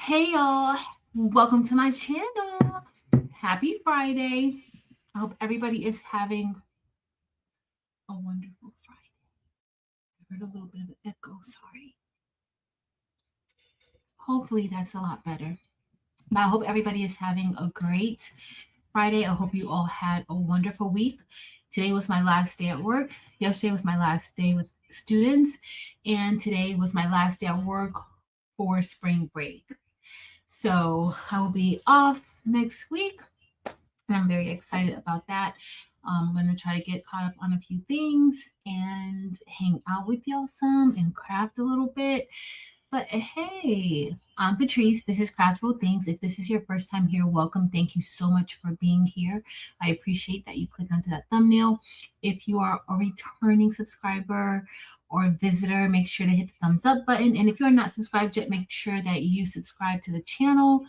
Hey y'all, welcome to my channel. Happy Friday. I hope everybody is having a wonderful Friday. I heard a little bit of an echo, sorry. Hopefully that's a lot better. But I hope everybody is having a great Friday. I hope you all had a wonderful week. Today was my last day at work. Yesterday was my last day with students. And today was my last day at work for spring break. So I will be off next week. And I'm very excited about that. I'm going to try to get caught up on a few things and hang out with y'all some and craft a little bit. But hey, I'm Patrice. This is Craftful Things. If this is your first time here, welcome. Thank you so much for being here. I appreciate that you click onto that thumbnail. If you are a returning subscriber or a visitor, make sure to hit the thumbs up button. And if you're not subscribed yet, make sure that you subscribe to the channel.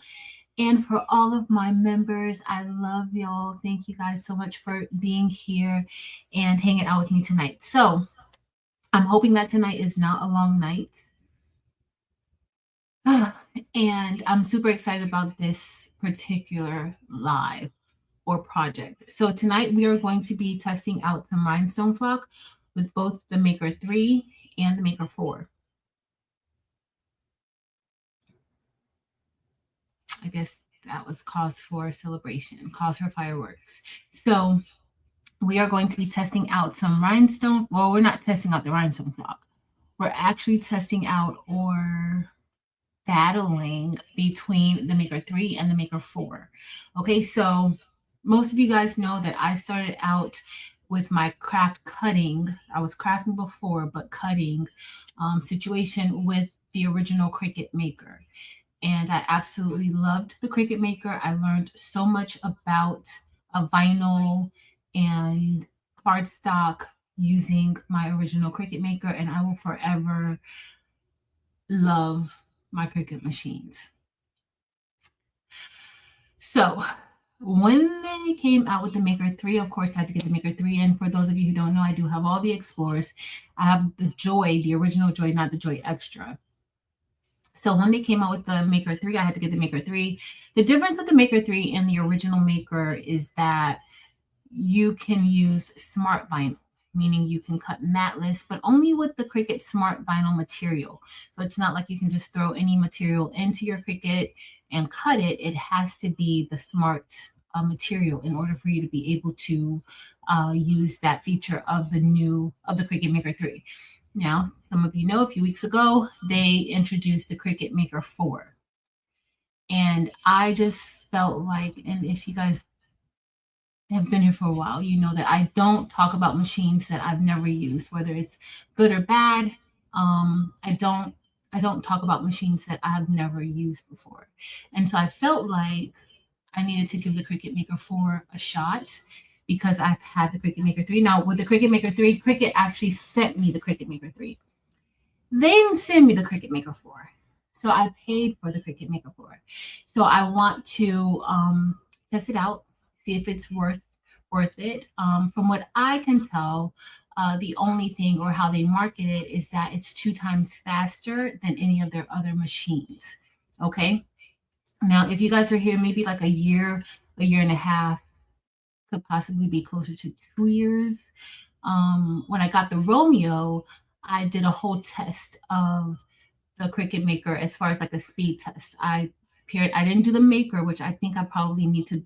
And for all of my members, I love y'all. Thank you guys so much for being here and hanging out with me tonight. So I'm hoping that tonight is not a long night. And I'm super excited about this particular live or project. So tonight we are going to be testing out some rhinestone flock with both the Maker 3 and the Maker 4. I guess that was cause for celebration, cause for fireworks. So we are going to be testing out some rhinestone. Well, we're not testing out the rhinestone flock. We're actually testing out or battling between the Maker 3 and the Maker 4. Okay, so most of you guys know that I started out with my craft cutting. I was crafting before, but cutting situation with the original Cricut Maker. And I absolutely loved the Cricut Maker. I learned so much about a vinyl and cardstock using my original Cricut Maker, and I will forever love my Cricut machines. So when they came out with the Maker 3, of course, I had to get the Maker 3. And for those of you who don't know, I do have all the Explorers. I have the Joy, the original Joy, not the Joy Extra. So when they came out with the Maker 3, I had to get the Maker 3. The difference with the Maker 3 and the original Maker is that you can use smart vinyl, meaning you can cut matless, but only with the Cricut smart vinyl material. So it's not like you can just throw any material into your Cricut and cut it. It has to be the smart material in order for you to be able to use that feature of the Cricut Maker 3. Now, some of you know a few weeks ago, they introduced the Cricut Maker 4. And I just felt like, and if you guys have been here for a while, you know that I don't talk about machines that I've never used, whether it's good or bad. I don't talk about machines that I've never used before. And so I felt like I needed to give the Cricut Maker 4 a shot because I've had the Cricut Maker 3. Now, with the Cricut Maker 3, Cricut actually sent me the Cricut Maker 3. They didn't send me the Cricut Maker 4. So I paid for the Cricut Maker 4. So I want to test it out, see if it's worth it. From what I can tell, the only thing or how they market it is that it's 2 times faster than any of their other machines. Okay. Now, if you guys are here, maybe like a year and a half, could possibly be closer to 2 years. When I got the Romeo, I did a whole test of the Cricut Maker as far as like a speed test. I didn't do the Maker, which I think I probably need to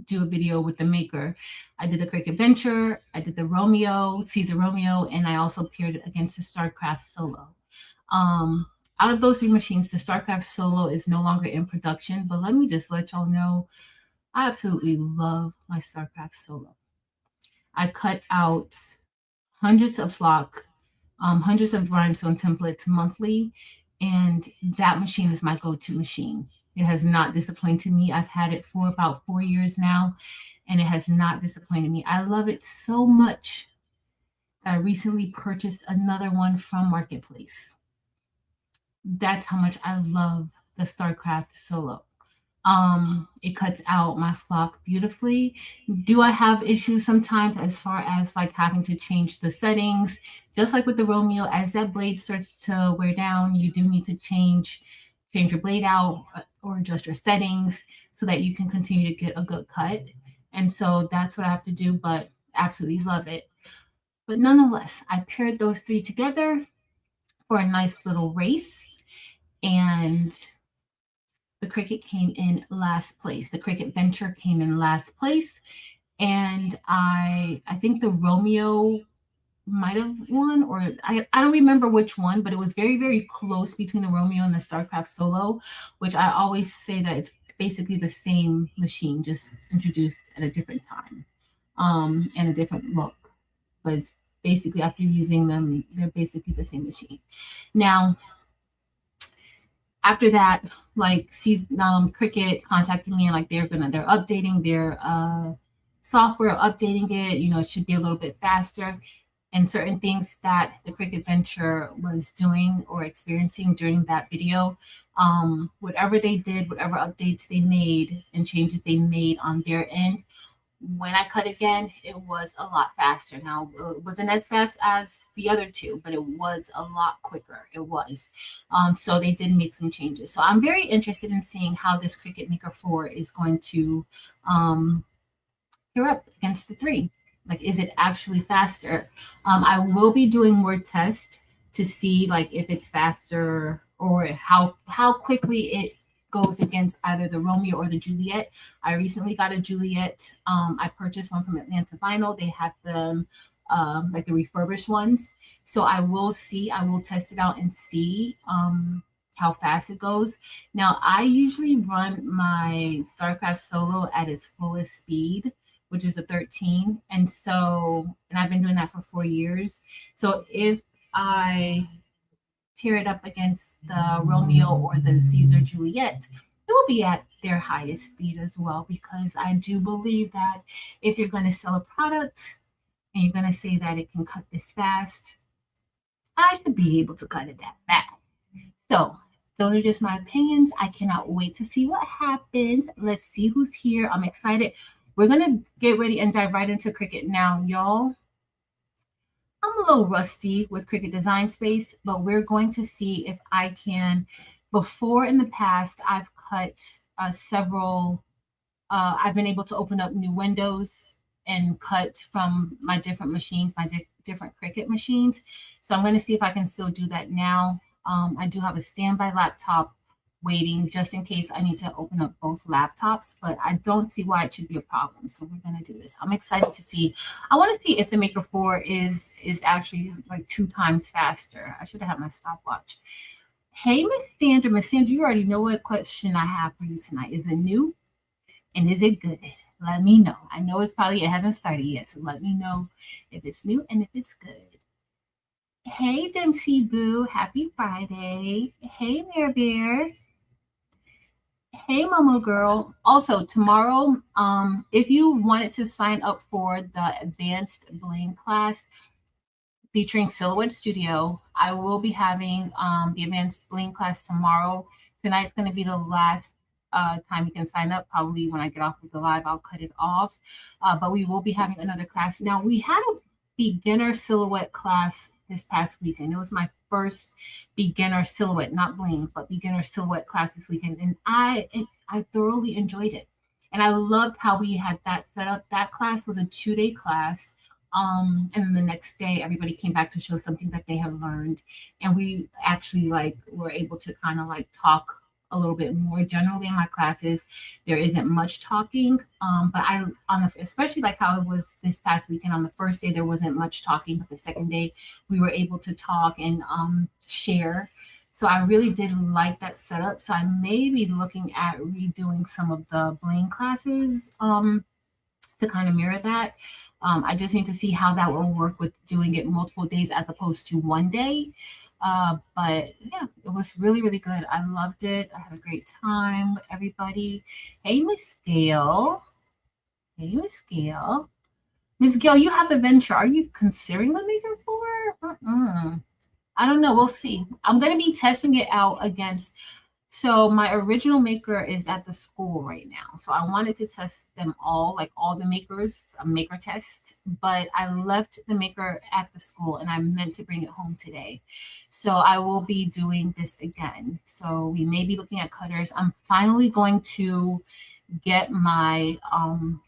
do a video with the Maker. I did the Cricut Venture, I did the Romeo, Caesar Romeo, and I also paired against the StarCraft Solo. Out of those 3 machines, the StarCraft Solo is no longer in production, but let me just let y'all know, I absolutely love my StarCraft Solo. I cut out hundreds of flock, hundreds of rhinestone templates monthly, and that machine is my go-to machine. It has not disappointed me. I've had it for about 4 years now, and it has not disappointed me. I love it so much that I recently purchased another one from Marketplace. That's how much I love the StarCraft Solo. It cuts out my flock beautifully. Do I have issues sometimes as far as like having to change the settings? Just like with the Romeo, as that blade starts to wear down, you do need to change your blade out or adjust your settings so that you can continue to get a good cut. And so that's what I have to do, but absolutely love it. But nonetheless, I paired those three together for a nice little race, and the Cricut came in last place. The Cricut Venture came in last place, and I think the Romeo might have won, or I don't remember which one, but it was very, very close between the Romeo and the StarCraft Solo, which I always say that it's basically the same machine, just introduced at a different time, and a different look. But it's basically, after using them, they're basically the same machine. Now, after that, like, Cricut contacted me, and like they're updating their software, updating it. You know, it should be a little bit faster. And certain things that the Cricut Venture was doing or experiencing during that video, whatever they did, whatever updates they made and changes they made on their end, when I cut again, it was a lot faster. Now, it wasn't as fast as the other two, but it was a lot quicker. It was. So they did make some changes. So I'm very interested in seeing how this Cricut Maker 4 is going to pair up against the 3. Like, is it actually faster? I will be doing more tests to see like if it's faster or how quickly it goes against either the Romeo or the Juliet. I recently got a Juliet. I purchased one from Atlanta Vinyl. They had them like the refurbished ones. So I will test it out and see how fast it goes. Now, I usually run my StarCraft Solo at its fullest speed, which is a 13. And I've been doing that for 4 years. So if I pair it up against the Romeo or the Caesar Juliet, it will be at their highest speed as well, because I do believe that if you're going to sell a product and you're going to say that it can cut this fast, I should be able to cut it that fast. So those are just my opinions. I cannot wait to see what happens. Let's see who's here. I'm excited. We're going to get ready and dive right into Cricut now, y'all. I'm a little rusty with Cricut Design Space, but we're going to see if I can. Before, in the past, I've cut several, I've been able to open up new windows and cut from my different machines, my different Cricut machines. So I'm going to see if I can still do that now. I do have a standby laptop waiting just in case I need to open up both laptops, but I don't see why it should be a problem. So we're going to do this. I'm excited to see. I want to see if the Maker 4 is actually like 2 times faster. I should have had my stopwatch. Hey, Miss Sandra. Miss Sandra, you already know what question I have for you tonight. Is it new? And is it good? Let me know. I know it hasn't started yet, so let me know if it's new and if it's good. Hey, Dempsey Boo. Happy Friday. Hey, Mare Bear. Hey, Momo Girl. Also, tomorrow, if you wanted to sign up for the advanced bling class featuring Silhouette Studio, I will be having the advanced bling class tomorrow. Tonight's going to be the last time you can sign up. Probably when I get off of the live, I'll cut it off. But we will be having another class. Now, we had a beginner silhouette class this past weekend. It was my first beginner silhouette, not bling, but beginner silhouette class this weekend. And I thoroughly enjoyed it. And I loved how we had that set up. That class was a 2-day class. And then the next day, everybody came back to show something that they had learned. And we actually were able to kind of talk a little bit more. Generally in my classes, there isn't much talking, but especially how it was this past weekend. On the first day, there wasn't much talking, but the second day, we were able to talk and share. So I really did like that setup. So I may be looking at redoing some of the bling classes to kind of mirror that. I just need to see how that will work with doing it multiple days as opposed to 1 day. But yeah, it was really, really good. I loved it. I had a great time with everybody. Hey, Miss Gail. Hey, Miss Gail. Miss Gail, you have a venture. Are you considering the Maker 4? I don't know. We'll see. I'm going to be testing it out against So my original maker is at the school right now. So I wanted to test them all, like all the makers, a maker test, but I left the maker at the school and I meant to bring it home today. So I will be doing this again. So we may be looking at cutters. I'm finally going to get my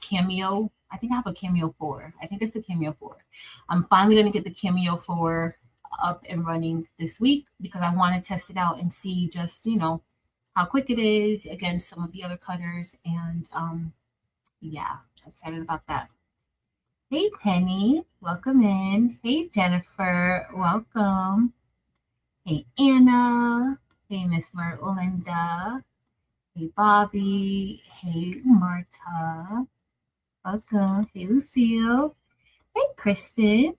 Cameo. I think I have a Cameo 4. I think it's a Cameo 4. I'm finally going to get the Cameo 4 up and running this week because I want to test it out and see just, how quick it is against some of the other cutters. And yeah, I'm excited about that. Hey, Penny, welcome in. Hey, Jennifer, welcome. Hey, Anna. Hey, Miss Olinda. Hey, Bobby. Hey, Marta. Welcome. Hey, Lucille. Hey, Kristen.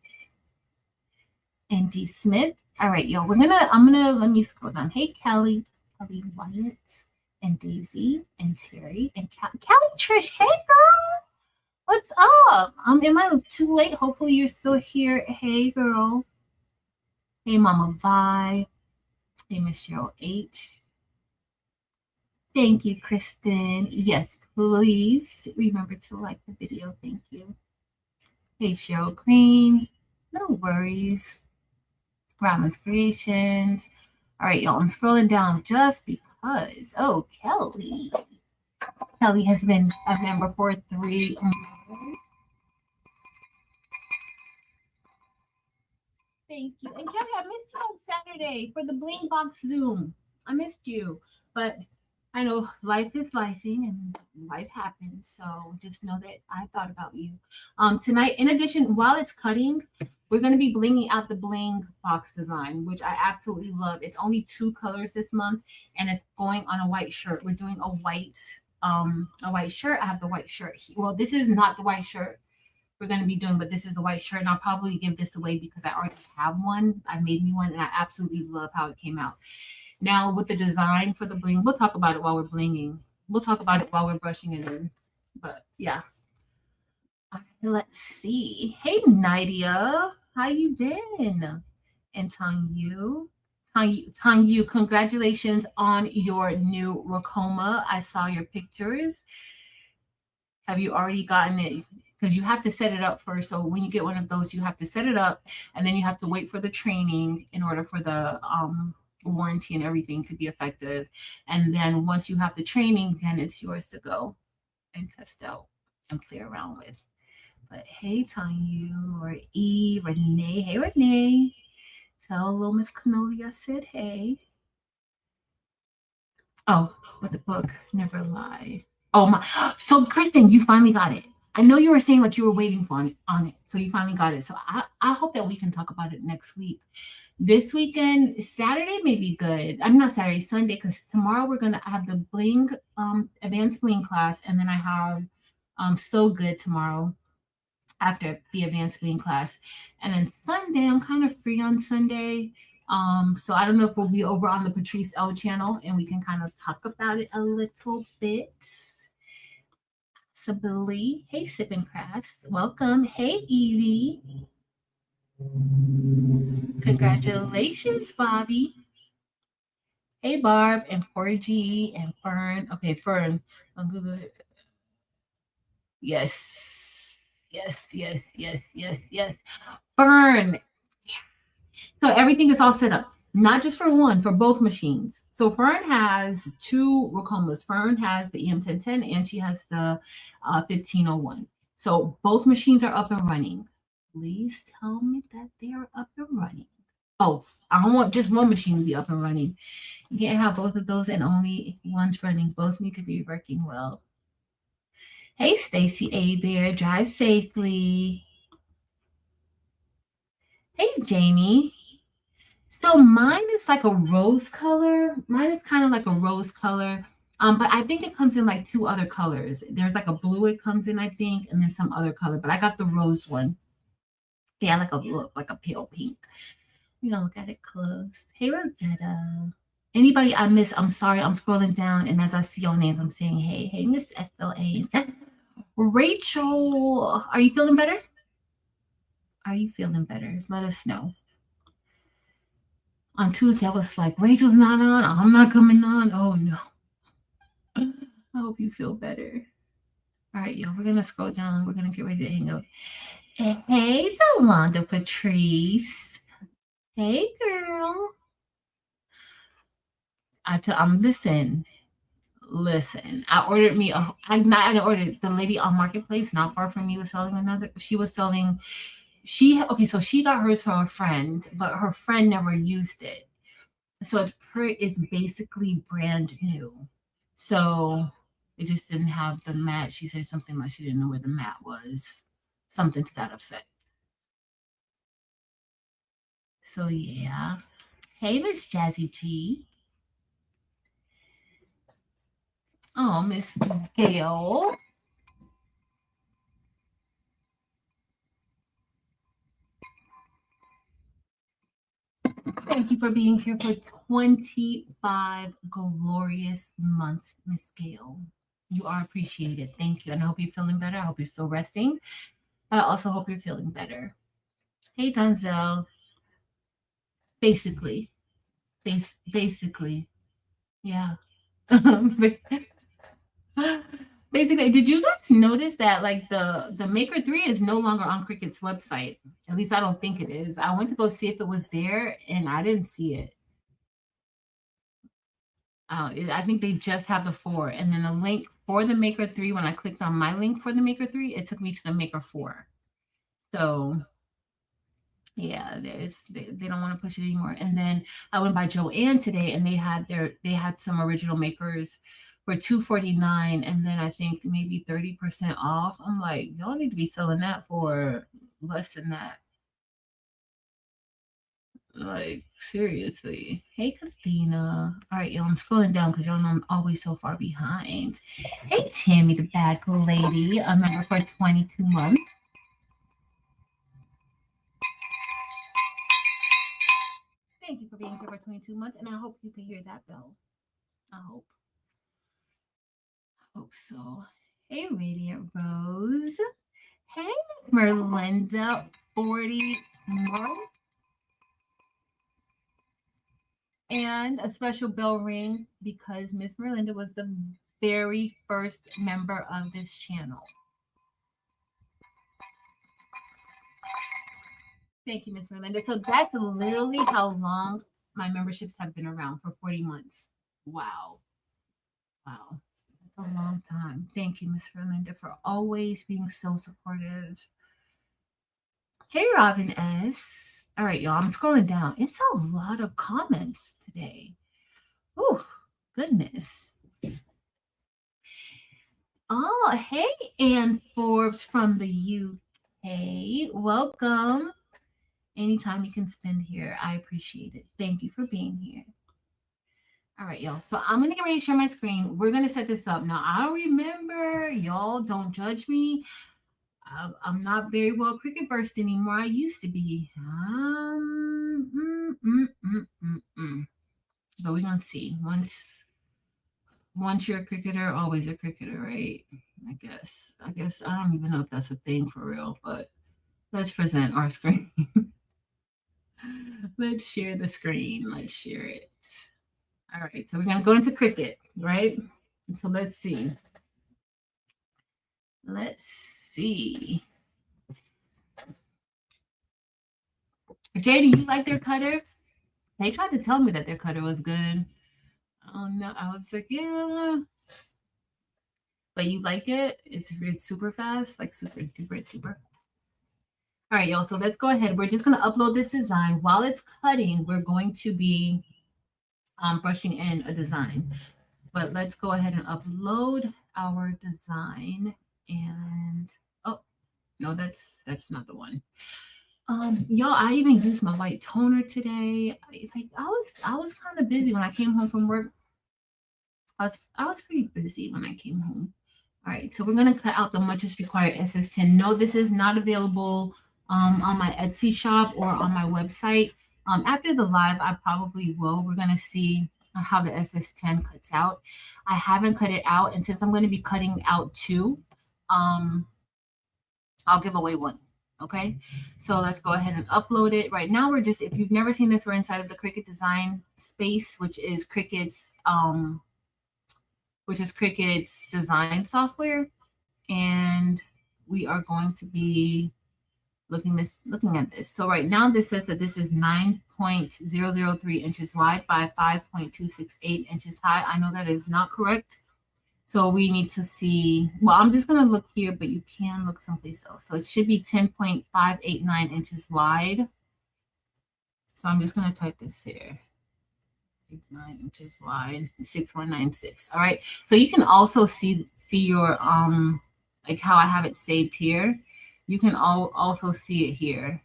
And D. Smith. All right, yo, let me scroll down. Hey, Kelly Wyatt, and Daisy, and Terry, and Kelly Trish. Hey, girl. What's up? Am I too late? Hopefully you're still here. Hey, girl. Hey, Mama Vi. Hey, Miss Cheryl H. Thank you, Kristen. Yes, please remember to like the video. Thank you. Hey, Cheryl Green. No worries. Ramon's Creations. All right, y'all. I'm scrolling down just because. Oh, Kelly. Kelly has been a member for 3 months. Thank you. And Kelly, I missed you on Saturday for the Bling Box Zoom. I missed you. But I know life is lifing and life happens. So just know that I thought about you. Tonight, in addition, while it's cutting, we're going to be blinging out the Bling Box design, which I absolutely love. It's only 2 colors this month, and it's going on a white shirt. We're doing a white shirt. I have the white shirt. Well, this is not the white shirt we're going to be doing, but this is a white shirt, and I'll probably give this away because I already have one. I made me one, and I absolutely love how it came out. Now, with the design for the bling, we'll talk about it while we're blinging. We'll talk about it while we're brushing it in. But yeah. Let's see. Hey, Nydia. How you been? And Tang Yu, congratulations on your new Racoma. I saw your pictures. Have you already gotten it? Because you have to set it up first. So when you get one of those, you have to set it up, and then you have to wait for the training in order for the warranty and everything to be effective. And then once you have the training, then it's yours to go and test out and play around with. But hey, Tanyu or Renee. Hey, Renee. Tell little Miss Cannoli I said hey. Oh, but the book never lie. Oh my! So Kristen, you finally got it. I know you were saying like you were waiting for on it, so you finally got it. So I hope that we can talk about it next week. This weekend, Saturday may be good. I'm not Saturday, Sunday, because tomorrow we're gonna have the Bling advanced Bling class, and then I have So Good tomorrow after the advanced Bling class, and then Sunday I'm kind of free on Sunday. So I don't know if we'll be over on the Patrice L channel and we can kind of talk about it a little bit. Possibly. Hey, Sippin' Crafts. Welcome. Hey, Evie. Congratulations, Bobby. Hey, Barb and Porgy and Fern. Okay, Fern. Yes. Yes. Fern. So everything is all set up, not just for one, for both machines. So Fern has 2 Racomas. Fern has the EM1010 and she has the 1501. So both machines are up and running. Please tell me that they are up and running. Both. I don't want just one machine to be up and running. You can't have both of those and only one's running. Both need to be working well. Hey, Stacy A. Bear. Drive safely. Hey, Janie. So mine is like a rose color. Mine is kind of like a rose color. But I think it comes in like 2 other colors. There's like a blue it comes in, I think, and then some other color. But I got the rose one. Yeah, like a pale pink. You know, look at it close. Hey, Rosetta. Anybody I miss, I'm sorry. I'm scrolling down, and as I see your names, I'm saying, hey, Miss Estelle Ames. Rachel, are you feeling better? Are you feeling better? Let us know. On Tuesday, I was like, Rachel's not on. I'm not coming on. Oh, no. I hope you feel better. All right, yo, we're going to scroll down. We're going to get ready to hang up. Hey, Delonda Patrice. Hey, girl. Listen. I ordered me I ordered the lady on Marketplace, not far from me, was selling another. Okay, so she got hers from a friend, but her friend never used it. So it's basically brand new. So it just didn't have the mat. She said something like she didn't know where the mat was, something to that effect. So yeah. Hey, Miss Jazzy G. Oh, Miss Gail. Thank you for being here for 25 glorious months, Miss Gail. You are appreciated. Thank you. And I hope you're feeling better. I hope you're still resting. I also hope you're feeling better. Hey, Donzel. Basically. Basically. Yeah. Basically, did you guys notice that like the Maker 3 is no longer on Cricut's website? At least I don't think it is. I went to go see if it was there and I didn't see it. I think they just have the 4, and then a link for the Maker 3. When I clicked on my link for the Maker 3, it took me to the Maker 4. So yeah, they don't want to push it anymore. And then I went by Joanne today, and they had some original makers for $249, and then I think maybe 30% off. I'm like, y'all need to be selling that for less than that. Like, seriously. Hey, Christina. All right, y'all, I'm scrolling down because y'all know I'm always so far behind. Hey, Tammy, the bag lady. A member for 22 months. Thank you for being here for 22 months, and I hope you can hear that bell. I hope so. Hey, Radiant Rose. Hey, Merlinda, 40 months. And a special bell ring because Miss Merlinda was the very first member of this channel. Thank you, Miss Merlinda. So that's literally how long my memberships have been around, for 40 months. Wow. Wow. That's a long time. Thank you, Miss Merlinda, for always being so supportive. Hey, Robin S. All right, y'all. I'm scrolling down. It's a lot of comments today. Oh, goodness. Oh, hey, Ann Forbes from the UK. Welcome. Anytime you can spend here, I appreciate it. Thank you for being here. All right, y'all. So I'm going to get ready to share my screen. We're going to set this up. Now, I don't remember. Y'all don't judge me. I'm not very well Cricut versed anymore. I used to be. But we're going to see. Once you're a cricketer, always a cricketer, right? I guess I don't even know if that's a thing for real, but let's present our screen. Let's share the screen. Let's share it. All right, so we're gonna go into Cricut, right? So let's see. Let's see. Jay, do you like their cutter? They tried to tell me that their cutter was good. Oh no, I was like, yeah. But you like it? It's super fast, like super duper. All right, y'all. So let's go ahead. We're just gonna upload this design. While it's cutting, we're going to be brushing in a design. But let's go ahead and upload our design. And oh no, that's not the one. Y'all, I even used my white toner today. I was kind of busy when I came home from work. I was pretty busy when I came home. All right, so we're gonna cut out the much is required SS10. No, this is not available on my Etsy shop or on my website. After the live, I probably will. We're gonna see how the SS10 cuts out. I haven't cut it out, and since I'm going to be cutting out 2, I'll give away 1. Okay, so let's go ahead and upload it. Right now, we're just, if you've never seen this, we're inside of the Cricut design space, which is Cricut's design software. And we are going to be looking at this. So right now this says that this is 9.003 inches wide by 5.268 inches high. I know that is not correct. So we need to see, well, I'm just going to look here, but you can look someplace else. So it should be 10.589 inches wide. So I'm just going to type this here. 9 inches wide, 6196. All right. So you can also see your like how I have it saved here. You can also see it here.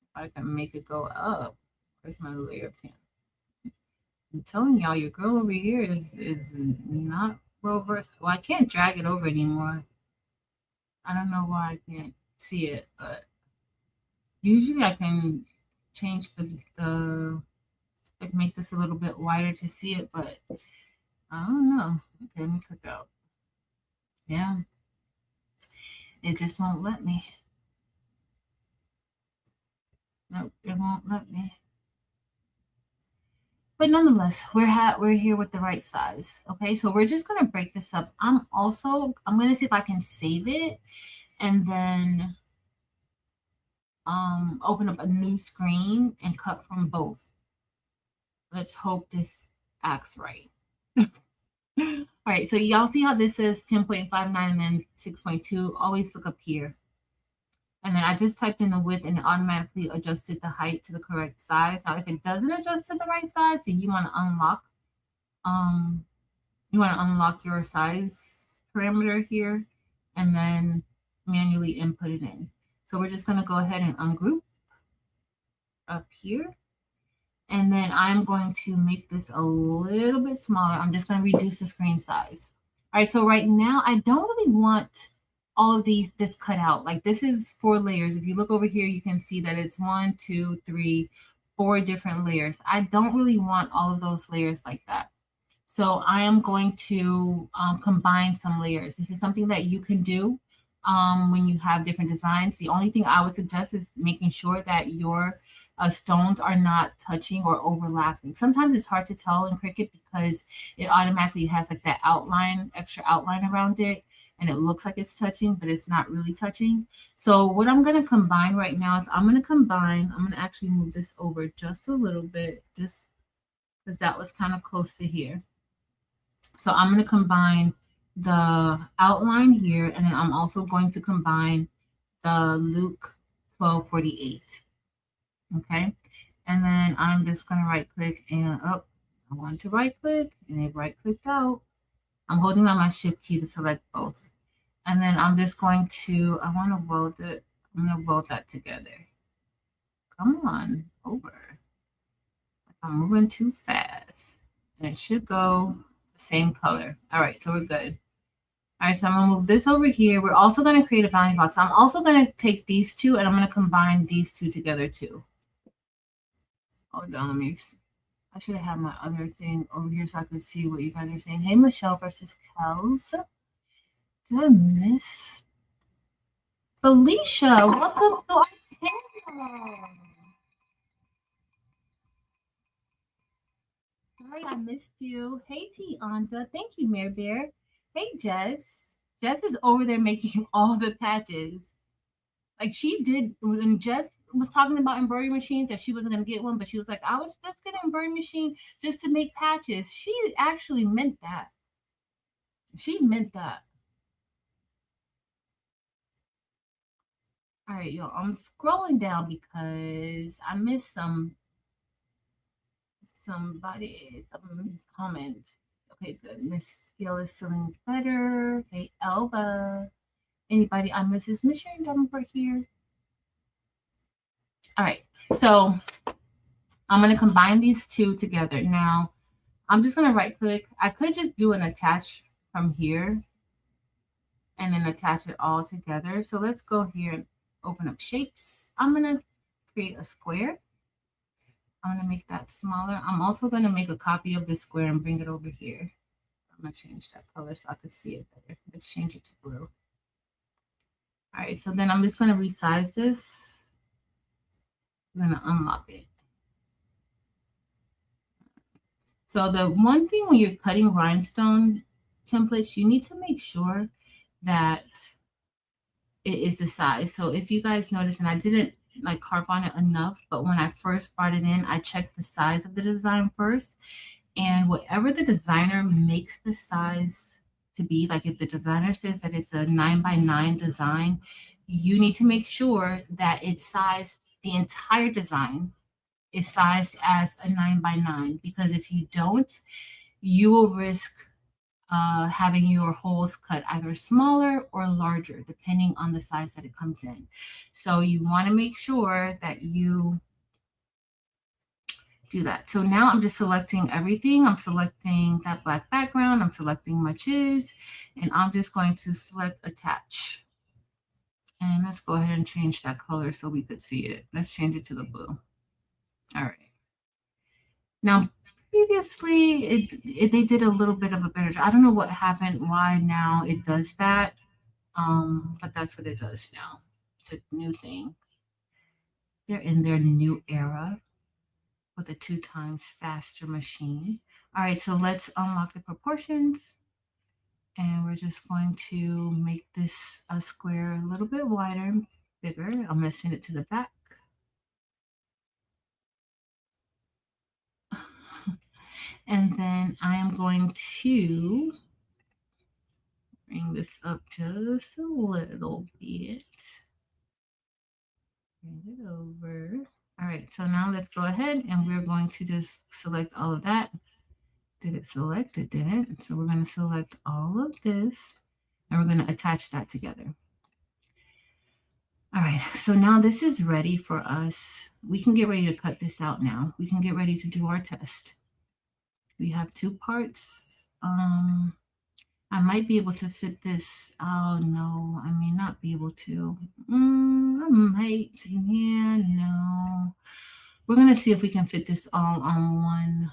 If I can make it go up. Where's my layer pen? I'm telling y'all, your girl over here is not well versed. Well, I can't drag it over anymore. I don't know why I can't see it, but usually I can change the like make this a little bit wider to see it, but I don't know. Okay, let me click out. Yeah, it just won't let me. Nope, it won't let me. But nonetheless, we're here with the right size. Okay, so we're just gonna break this up. I'm gonna see if I can save it and then open up a new screen and cut from both. Let's hope this acts right. All right, so y'all see how this says 10.59 and then 6.2. Always look up here. And then I just typed in the width and it automatically adjusted the height to the correct size. Now, if it doesn't adjust to the right size, then you want to unlock your size parameter here and then manually input it in. So we're just going to go ahead and ungroup up here. And then I'm going to make this a little bit smaller. I'm just going to reduce the screen size. All right, so right now I don't really want all of this cut out. Like this is 4 layers. If you look over here, you can see that it's 1, 2, 3, 4 different layers. I don't really want all of those layers like that. So I am going to combine some layers. This is something that you can do when you have different designs. The only thing I would suggest is making sure that your stones are not touching or overlapping. Sometimes it's hard to tell in Cricut because it automatically has like that outline, extra outline around it. And it looks like it's touching, but it's not really touching. So what I'm going to combine right now is I'm going to actually move this over just a little bit, just because that was kind of close to here. So I'm going to combine the outline here, and then I'm also going to combine the Luke 1248. Okay. And then I'm just going to right click and I want to right click and it right clicked out. I'm holding on my shift key to select both. And then I'm just going to, I want to weld it. I'm going to weld that together. Come on, over. I'm moving too fast. And it should go the same color. All right, so we're good. All right, so I'm going to move this over here. We're also going to create a bounding box. I'm also going to take these two and I'm going to combine these two together too. Hold on, I should have had my other thing over here so I could see what you guys are saying. Hey, Michelle versus Kels. Did I miss? Felicia, welcome to our channel. Sorry I missed you. Hey, Tianta. Thank you, Mare Bear. Hey, Jess. Jess is over there making all the patches. Like she did when Jess was talking about embroidery machines that she wasn't going to get one, but she was like, I was just going to embroidery machine just to make patches. She actually meant that. She meant that. All right, y'all. I'm scrolling down because I missed some comments. Okay, good. Miss Skill is feeling better. Okay, Elba. Anybody I miss? Is Miss Sharon Davenport here? All right, so I'm going to combine these two together. Now, I'm just going to right click. I could just do an attach from here and then attach it all together. So let's go here and open up shapes. I'm going to create a square. I'm going to make that smaller. I'm also going to make a copy of this square and bring it over here. I'm going to change that color so I can see it better. Let's change it to blue. All right, so then I'm just going to resize this. I'm going to unlock it. So the one thing when you're cutting rhinestone templates, you need to make sure that it is the size. So if you guys notice, and I didn't like harp on it enough, but when I first brought it in, I checked the size of the design first. And whatever the designer makes the size to be, like if the designer says that it's a 9x9 design, you need to make sure that it's sized, the entire design is sized as a 9x9, because if you don't, you will risk having your holes cut either smaller or larger, depending on the size that it comes in. So you want to make sure that you do that. So now I'm just selecting everything. I'm selecting that black background. I'm selecting matches, and I'm just going to select attach. And let's go ahead and change that color so we could see it. Let's change it to the blue. All right. Now, previously, they did a little bit of a better job. I don't know what happened, why now it does that, but that's what it does now. It's a new thing. They're in their new era with a 2 times faster machine. All right, so let's unlock the proportions. And we're just going to make this a square a little bit wider, bigger. I'm going to send it to the back. And then I am going to bring this up just a little bit. Bring it over. All right, so now let's go ahead and we're going to just select all of that. Did it select? It didn't. So we're going to select all of this and we're going to attach that together. All right, so now this is ready for us. We can get ready to cut this out now. We can get ready to do our test. We have 2 parts. I might be able to fit this. Oh, no, I may not be able to. I might. Yeah, no. We're going to see if we can fit this all on one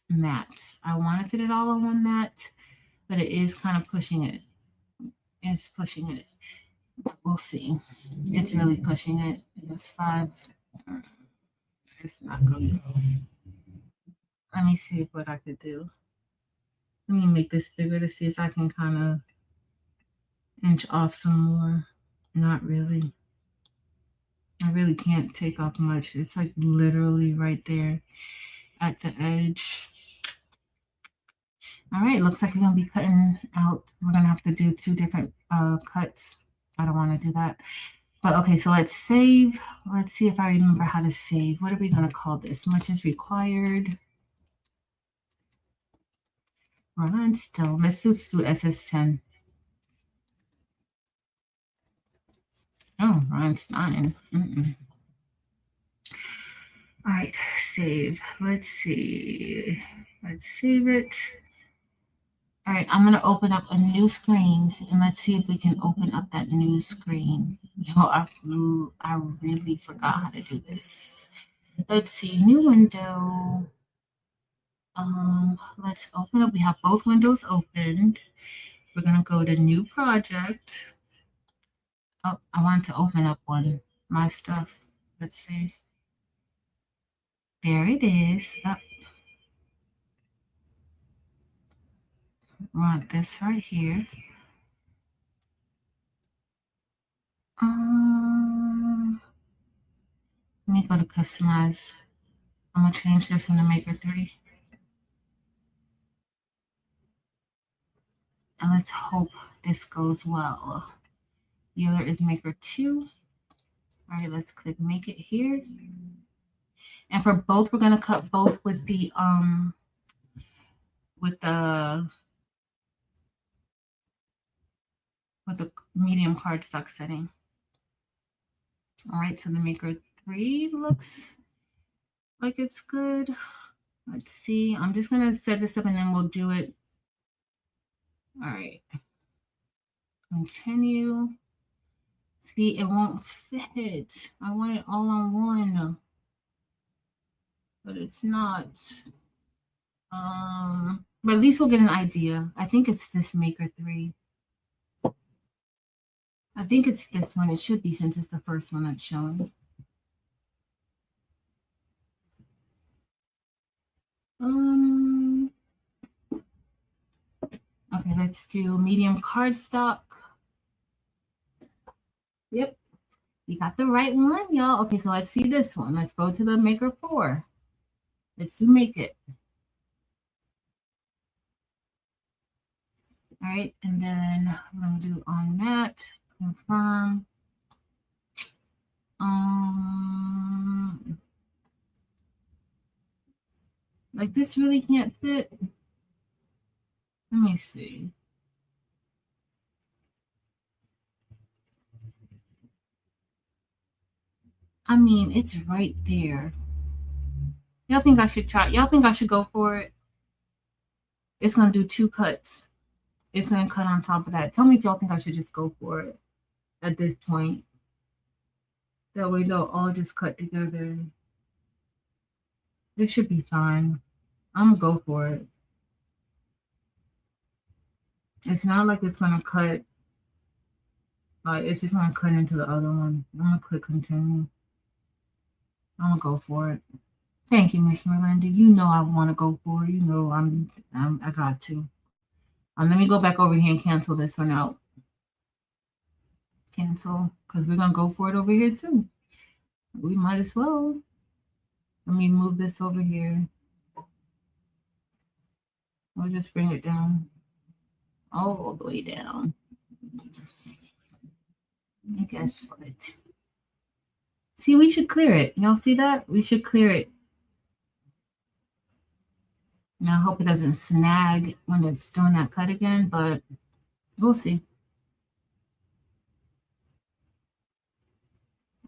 mat. I want to fit it all on one mat, but it is kind of pushing it. It's pushing it. We'll see. It's really pushing it. It's 5. It's not going to go. Let me see what I could do. Let me make this bigger to see if I can kind of inch off some more. Not really. I really can't take off much. It's like literally right there at the edge. All right, looks like we're going to be cutting out. We're going to have to do 2 different cuts. I don't want to do that. But okay, so let's save. Let's see if I remember how to save. What are we going to call this? Much is required. Rhinestone. Let's just do SS10. Oh, Rhinestone. All right, save. Let's see. Let's save it. All right, I'm going to open up a new screen, and let's see if we can open up that new screen. I really forgot how to do this. Let's see, new window. Let's open up. We have both windows opened. We're going to go to new project. Oh, I want to open up my stuff. Let's see. There it is. Oh. Want this right here. Let me go to customize. I'm going to change this one to Maker 3. And let's hope this goes well. The other is Maker 2. All right, let's click Make It here. And for both, we're going to cut both with the medium cardstock setting. All right, so the Maker 3 looks like it's good. Let's see. I'm just going to set this up and then we'll do it. All right. Continue. See, it won't fit. I want it all on one, but it's not. But at least we'll get an idea. I think it's this Maker 3. I think it's this one. It should be since it's the first one that's showing. Okay, let's do medium cardstock. Yep, you got the right one, y'all. Okay, so let's see this one. Let's go to the Maker 4. Let's do Make It. All right, and then we're gonna do on matte, confirm. Like this really can't fit. Let me see. I mean, it's right there. Y'all think I should try? Y'all think I should go for it? It's gonna do 2 cuts. It's gonna cut on top of that. Tell me if y'all think I should just go for it at this point. That way they'll all just cut together. This should be fine. I'm gonna go for it. It's not like it's gonna cut. It's just gonna cut into the other one. I'm gonna click continue. I'm gonna go for it. Thank you, Miss Melinda. You know I want to go for it. You know I got to. Let me go back over here and cancel this one out. Cancel, because we're gonna go for it over here too. We might as well. Let me move this over here. We'll just bring it down all the way down. And guess what? See, we should clear it. Y'all see that? We should clear it. Now I hope it doesn't snag when it's doing that cut again, but we'll see.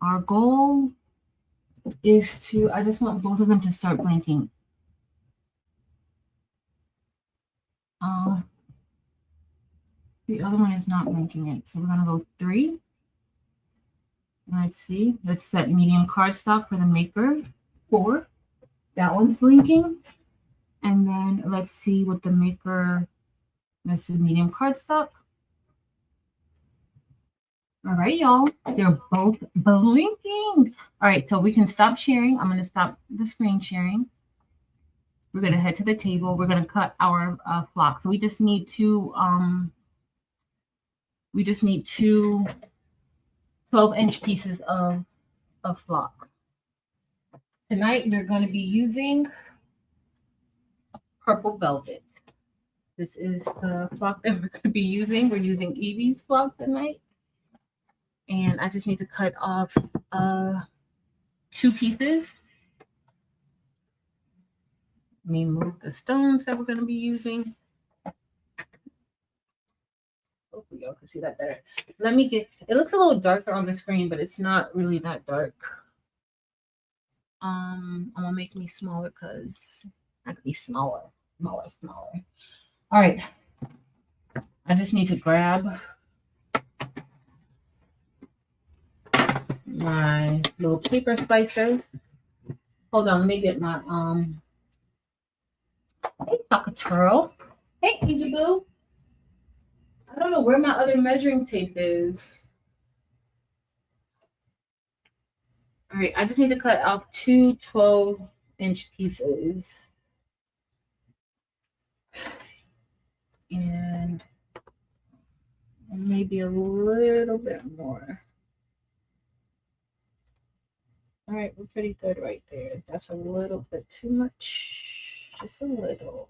Our goal is to, I just want both of them to start blinking. The other one is not blinking it. So we're going to go 3. Let's see. Let's set medium cardstock for the Maker 4. That one's blinking. And then let's see what the Maker, let's do medium cardstock. All right, y'all. They're both blinking. All right, so we can stop sharing. I'm going to stop the screen sharing. We're going to head to the table. We're going to cut our flock. So we just need two 12-inch pieces of flock. Tonight, we're going to be using purple velvet. This is the flock that we're going to be using. We're using Evie's flock tonight. And I just need to cut off 2 pieces. Let me move the stones that we're going to be using. Hopefully y'all can see that better. Let me get, it looks a little darker on the screen, but it's not really that dark. I'm gonna make me smaller because I could be smaller. All right. I just need to grab my little paper slicer. Hold on, let me get my hey cockatiel. Hey Ejaboo. I don't know where my other measuring tape is. All right, I just need to cut off 2 12-inch pieces. And maybe a little bit more. All right, we're pretty good right there. That's a little bit too much. Just a little.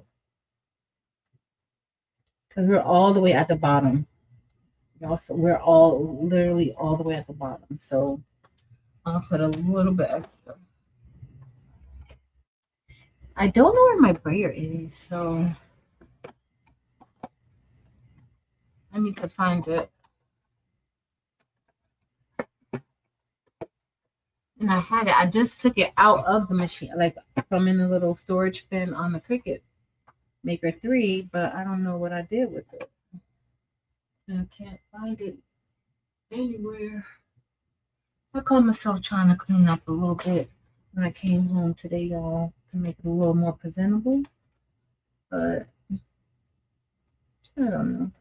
Because we're all the way at the bottom. Also, we're all literally all the way at the bottom. So I'll put a little bit extra. I don't know where my brayer is, so I need to find it. And I had it. I just took it out of the machine, like from in the little storage bin on the Cricut Maker 3, but I don't know what I did with it. And I can't find it anywhere. I caught myself trying to clean up a little bit when I came home today, y'all, to make it a little more presentable. But I don't know.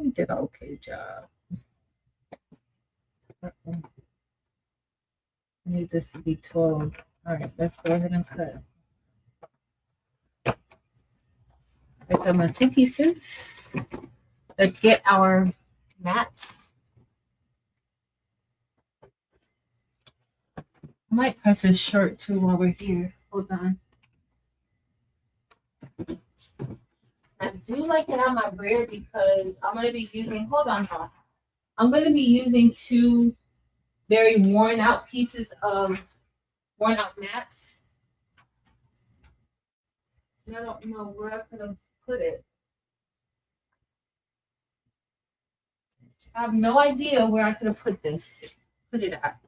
I did an okay job. I need this to be 12. All right, let's go ahead and cut. I cut my 2 pieces. Let's get our mats. I might press this shirt too while we're here. Hold on. I do like to have my brayer because I'm going to be using, hold on, y'all. I'm going to be using 2 very worn out pieces of worn out mats. And I don't know where I could have put it. I have no idea where I could have put it at.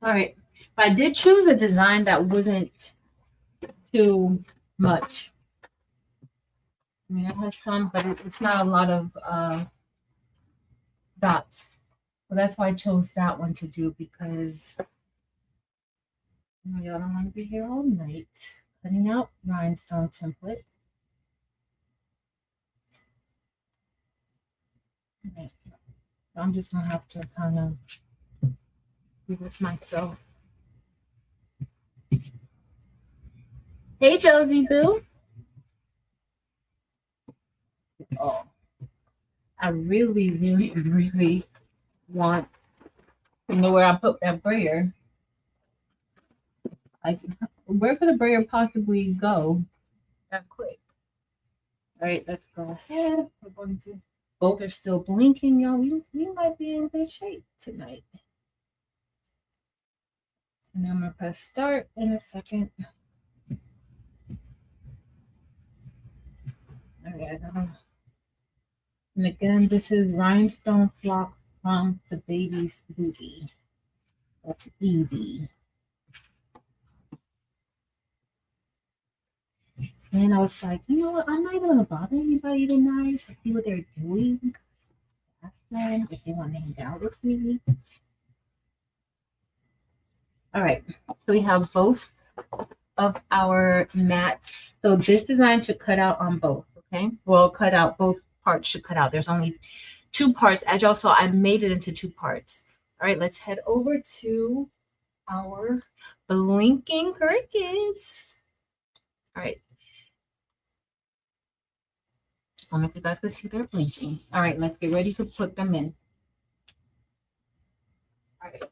All right. But I did choose a design that wasn't too much. I mean, it has some, but it's not a lot of dots. So that's why I chose that one to do, because y'all don't want to be here all night cutting out rhinestone templates. Okay. I'm just gonna have to kind of do this myself. Hey, Josie Boo. Oh, I really, really, really want to know where I put that brayer. Like, where could a brayer possibly go that quick? All right, let's go ahead. We're going to. Both are still blinking, y'all. We might be in good shape tonight. And I'm gonna press start in a second. All right. And again, this is Rhinestone Flock from the Baby's Booty. That's Evie. And I was like, you know what? I'm not even gonna bother anybody tonight to see what they're doing. Ask them if they want to hang out with me. All right, so we have both of our mats. So this design should cut out on both, okay? Well, cut out, both parts should cut out. There's only 2 parts. As y'all saw, I made it into 2 parts. All right, let's head over to our blinking Cricuts. All right. I don't know if you guys can see they're blinking. All right, let's get ready to put them in. All right,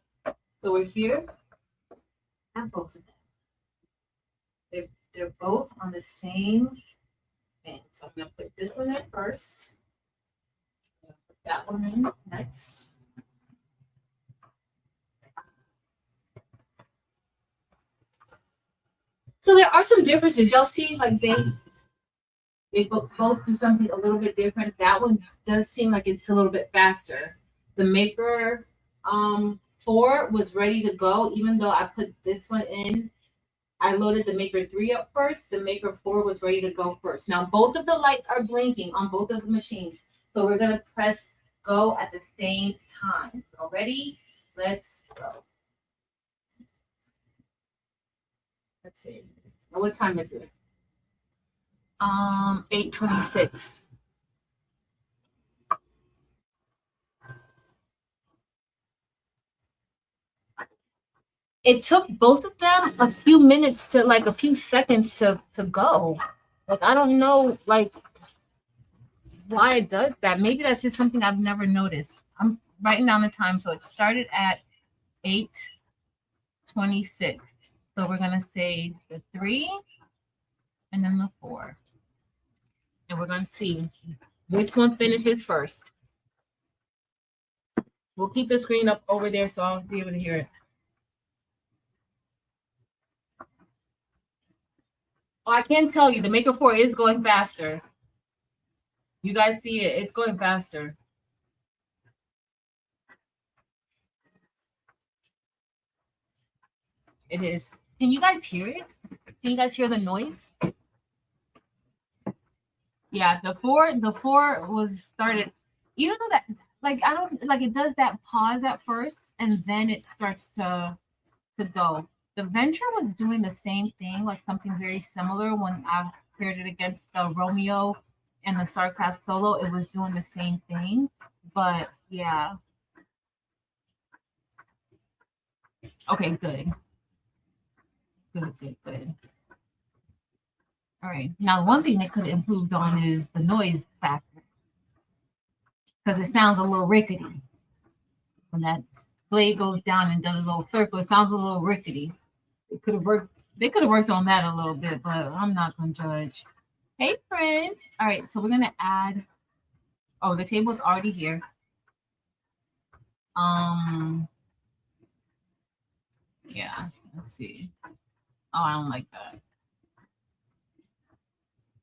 so we're here. I have both of them. They're both on the same thing. So I'm gonna put this one in first. I'm gonna put that one in next. So there are some differences. Y'all see, like they both do something a little bit different. That one does seem like it's a little bit faster. The Maker 4 was ready to go, even though I put this one in. I loaded the Maker 3 up first. The Maker 4 was ready to go first. Now, both of the lights are blinking on both of the machines. So we're going to press go at the same time. So ready? Let's go. Let's see. What time is it? 8:26. It took both of them a few minutes to, like, a few seconds to go. Like, I don't know, like, why it does that. Maybe that's just something I've never noticed. I'm writing down the time. So it started at 8:26. So we're going to say the 3 and then the 4. And we're going to see which one finishes first. We'll keep the screen up over there so I'll be able to hear it. Oh, I can tell you, the Maker 4 is going faster. You guys see it. It's going faster. It is. Can you guys hear it? Can you guys hear the noise? Yeah, the 4 was started, even though that, like, I don't, like, it does that pause at first and then it starts to go. The Venture was doing the same thing, like something very similar when I compared it against the Romeo and the StarCraft Solo. It was doing the same thing, but yeah. Okay, good. Good. All right. Now, one thing they could have improved on is the noise factor because it sounds a little rickety when that blade goes down and does a little circle. It sounds a little rickety. It could have worked. They could have worked on that a little bit, but I'm not gonna judge. Hey, friend. All right, so we're gonna add. Oh, the table's already here. Yeah. Let's see. Oh, I don't like that.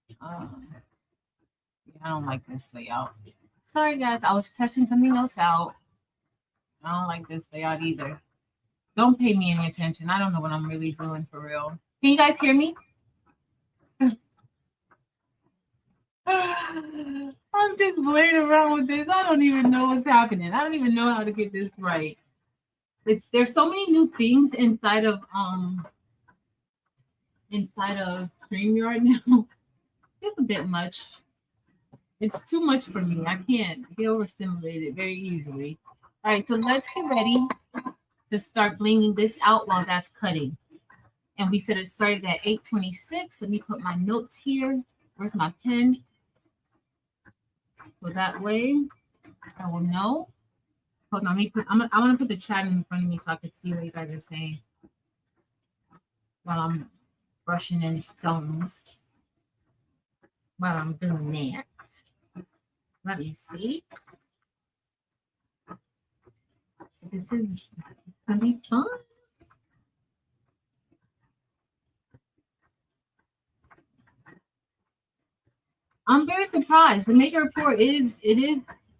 Yeah, I don't like this layout. Sorry, guys. I was testing something else out. I don't like this layout either. Don't pay me any attention. I don't know what I'm really doing for real. Can you guys hear me? I'm just playing around with this. I don't even know what's happening. I don't even know how to get this right. There's so many new things inside of StreamYard now. It's a bit much. It's too much for me. I can't get overstimulated very easily. All right, so let's get ready to start blinging this out while that's cutting. And we said it started at 8:26. Let me put my notes here. Where's my pen? So that way I will know. Hold on, I want to put the chat in front of me so I can see what you guys are saying while I'm brushing in stones. While I'm doing that. Let me see. This is gonna be fun. I'm very surprised. The Maker Report is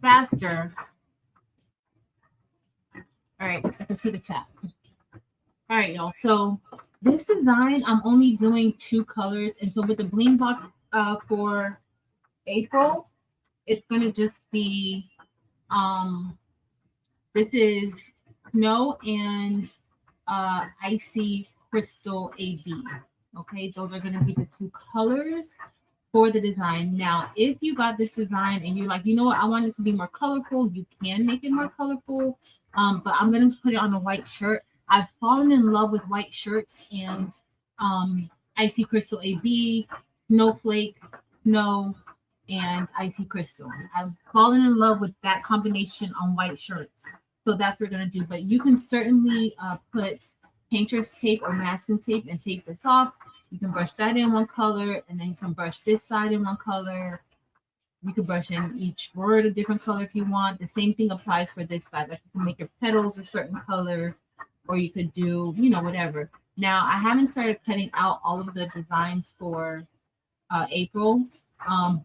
faster. All right, I can see the chat. All right, y'all. So this design, I'm only doing 2 colors, and so with the bling box for April, it's gonna just be this is Snow and Icy Crystal AB. Okay, those are gonna be the 2 colors for the design. Now, if you got this design and you're like, you know what, I want it to be more colorful, you can make it more colorful. But I'm gonna put it on a white shirt. I've fallen in love with white shirts and Icy Crystal AB, Snowflake, Snow, and Icy Crystal. I've fallen in love with that combination on white shirts. So that's what we're gonna do. But you can certainly put painter's tape or masking tape and tape this off. You can brush that in one color, and then you can brush this side in one color. You can brush in each word a different color if you want. The same thing applies for this side. Like you can make your petals a certain color, or you could do, whatever. Now, I haven't started cutting out all of the designs for April,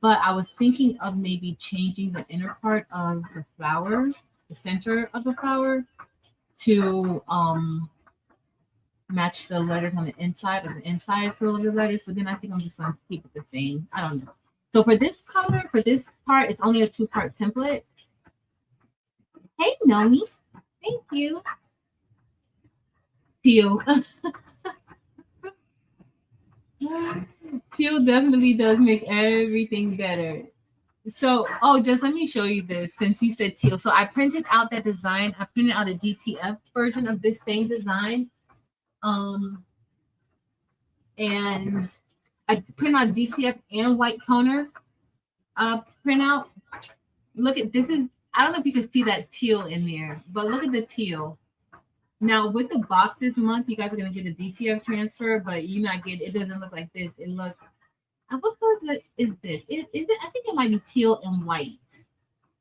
but I was thinking of maybe changing the inner part of the flower, the center of the flower, to match the letters on the inside of the inside for the letters, but then I think I'm just going to keep it the same. I don't know. So for this color, for this part, it's only a 2-part template. Hey, Nomi. Thank you. Teal. Teal definitely does make everything better. So, just let me show you this since you said teal. So I printed out that design. I printed out a DTF version of this same design. And I print out DTF and white toner printout. Look at this I don't know if you can see that teal in there, but look at the teal. Now with the box this month, you guys are gonna get a DTF transfer, but you not get it doesn't look like this. It looks what color is this? Is it I think it might be teal and white.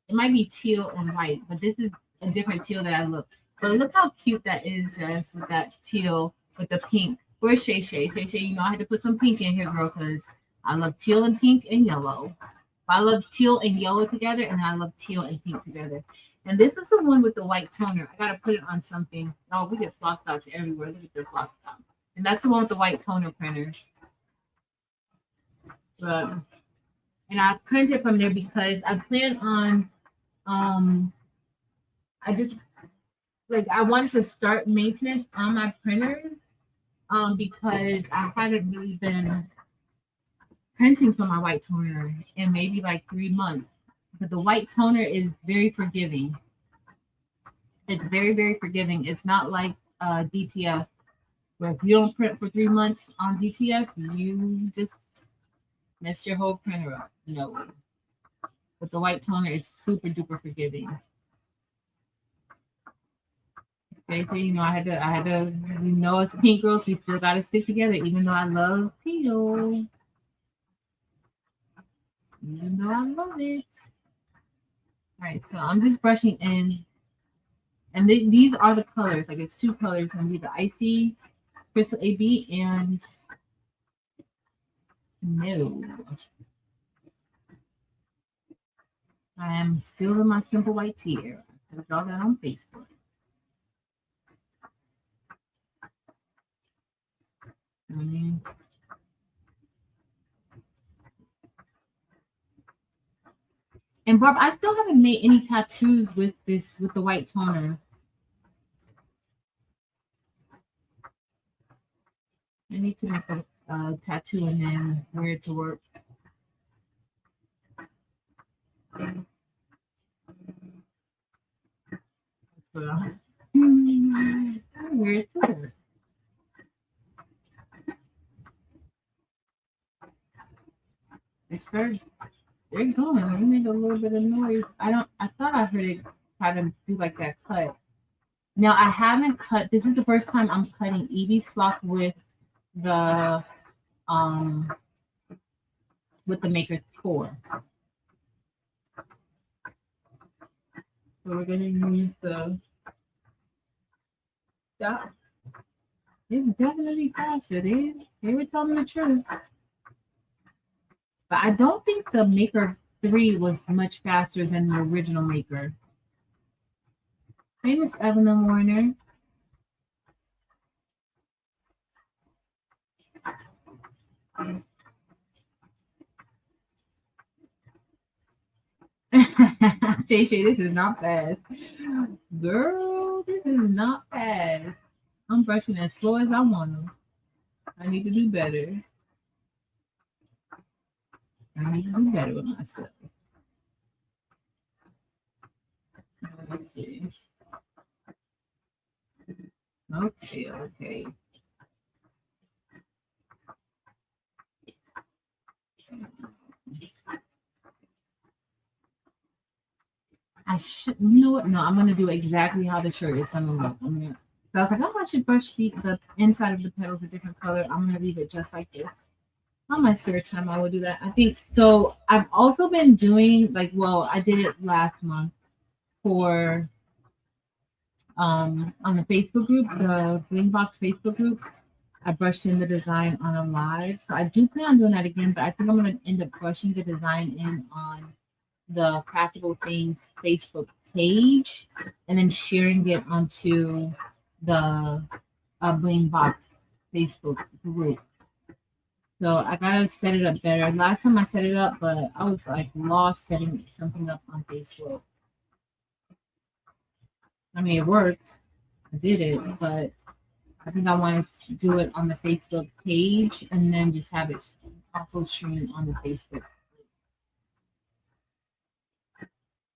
It might be teal and white, but this is a different teal that I look. But look how cute that is, Jess, with that teal with the pink. Where's Shay Shay? Shay Shay, I had to put some pink in here, girl, because I love teal and pink and yellow. I love teal and yellow together, and I love teal and pink together. And this is the one with the white toner. I got to put it on something. Oh, we get flock dots everywhere. Look at the flock dot. And that's the one with the white toner printer. And I print it from there because I plan on, I wanted to start maintenance on my printers because I haven't really been printing for my white toner in maybe like 3 months. But the white toner is very forgiving. It's very, very forgiving. It's not like DTF. Where if you don't print for 3 months on DTF, you just mess your whole printer up. No. With the white toner, it's super duper forgiving. Okay, so you know I had to you know as pink girls, we still gotta stick together, even though I love teal. Even though I love it. All right, so I'm just brushing in. And these are the colors. Like it's 2 colors. And be the Icy Crystal AB and no. I am still in my simple white tea era. I draw that on Facebook. And Barb, I still haven't made any tattoos with the white toner. I need to make a tattoo and then wear it to work. That's what I'm wear it to work. Yes, sir. They're going. Let me make a little bit of noise. I thought I heard it try to do like that cut. Now I haven't cut. This is the first time I'm cutting Evie's flock with the Maker 4. So we're gonna use the dot. It's definitely faster. They were telling the truth. But I don't think the Maker 3 was much faster than the original Maker. Hey, Miss Evelyn Warner. JJ, this is not fast. Girl, this is not fast. I'm brushing as slow as I want to. I need to do better. I need to do better with myself. Let's see. Okay. I should, you know what? No, I'm gonna do exactly how the shirt is gonna look. So I was like, oh, I should brush the inside of the petals a different color. I'm gonna leave it just like this. On my spare time, I will do that. I think so. I've also been doing I did it last month for on the Facebook group, the Bling Box Facebook group. I brushed in the design on a live, so I do plan on doing that again. But I think I'm gonna end up brushing the design in on the Craftable Things Facebook page and then sharing it onto the Bling Box Facebook group. So I gotta set it up better. Last time I set it up, but I was lost setting something up on Facebook. I mean, it worked. I did it, but I think I want to do it on the Facebook page and then just have it also stream on the Facebook.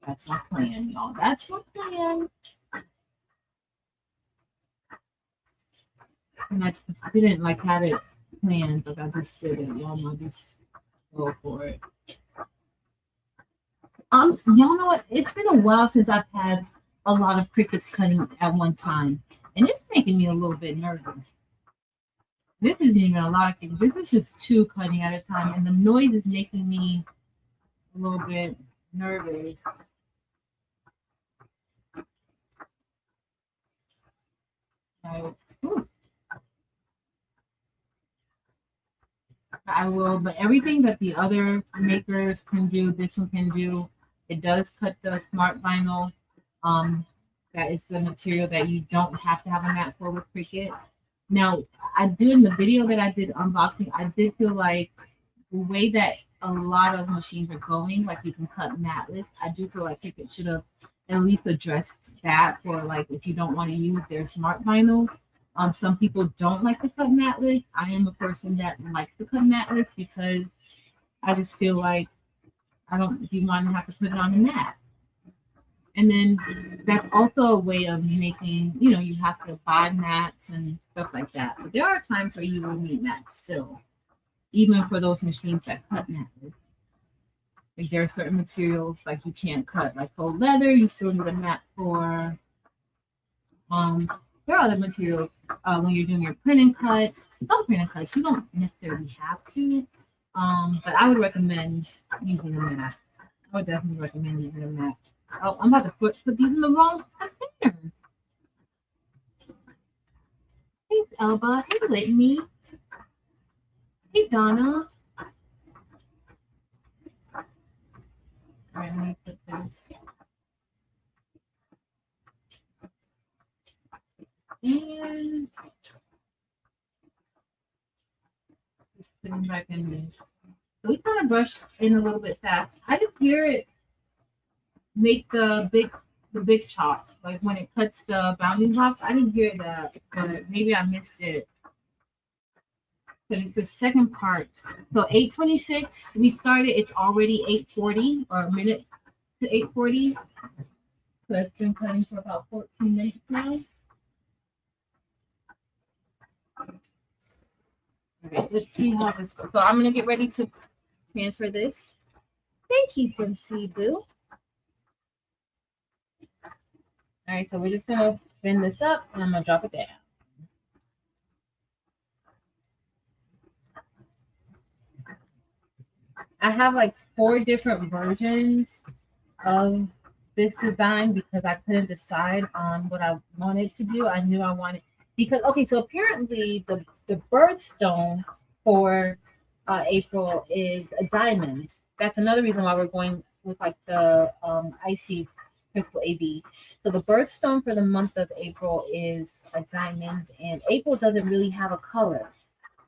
That's my plan, y'all. That's my plan. And I didn't have it planned, but I just did it. Y'all know, just go for it. Y'all know what? It's been a while since I've had a lot of Cricuts cutting at one time, and it's making me a little bit nervous. This isn't even a lot of things. This is just 2 cutting at a time, and the noise is making me a little bit nervous. I will, but everything that the other makers can do, this one can do. It does cut the smart vinyl. That is the material that you don't have to have a mat for with Cricut. Now, I do in the video that I did unboxing, I did feel like the way that a lot of machines are going, you can cut matless. I do feel like Cricut should have at least addressed that for if you don't want to use their smart vinyl. Some people don't like to cut matless. I am a person that likes to cut matless because I just feel like I don't want to have to put it on the mat. And then that's also a way of making, you know, you have to buy mats and stuff like that. But there are times where you will need mats still, even for those machines that cut mats. Like there are certain materials like you can't cut, like faux leather, you still need a mat for. Um, there are other materials when you're doing your printing cuts. Some printing cuts you don't necessarily have to, but I would recommend using a mat. I would definitely recommend using a mat. Oh, I'm about to put these in the wrong container. Thanks, Elba. Hey, Whitney. Hey, Donna. All right, let me put this. And just putting back in this. So we kind of brush in a little bit fast. I just hear it make the big chop. Like when it cuts the bounding blocks, I didn't hear that, but maybe I missed it. Because it's the second part. So 8:26, we started, it's already 8:40 or a minute to 8:40. So it's been cutting for about 14 minutes now. Okay, let's see how this goes. So I'm gonna get ready to transfer this. Thank you, Dempsey Boo. All right, so we're just gonna bend this up and I'm gonna drop it down. I have like 4 different versions of this design because I couldn't decide on what I wanted to do. I knew I wanted because okay, so apparently the birthstone for April is a diamond. That's another reason why we're going with like the icy crystal AB. So the birthstone for the month of April is a diamond, and April doesn't really have a color.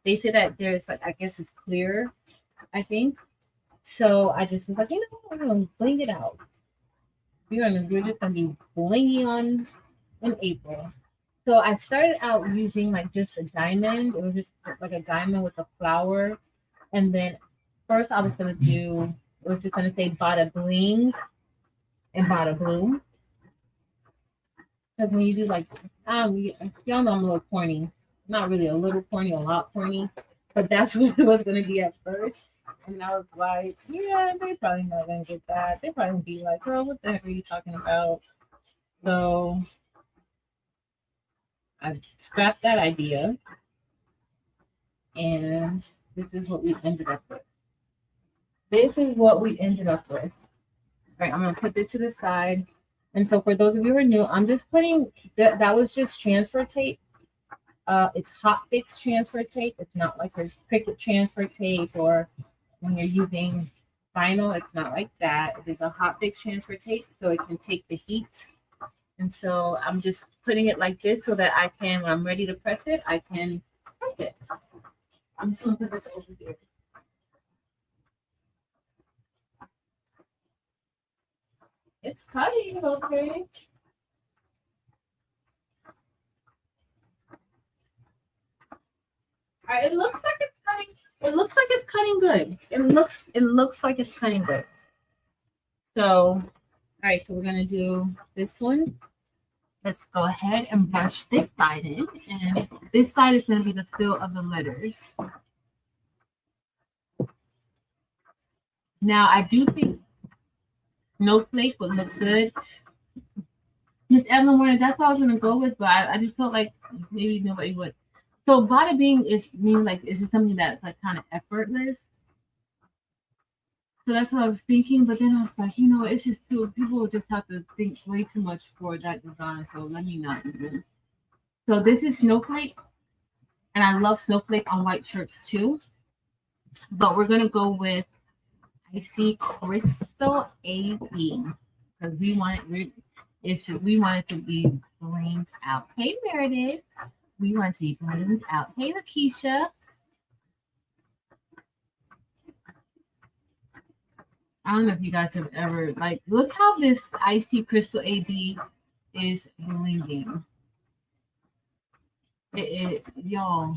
They say that there's like I guess it's clear, I think. So I just was like, you know, we're gonna bling it out. We're just gonna be blinging on in April. So I started out using like just a diamond. It was just like a diamond with a flower. And then first I was gonna do it was just gonna say bada bling and bada bloom. Because when you do like y'all know I'm a little corny. Not really a little corny, a lot corny. But that's what it was gonna be at first. And I was like, yeah, they probably not gonna get that. They probably be like, girl, what the heck are you talking about? So I scrapped that idea. And this is what we ended up with. This is what we ended up with. All right, I'm gonna put this to the side. And so for those of you who are new, I'm just putting that was just transfer tape. It's hot fix transfer tape. It's not like there's Cricut transfer tape or when you're using vinyl, it's not like that. It is a hot fix transfer tape, so it can take the heat. And so I'm just putting it like this so that I can, when I'm ready to press it, I can press it. I'm just gonna put this over here. It's cutting, okay. All right, it looks like it's cutting. It looks like it's cutting good. It looks like it's cutting good. So, all right, so we're gonna do this one. Let's go ahead and brush this side in, and this side is gonna be the fill of the letters. Now, I do think Snowflake would look good. Miss Evelyn Warner, that's what I was gonna go with, but I just felt like maybe nobody would. So bada bing is mean like it's just something that's like kind of effortless. So that's what I was thinking, but then I was like, you know, it's just too people just have to think way too much for that design. So let me not even. So this is Snowflake, and I love Snowflake on white shirts too. But we're gonna go with Icy Crystal AB because we want it to be blinged out. Hey Meredith, we want to be blinged out. Hey Lakeisha. I don't know if you guys have ever like look how this Icy Crystal AB is blinging. Y'all.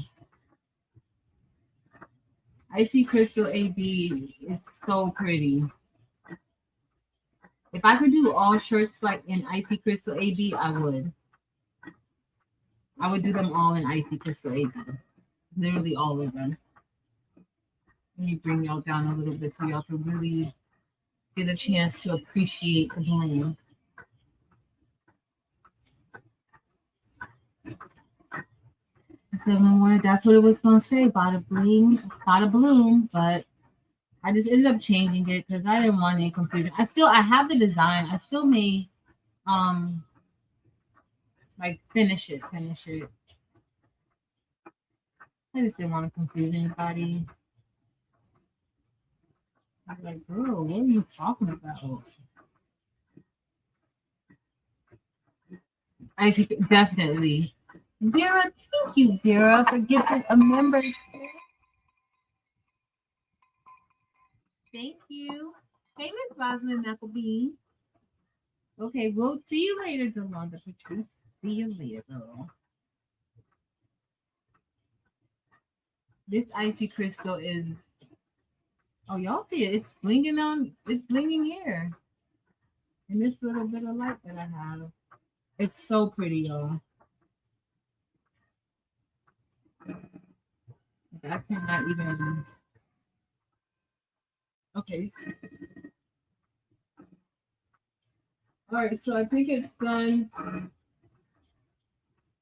Icy Crystal AB is so pretty. If I could do all shirts like in Icy Crystal AB, I would. I would do them all in Icy Crystal AB. Literally all of them. Let me bring y'all down a little bit so y'all can really get a chance to appreciate the bling. That's what it was going to say, bada bling, bada bloom, but I just ended up changing it because I didn't want any confusion. I have the design. I still may like finish it. I just didn't want to confuse anybody. I'm like, girl, what are you talking about? I see, definitely. Vera, thank you, Vera, for giving a membership. Thank you. Hey, Miss Rosalind Applebee. Okay, we'll see you later, Delonda Patrice. See you later, girl. This icy crystal is. Oh, y'all see it? It's blinging on. It's blinging here. And this little bit of light that I have. It's so pretty, y'all. I cannot even. Okay. All right, so I think it's done.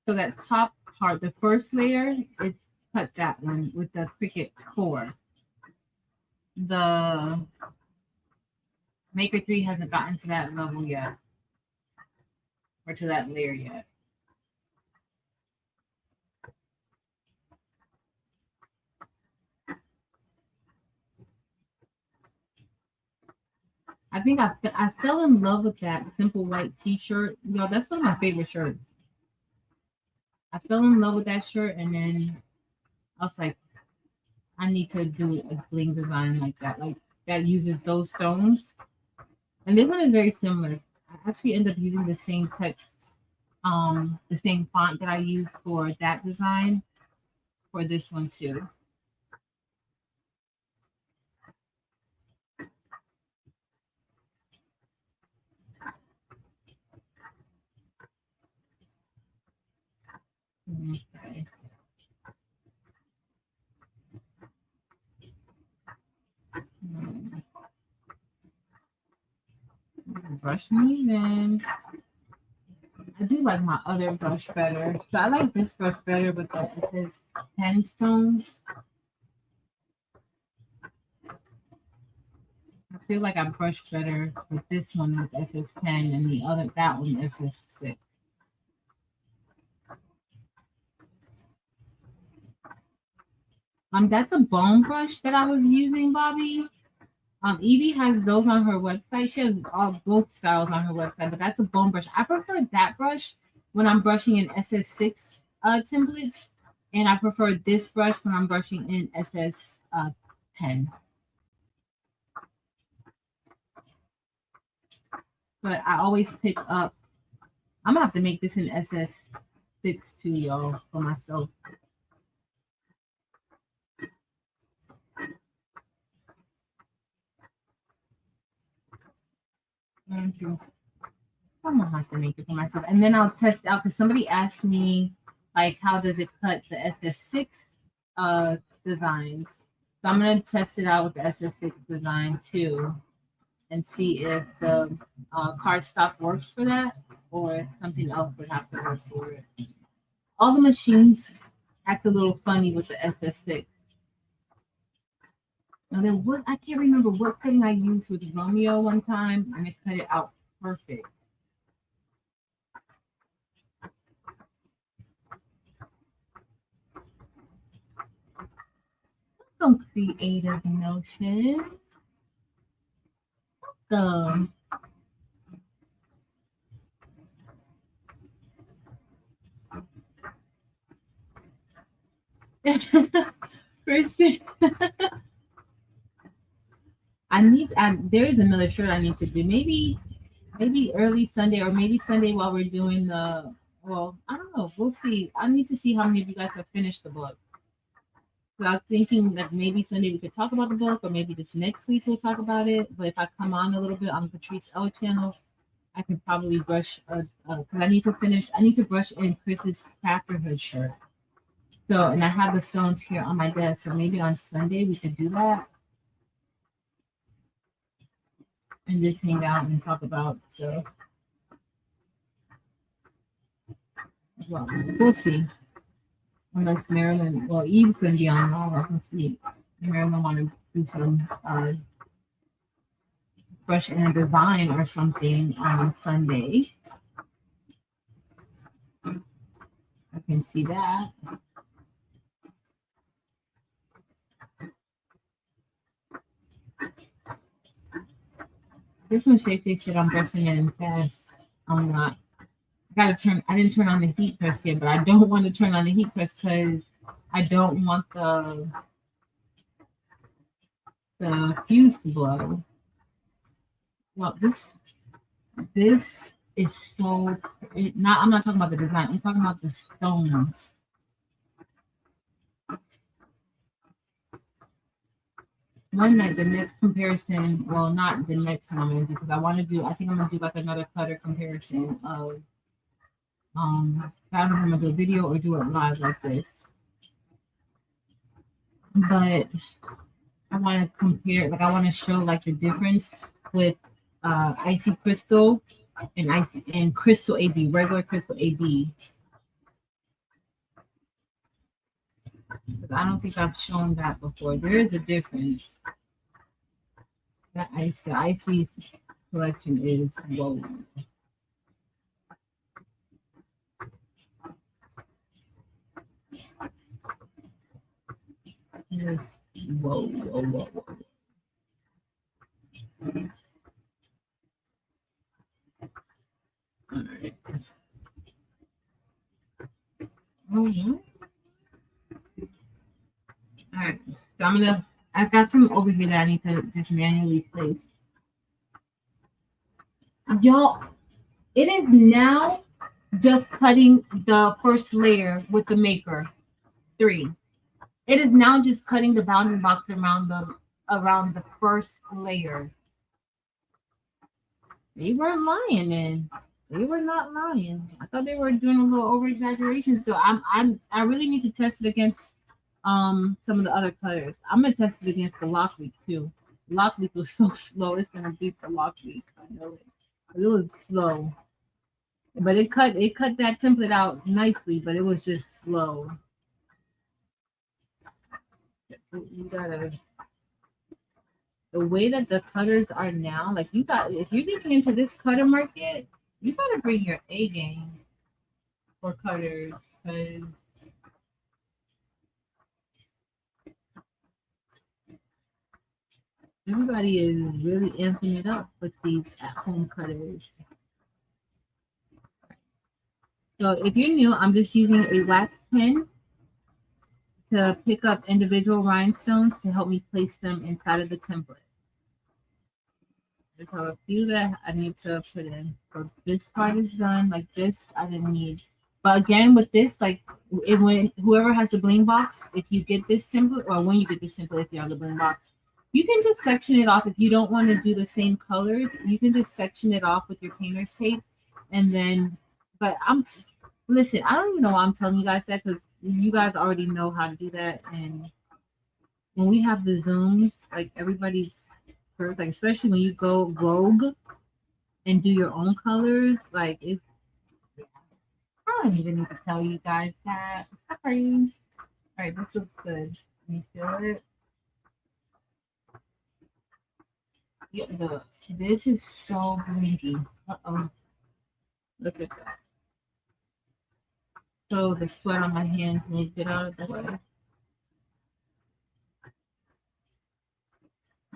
So that top part, the first layer, it's cut that one with the Cricut core. The Maker 3 hasn't gotten to that level yet, or to that layer yet. I think I fell in love with that simple white t-shirt. Yo, that's one of my favorite shirts. I fell in love with that shirt, and then I was like, I need to do a bling design like that uses those stones. And this one is very similar. I actually end up using the same text, the same font that I used for that design for this one too. Okay. Brush me then. I do like my other brush better. So I like this brush better, but it says 10 stones. I feel like I brush better with this one with SS10 and that one SS6. That's a bone brush that I was using, Bobby. Evie has those on her website. She has both styles on her website, but that's a bone brush. I prefer that brush when I'm brushing in SS6 templates, and I prefer this brush when I'm brushing in SS10. But I always pick up. I'm gonna have to make this in SS6 too, y'all, for myself. Thank you. I'm gonna have to make it for myself, and then I'll test out because somebody asked me like how does it cut the SS6 designs. So I'm gonna test it out with the SS6 design too, and see if the cardstock works for that, or if something else would have to work for it. All the machines act a little funny with the SS6. Now then, I can't remember what thing I used with Romeo one time, and it cut it out perfect. Some creative notions. Welcome. Kristen. There is another shirt I need to do. Maybe early Sunday, or maybe Sunday while we're doing I don't know. We'll see. I need to see how many of you guys have finished the book. So I was thinking that maybe Sunday we could talk about the book, or maybe just next week we'll talk about it. But if I come on a little bit on the Patrice L channel, I could probably brush because I need to finish. I need to brush in Chris's Crafterhood shirt. So, and I have the stones here on my desk. So maybe on Sunday we could do that and just hang out and talk about stuff. Well, we'll see. Unless Marilyn, well, Eve's gonna be on all. I can see Marilyn want to do some brush in a design or something on Sunday. I can see that. This one Shay said I'm brushing it in fast. I'm not. I didn't turn on the heat press yet, but I don't want to turn on the heat press because I don't want the fuse to blow. Well, this is so not. I'm not talking about the design. I'm talking about the stones. One night, the next comparison. Well, not the next one I'm gonna do because I want to do. I think I'm gonna do like another clutter comparison of. I don't know if I'm gonna do a video or do it live like this. But I want to compare. Like I want to show like the difference with icy crystal and crystal AB, regular crystal AB. I don't think I've shown that before. There is a difference. The icy collection is whoa. Yes. Whoa. All right. All right. So I've got some over here that I need to just manually place. Y'all, it is now just cutting the first layer with the maker 3. It is now just cutting the bounding box around the first layer. They weren't lying then. They were not lying. I thought they were doing a little over exaggeration. So I really need to test it against some of the other cutters. I'm gonna test it against the lock week too. Lock week was so slow. It's gonna beat the lock week. I know it. It was slow. But it cut that template out nicely, but it was just slow. You gotta the way that the cutters are now, like if you're getting into this cutter market, you gotta bring your A game for cutters because everybody is really amping it up with these at-home cutters. So if you're new, I'm just using a wax pen to pick up individual rhinestones to help me place them inside of the template. There's a few that I need to put in. So this part is done. Like this, I didn't need. But again, with this, like when whoever has the bling box, if you get this template, or when you get this template, if you have the bling box, you can just section it off. If you don't want to do the same colors, you can just section it off with your painter's tape, and then. But listen. I don't even know why I'm telling you guys that because you guys already know how to do that. And when we have the Zooms, like everybody's first, like especially when you go rogue and do your own colors, like it's. I don't even need to tell you guys that. Sorry. All right, this looks good. Can you feel it? Yeah, this is so blingy. Uh-oh. Look at that. So the sweat on my hands will get out of the way.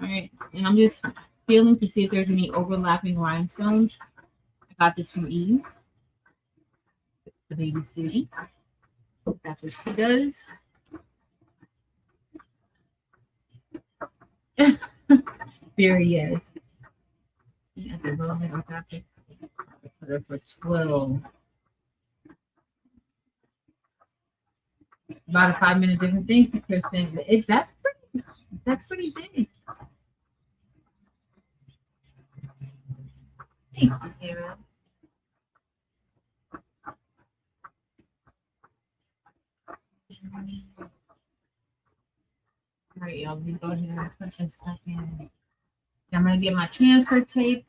All right, and I'm just feeling to see if there's any overlapping rhinestones. I got this from Eve, the baby sweetie. That's what she does. Very yes. At the moment, I got to put her for 12. About a 5-minute difference. Thank you, Kristen. That's pretty big. Thank you, Kara. All right, y'all. We go ahead and put this back in. I'm gonna get my transfer tape.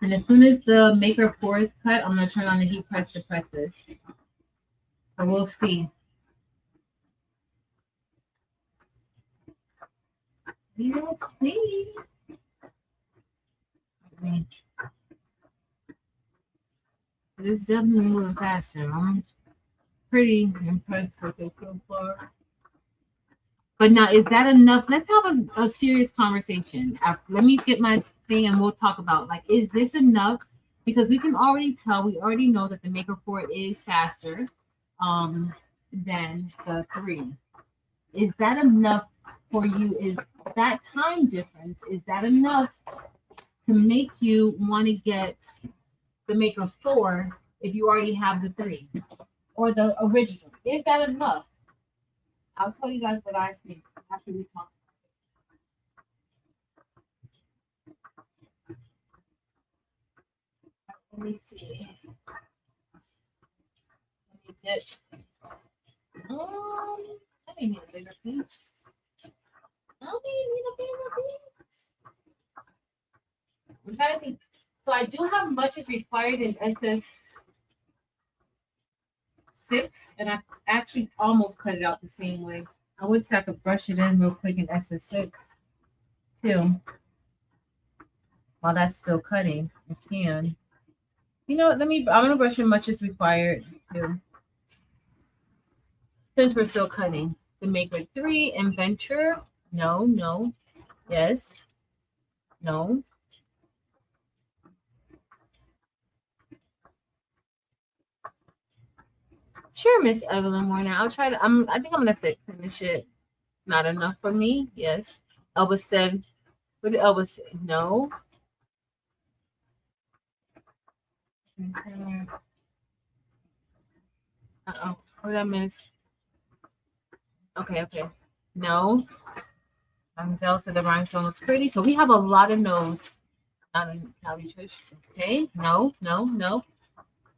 And as soon as the maker 4 is cut, I'm gonna turn on the heat press to press this. So we'll see. We'll see. It's definitely moving faster. I'm pretty impressed with it so far. But now, is that enough? Let's have a serious conversation. Let me get my thing and we'll talk about, like, is this enough? Because we can already tell, we already know that the Maker 4 is faster than the 3. Is that enough for you? Is that time difference, is that enough to make you want to get the Maker 4 if you already have the 3 or the original? Is that enough? I'll tell you guys what I think after we talk. Let me see. Let me get. I may need a bigger piece. I may need a bigger piece. I'm trying to think. So I do have much is required in SS6, and I actually almost cut it out the same way. I would say I could brush it in real quick in SS6 too. While that's still cutting, I can. You know what? I'm gonna brush in much is required too. Since we're still cutting. The Maker 3 and Venture. No. Yes. No. Sure, Miss Evelyn Warner. I'll try to. I think I'm gonna finish it. Not enough for me. Yes. Elba said. What did Elba say? No. Uh-oh. What did I miss? Okay. No. Dell said the rhinestone looks pretty. So we have a lot of no's. Not a Callie Trish. Okay. No.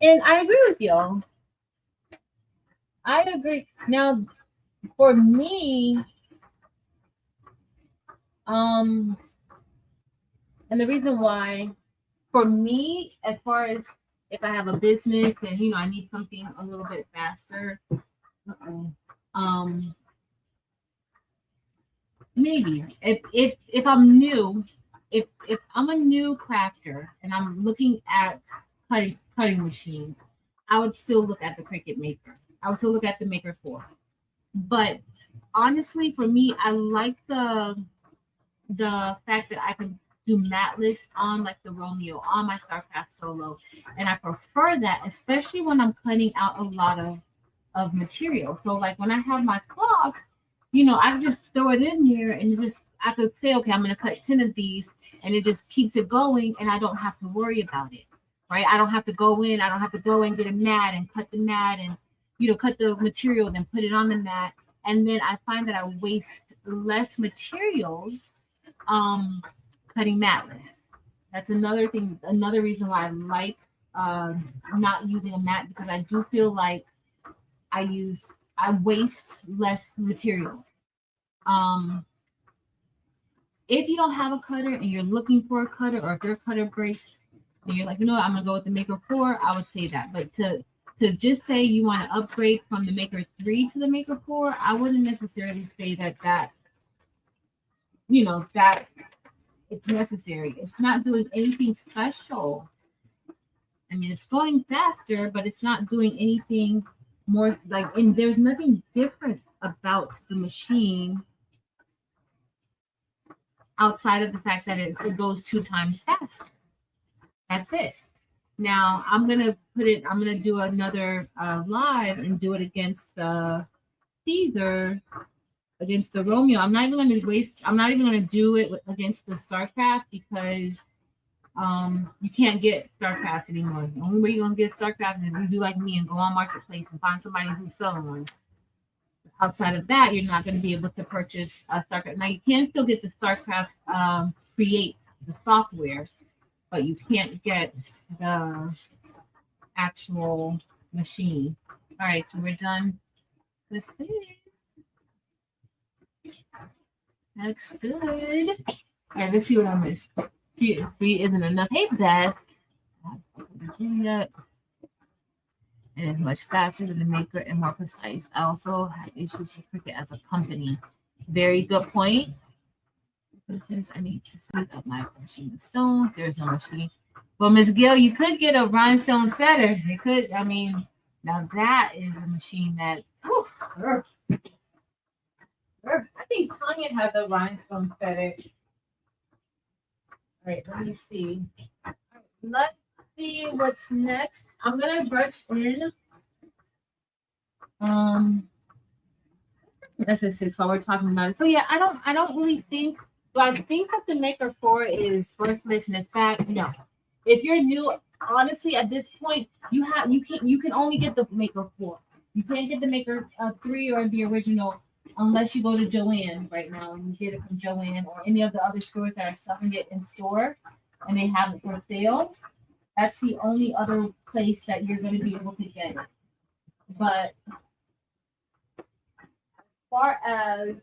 And I agree with y'all. I agree. Now, for me, and the reason why, for me, as far as if I have a business and I need something a little bit faster, maybe if I'm new, if I'm a new crafter and I'm looking at cutting machine, I would still look at the Cricut Maker. I would still look at the Maker 4. But honestly, for me, I like the fact that I can do matless on like the Romeo, on my StarCraft Solo. And I prefer that, especially when I'm cutting out a lot of material. So like when I have my cloth, I just throw it in there and I could say, okay, I'm going to cut 10 of these and it just keeps it going and I don't have to worry about it, right? I don't have to go in get a mat and cut the mat and, cut the material, then put it on the mat. And then I find that I waste less materials cutting matless. That's another thing, another reason why I like not using a mat, because I do feel like I waste less materials. If you don't have a cutter and you're looking for a cutter, or if your cutter breaks and you're like, I'm gonna go with the Maker 4, I would say that. But to just say you want to upgrade from the Maker 3 to the Maker 4, I wouldn't necessarily say that it's necessary. It's not doing anything special. I mean, it's going faster, but it's not doing anything more and there's nothing different about the machine outside of the fact that it goes 2 times faster. That's it. Now I'm gonna do another live and do it against the Caesar, against the Romeo. I'm not even gonna do it against the StarCraft because You can't get StarCraft anymore. The only way you're gonna get StarCraft is if you do like me and go on Marketplace and find somebody who's selling one. Outside of that, you're not going to be able to purchase StarCraft. Now you can still get the StarCraft Create the software, but you can't get the actual machine. All right, so we're done with this. Looks good. All right, let's see what I missed. Three isn't enough. Hey, Beth. It is much faster than the maker and more precise. I also have issues with Cricut as a company. Very good point. Since I need to speed up my machine of stones, there's no machine. Well, Miss Gill, you could get a rhinestone setter. You could, I mean, now that is a machine that, I think Tanya has a rhinestone setter. All right, let me see. Let's see what's next. I'm gonna brush in. That's a 6 while we're talking about it. So yeah, I don't really think. Do I think that the Maker 4 is worthless and it's bad? No. If you're new, honestly, at this point, you can only get the Maker 4. You can't get the Maker 3 or the original unless you go to Joann right now and you get it from Joann or any of the other stores that are selling it in store and they have it for sale. That's the only other place that you're going to be able to get it. But as far as,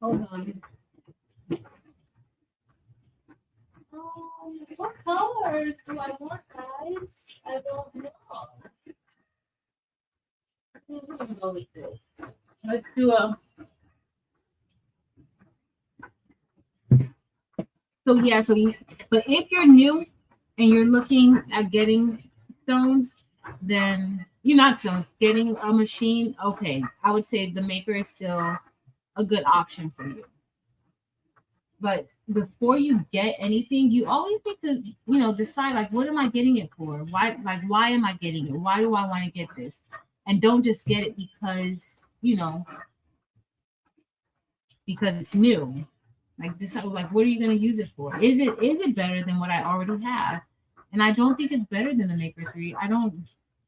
hold on. What colors do I want, guys? I don't know. Let's go with this. Let's do a. But if you're new and you're looking at getting stones, then you're not stones, getting a machine, okay, I would say the Maker is still a good option for you. But before you get anything, you always need to, decide like, what am I getting it for? Why am I getting it? Why do I want to get this? And don't just get it because, because it's new. Like this, like, what are you going to use it for? Is it better than what I already have? And I don't think it's better than the Maker 3.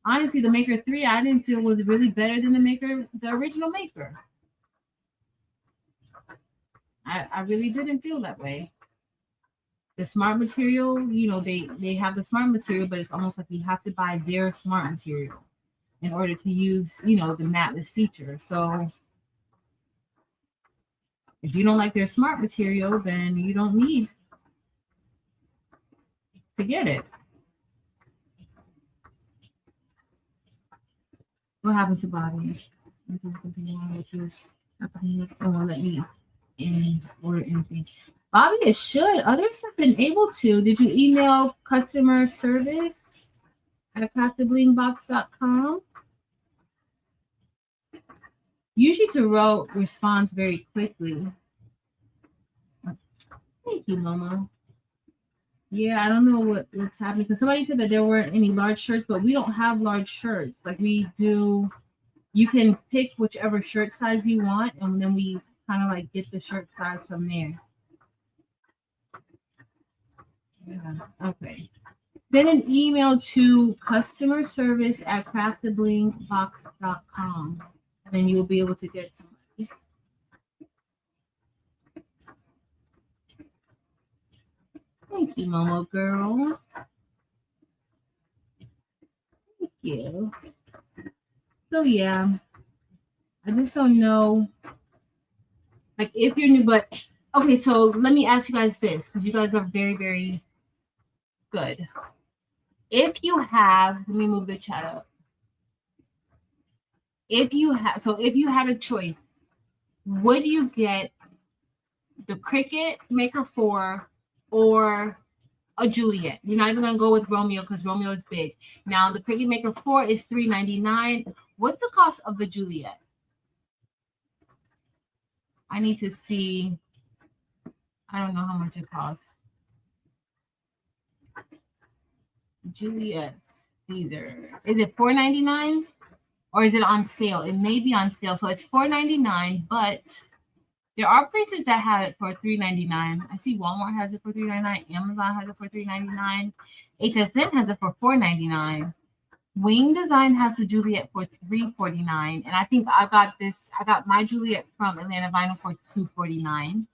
Honestly, the Maker 3, I didn't feel was really better than the original Maker. I really didn't feel that way. The smart material, they have the smart material, but it's almost like you have to buy their smart material in order to use, the matless feature. So if you don't like their smart material, then you don't need to get it. What happened to Bobby? Something wrong with this. Don't want to let me in order anything. Bobby, it should. Others have been able to. Did you email customer service at crafttheblingbox.com? Usually Terrell responds very quickly. Thank you, Mama. Yeah, I don't know what's happening because somebody said that there weren't any large shirts, but we don't have large shirts. Like we do, you can pick whichever shirt size you want, and then we kind of like get the shirt size from there. Yeah, okay. Send an email to customer service at crafttheblingbox.com, and then you will be able to get somebody. Thank you, Momo girl. Thank you. So yeah, I just don't know. Like if you're new, but okay, so let me ask you guys this, because you guys are very, very good. If you have, let me move the chat up. If you had a choice, would you get the Cricut Maker 4 or a Juliet? You're not even gonna go with Romeo because Romeo is big. Now the Cricut Maker 4 is $3.99. What's the cost of the Juliet? I need to see. I don't know how much it costs. Juliet Caesar. Is it $4.99 or is it on sale? It may be on sale. So it's $4.99, but There are places that have it for $3.99. I see Walmart has it for $3.99. Amazon has it for $3.99. HSN has it for $4.99. Wing Design has the Juliet for $3.49. And I think I got my Juliet from Atlanta Vinyl for $2.49.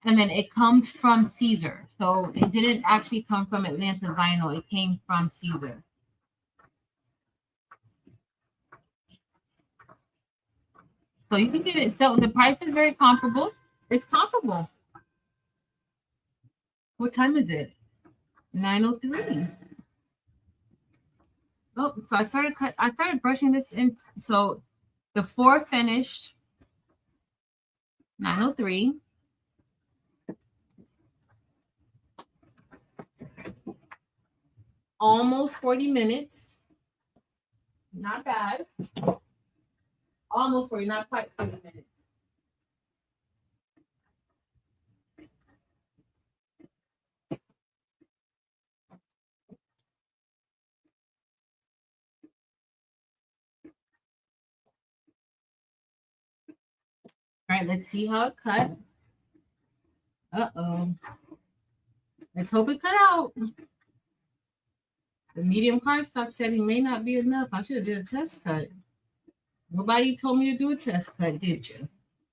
And then it comes from Caesar. So it didn't actually come from Atlanta Vinyl. It came from Caesar. So you can get it. So the price is very comparable. It's comparable. What time is it? 9:03. Oh, so I started brushing this in. So the 4 finished. 9:03. Almost 40 minutes. Not bad. Almost 40, not quite 40 minutes. All right, let's see how it cut. Uh-oh. Let's hope it cut out. The medium cardstock setting may not be enough. I should have did a test cut. Nobody told me to do a test cut, did you?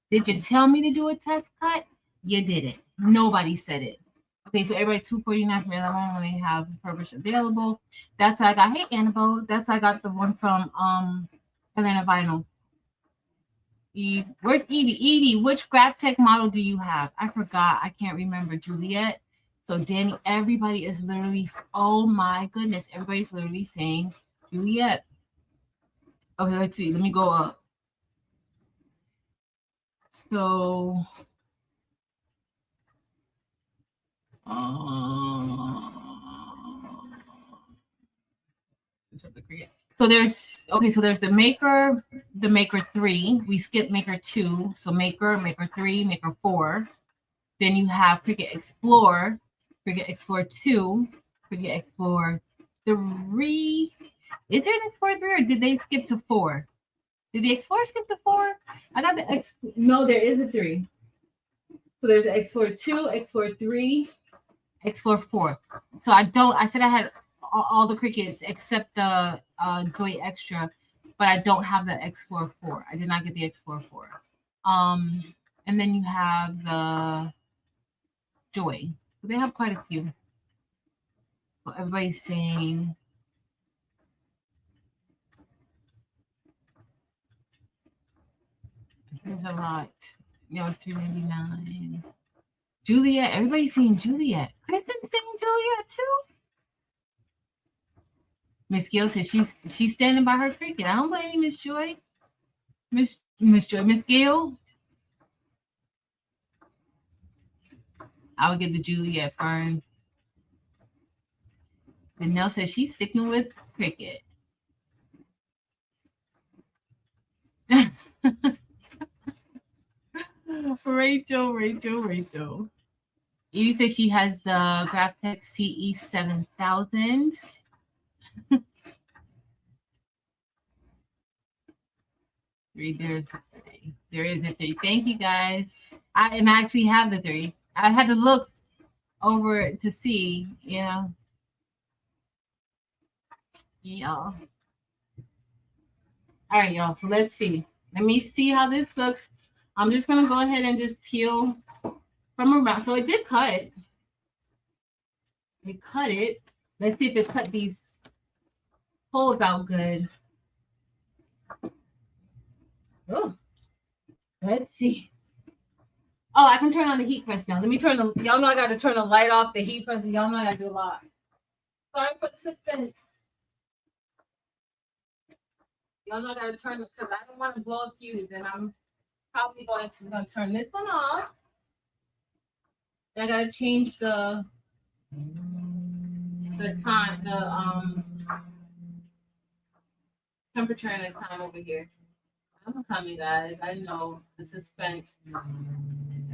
Did you tell me to do a test cut? You did it. Nobody said it. Okay, so everybody $2.49 from Atlanta when they have refurbished available. That's how I got. Hey, Annabelle. That's how I got the one from Atlanta Vinyl. Eve, where's Edie? Edie, which GrafTech model do you have? I forgot. I can't remember. Juliet. So Danny, everybody is literally. Oh my goodness, everybody's literally saying Juliet. Okay, let's see. Let me go up. So, so there's so there's the Maker 3. We skipped Maker 2. So Maker 3, Maker 4. Then you have Cricut Explore 2, Cricut Explore 3. Is there an Explorer 3 or did they skip to 4? Did the Explorer skip to 4? I got the no, there is a 3. So there's an Explorer 2, Explorer 3, Explorer 4. So I said I had all the Cricuts except the Joy Extra, but I don't have the Explorer 4. I did not get the Explorer 4. And then you have the Joy. So they have quite a few. So everybody's saying there's a lot. It's $3.99. Juliet, everybody's saying Juliet. Kristen's saying Juliet too. Miss Gill says she's standing by her Cricut. I don't blame you, Miss Joy. Miss Joy, Miss Gill. I would get the Juliet Fern. And Nell says she's sticking with Cricut. Rachel. Edie says she has the GrafTech CE 7000. There's a 3. There is a 3. Thank you guys. I actually have the 3. I had to look over to see. Yeah. All right, y'all. So let's see. Let me see how this looks. I'm just gonna go ahead and just peel from around. So it did cut. It cut it. Let's see if it cut these holes out good. Oh, let's see. Oh, I can turn on the heat press now. Let me turn y'all know I got to turn the light off, the heat press. Y'all know I got to do a lot. Sorry for the suspense. Y'all know I got to turn this because I don't want to blow a fuse, and I'm probably going to turn this one off. And I got to change the time, the temperature and the time over here. I'm coming, guys. I know the suspense.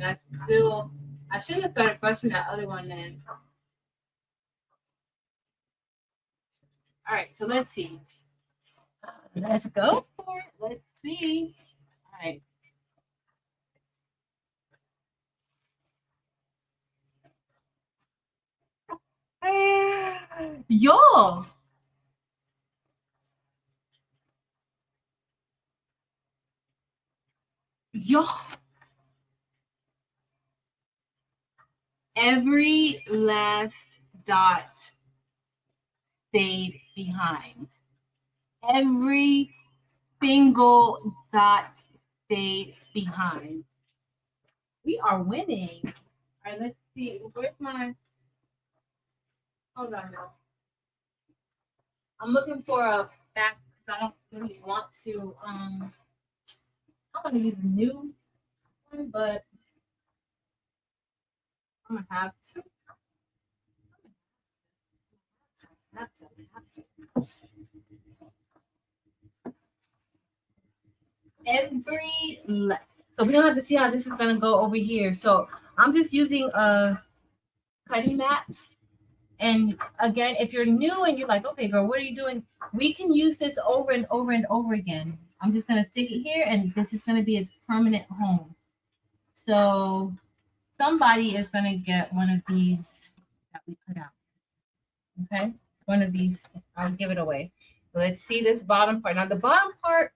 And I shouldn't have started brushing that other one then. All right, so let's see. Let's go for it. Let's see. All right. Y'all. Every last dot stayed behind. Every single dot stayed behind. We are winning. All right, let's see. Where's my... Hold on now. I'm looking for a back because I don't really want to. I'm gonna use a new one, but I'm gonna have to. So we don't have to see how this is gonna go over here. So I'm just using a cutting mat. And again, if you're new and you're like, okay, girl, what are you doing? We can use this over and over and over again. I'm just gonna stick it here, and this is gonna be its permanent home. So somebody is gonna get one of these that we put out. Okay, one of these. I'll give it away. Let's see this bottom part. Now the bottom part,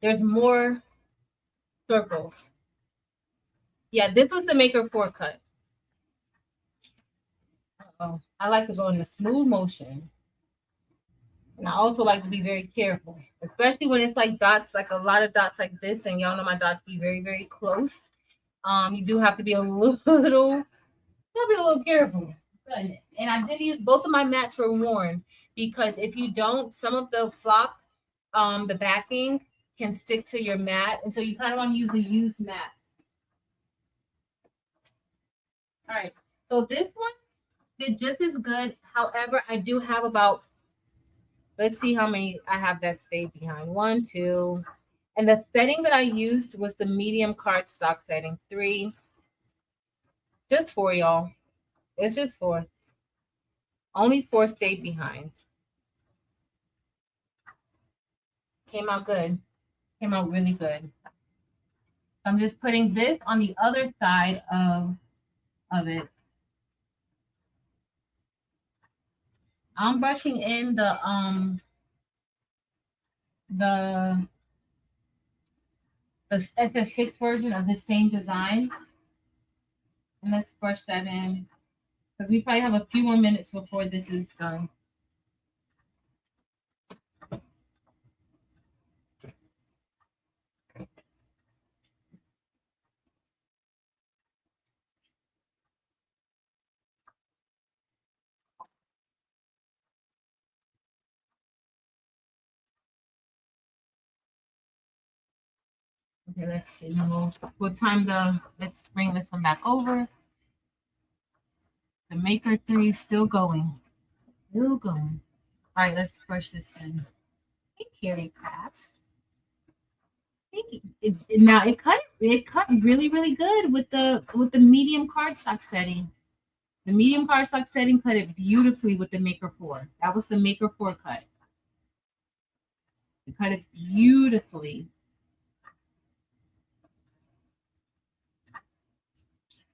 there's more circles. Yeah, this was the Maker 4 cut. Oh, I like to go in a smooth motion. And I also like to be very careful, especially when it's like dots, like a lot of dots like this, and y'all know my dots be very, very close. You do have to be a little careful. And I did use both of my mats were worn because if you don't, some of the flock, the backing can stick to your mat, and so you kind of want to use a used mat. All right, so this one did just as good. However, I do have about, let's see how many I have that stayed behind. 1, 2, and the setting that I used was the medium cardstock setting. 3, just 4, y'all. It's just 4. Only 4 stayed behind. Came out good. Came out really good. I'm just putting this on the other side of it. I'm brushing in the SS6 version of the same design. And let's brush that in because we probably have a few more minutes before this is done. Okay, let's see. We'll time let's bring this one back over. The Maker 3 is still going. Still going. All right, let's brush this in. Hey, Carrie Crafts. Now it cut really, really good with the medium cardstock setting. The medium cardstock setting cut it beautifully with the Maker 4. That was the Maker 4 cut. It cut it beautifully.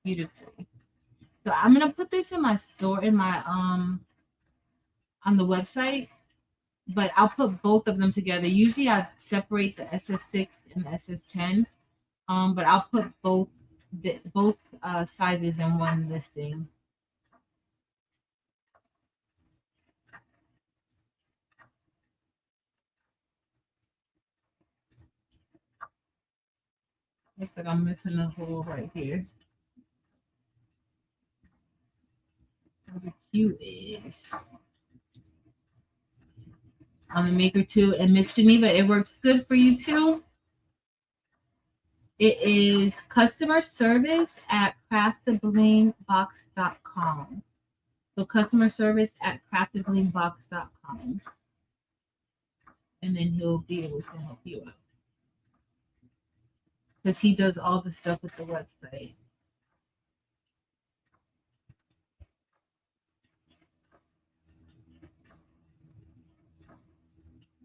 Beautifully. So I'm gonna put this in my store in my on the website, but I'll put both of them together. Usually I separate the SS6 and the SS10, but I'll put both sizes in one listing. Looks like I'm missing a hole right here. How cute is on the Maker 2. And Miss Geneva, it works good for you too. It is customer service at craftedblingbox.com. So customer service at craftedblingbox.com. And then he'll be able to help you out. Because he does all the stuff with the website.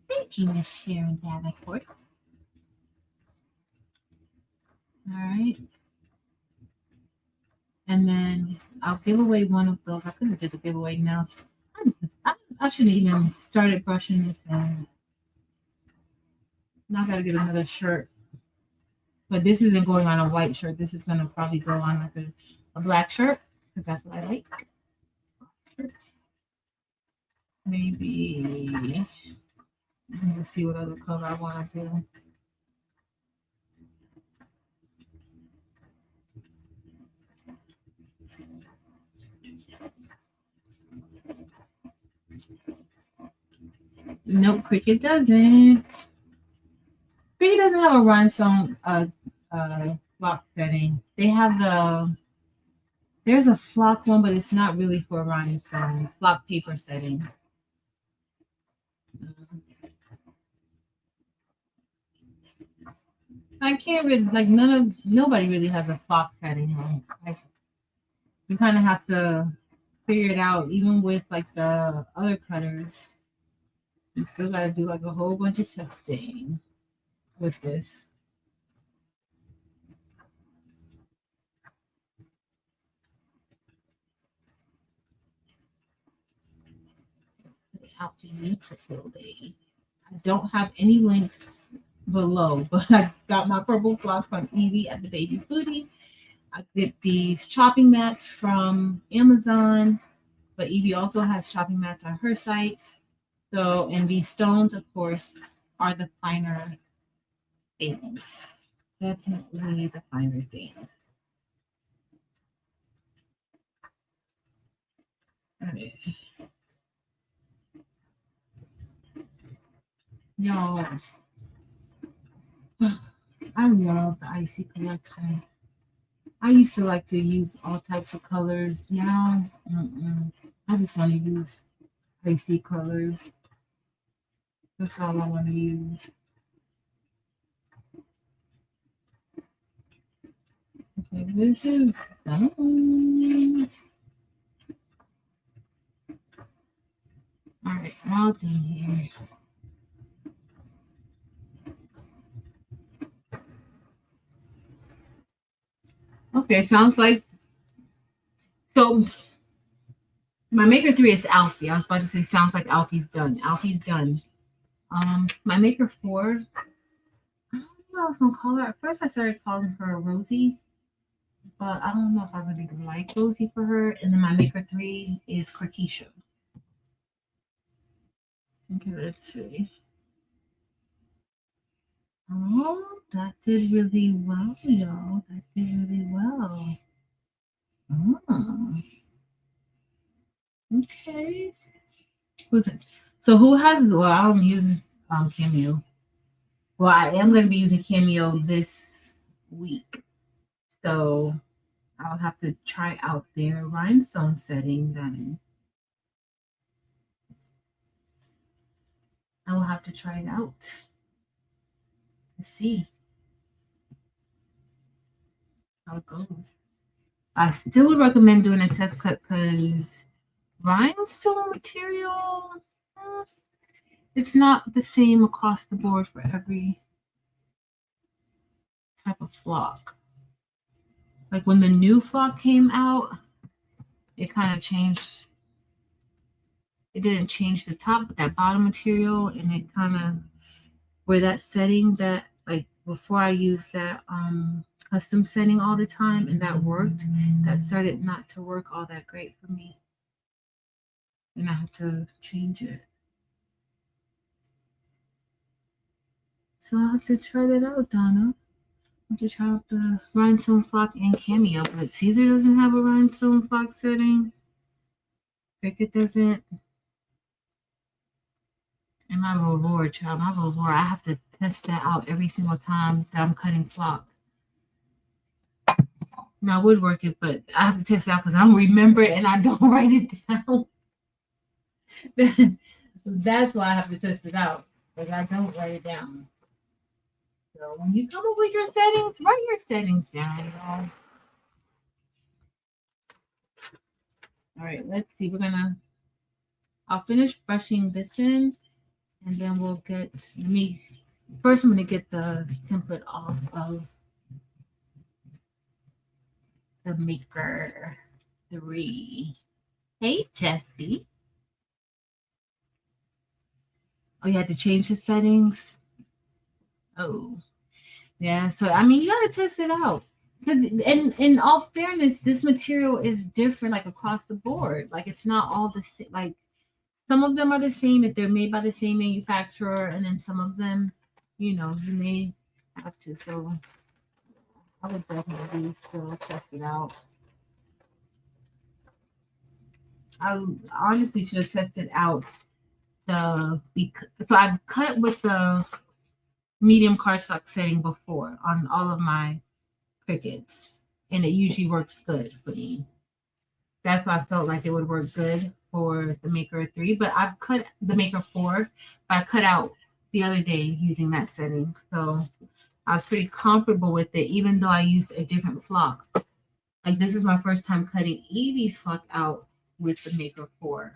Thank you, Miss Sharon Davenport. All right. And And then I'll give away one of those. I could have did the giveaway now. I shouldn't even started brushing this in. Now I gotta get another shirt. But this isn't going on a white shirt. This is gonna probably go on like a black shirt because that's what I like. Maybe let's see what other color I want to do. Nope, Cricut doesn't. Cricut doesn't have a rhinestone flock setting. They have there's a flock one, but it's not really for rhinestone flock paper setting. I can't really like nobody really has a flock setting. Like, you kind of have to figure it out, even with like the other cutters. You still gotta do like a whole bunch of testing with this. How beautifully. I don't have any links below, but I got my purple flock from Evie at the Baby Booty. I get these chopping mats from Amazon, but Evie also has chopping mats on her site. So, and these stones, of course, are the finer things. Definitely the finer things. All right. Y'all, I love the Icy collection. I used to like to use all types of colors. Now, I just want to use Icy colors. That's all I want to use. Okay, this is done. All right, all done here. Okay, sounds like so. My Maker 3 is Alfie. I was about to say sounds like Alfie's done. Alfie's done. My Maker 4, I don't know what I was gonna call her. At first I started calling her Rosie, but I don't know if I really like Rosie for her. And then my Maker 3 is Cricuts. Okay, let's see. Oh, that did really well, y'all. That did really well. Okay. Who's it? So who has? Well, I'm using Cameo. Well, I am going to be using Cameo this week, so I'll have to try out their rhinestone setting. Then I will have to try it out to see how it goes. I still would recommend doing a test cut because rhinestone material, it's not the same across the board for every type of flock. Like when the new flock came out, it kind of changed. It didn't change the top, that bottom material, and it kind of where that setting that like before I used that custom setting all the time and that worked, that started not to work all that great for me. And I have to change it. So I'll have to try that out, Donna. I'll have to try out the rhinestone flock and Cameo, but Caesar doesn't have a rhinestone flock setting. Cricut doesn't. And my Rollor, child, my Rollor, I have to test that out every single time that I'm cutting flock. Now I would work it, but I have to test it out because I don't remember it and I don't write it down. That's why I have to test it out, because I don't write it down. So when you come up with your settings, write your settings down, y'all. All right, let's see. I'll finish brushing this in, and then we'll get, first I'm going to get the template off of the Maker 3. Hey, Jessie. Oh, you had to change the settings? Oh, yeah. So, I mean, you got to test it out. Because in all fairness, this material is different, like across the board. Like it's not all the same. Like some of them are the same if they're made by the same manufacturer, and then some of them, you know, you may have to. So I would definitely still test it out. I honestly should have tested out so I've cut with the medium cardstock setting before on all of my Cricuts, and it usually works good for me. That's why I felt like it would work good for the Maker 3, but I've cut the Maker 4, but I cut out the other day using that setting. So I was pretty comfortable with it, even though I used a different flock. Like this is my first time cutting Evie's flock out with the Maker 4,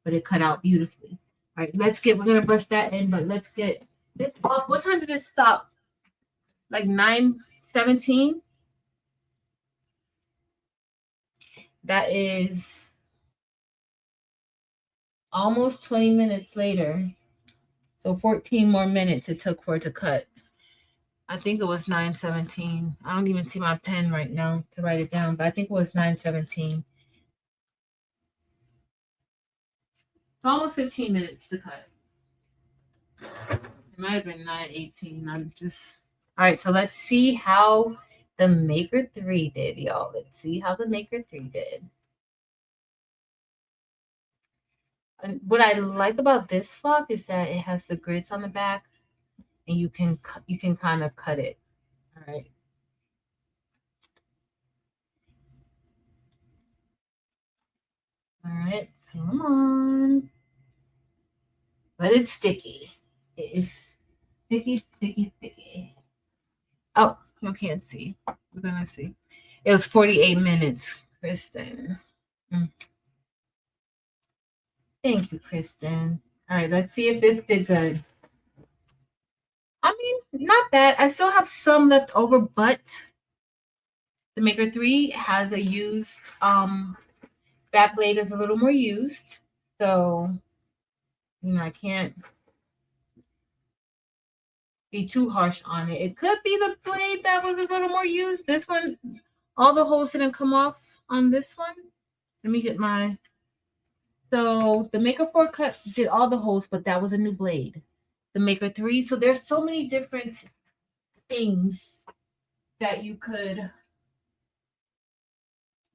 but it cut out beautifully. All right, we're gonna brush that in, but let's get this off. What time did it stop? Like 9:17? That is almost 20 minutes later. So 14 more minutes it took for it to cut. I think it was 9:17. I don't even see my pen right now to write it down, but I think it was 9:17. Almost 15 minutes to cut. It might have been 9:18. All right, so let's see how the Maker 3 did, y'all. Let's see how the Maker 3 did. And what I like about this flock is that it has the grids on the back, and you can kind of cut it. All right. All right, come on. But it's sticky. It is sticky, sticky, sticky. Oh, you can't see. We're gonna see. It was 48 minutes, Kristen. Thank you, Kristen. All right, let's see if this did good. I mean, not bad. I still have some left over, but the Maker 3 has a used, that blade is a little more used. So, you know, I can't be too harsh on it. It could be the blade that was a little more used. This one, all the holes didn't come off on this one. Let me get my, so the Maker 4 cut did all the holes, but that was a new blade. The Maker 3, so there's so many different things that you could,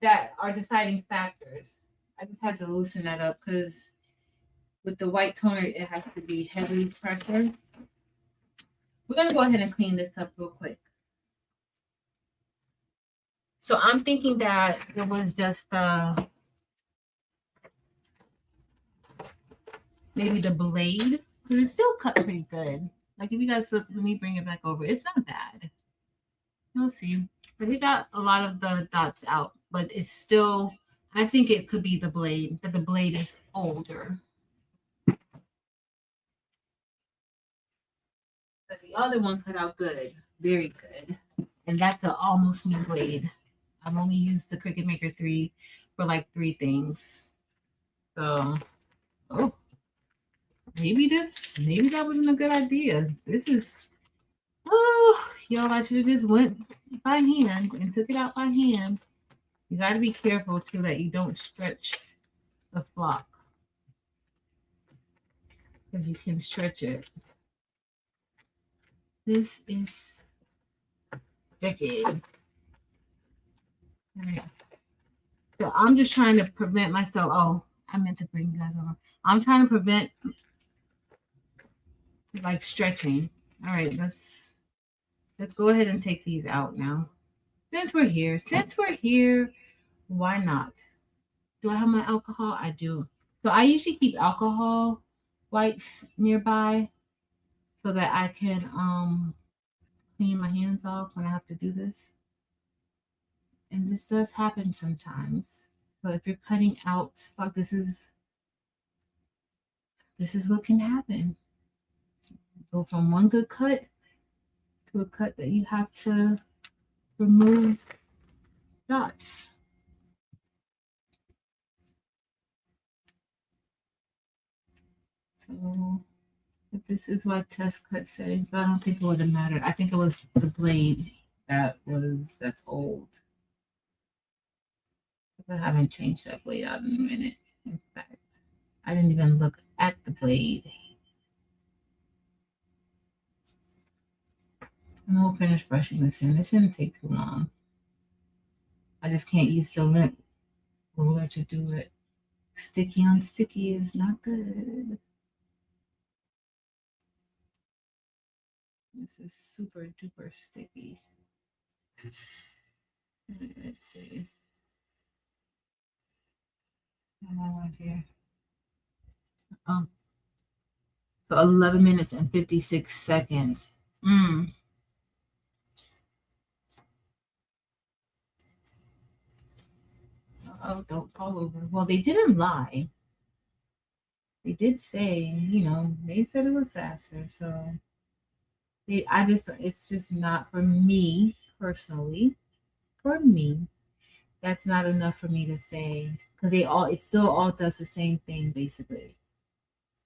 that are deciding factors. I just had to loosen that up because with the white toner, it has to be heavy pressure. We're going to go ahead and clean this up real quick. So I'm thinking that it was just maybe the blade, because it's still cut pretty good. Like if you guys look, let me bring it back over. It's not bad. You'll see. But we got a lot of the dots out, but it's still, I think it could be the blade, that the blade is older. Because the other one cut out good, very good. And that's an almost new blade. I've only used the Cricut Maker 3 for like 3 things. So, oh, maybe that wasn't a good idea. This is, oh, y'all, I should have just went by hand and took it out by hand. You got to be careful too that you don't stretch the flock, because you can stretch it. This is sticky. All right. So I'm just trying to prevent myself. Oh, I meant to bring you guys over. I'm trying to prevent like stretching. All right, let's go ahead and take these out now. Since we're here, why not? Do I have my alcohol? I do. So I usually keep alcohol wipes nearby so that I can clean my hands off when I have to do this. And this does happen sometimes. So if you're cutting out, fuck, this is what can happen. Go from one good cut to a cut that you have to remove dots. So if this is what test cut settings, I don't think it would have mattered. I think it was the blade that's old. I haven't changed that blade out in a minute. In fact, I didn't even look at the blade. And we'll finish brushing this in. This shouldn't take too long. I just can't use the lint ruler to do it. Sticky on sticky is not good. This is super duper sticky. Let's see. What am I on here? So 11 minutes and 56 seconds. Oh, don't fall over. Well, they didn't lie. They did say, they said it was faster. So it's just not for me personally. For me, that's not enough for me to say because it still all does the same thing basically.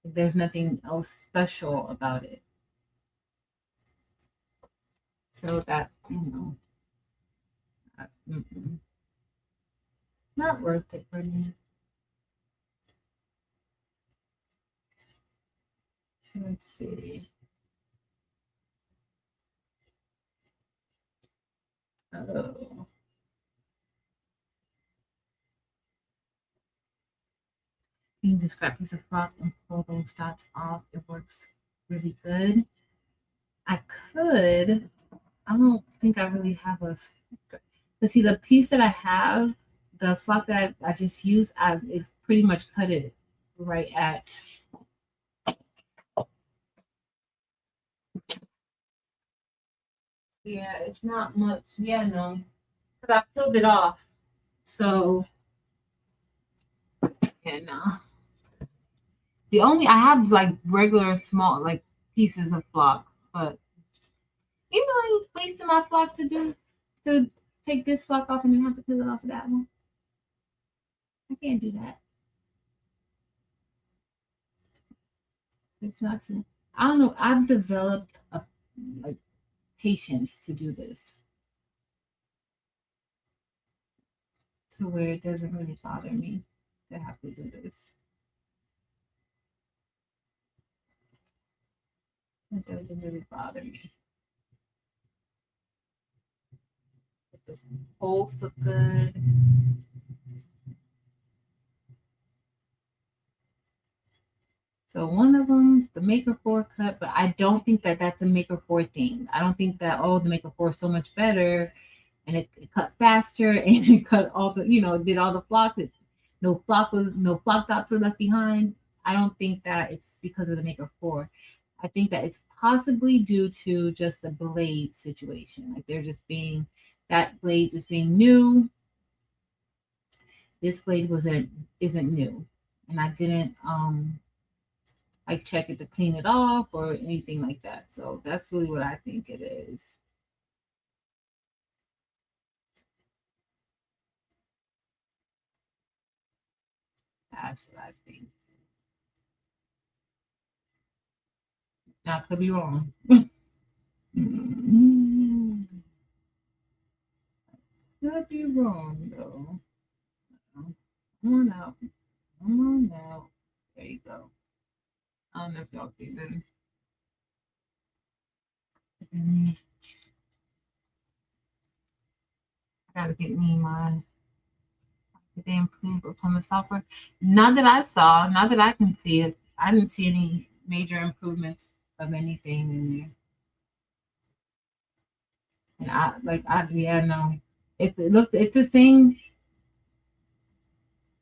There's nothing else special about it. So that, not worth it for me. Let's see. Oh. You can just grab a piece of frock and pull those dots off. It works really good. I don't think I really have a. But see, the piece that I have, the flock that I just used, it pretty much cut it right at. Yeah, it's not much. Yeah, no, because I peeled it off. So, yeah, no. I have like regular small like pieces of flock, but I wasted my flock to take this flock off and then have to peel it off of that one. I can't do that. It's not to. I don't know. I've developed a like patience to do this to where it doesn't really bother me to have to do this. It doesn't really bother me. The holes look good. So one of them, the Maker 4 cut, but I don't think that that's a Maker 4 thing. I don't think that, the Maker 4 is so much better and it cut faster and it cut all the, did all the flock. No flock dots were left behind. I don't think that it's because of the Maker 4. I think that it's possibly due to just the blade situation. Like that blade just being new. This blade isn't new. And I didn't like check it to clean it off or anything like that. So that's really what I think it is. That's what I think. Now, I could be wrong. Could be wrong, though. Come on out. Come on out. There you go. I don't know if y'all can even. I gotta get me my. Did they improve upon the software? Not that I saw. Not that I can see it. I didn't see any major improvements of anything in there. And no. It's the same.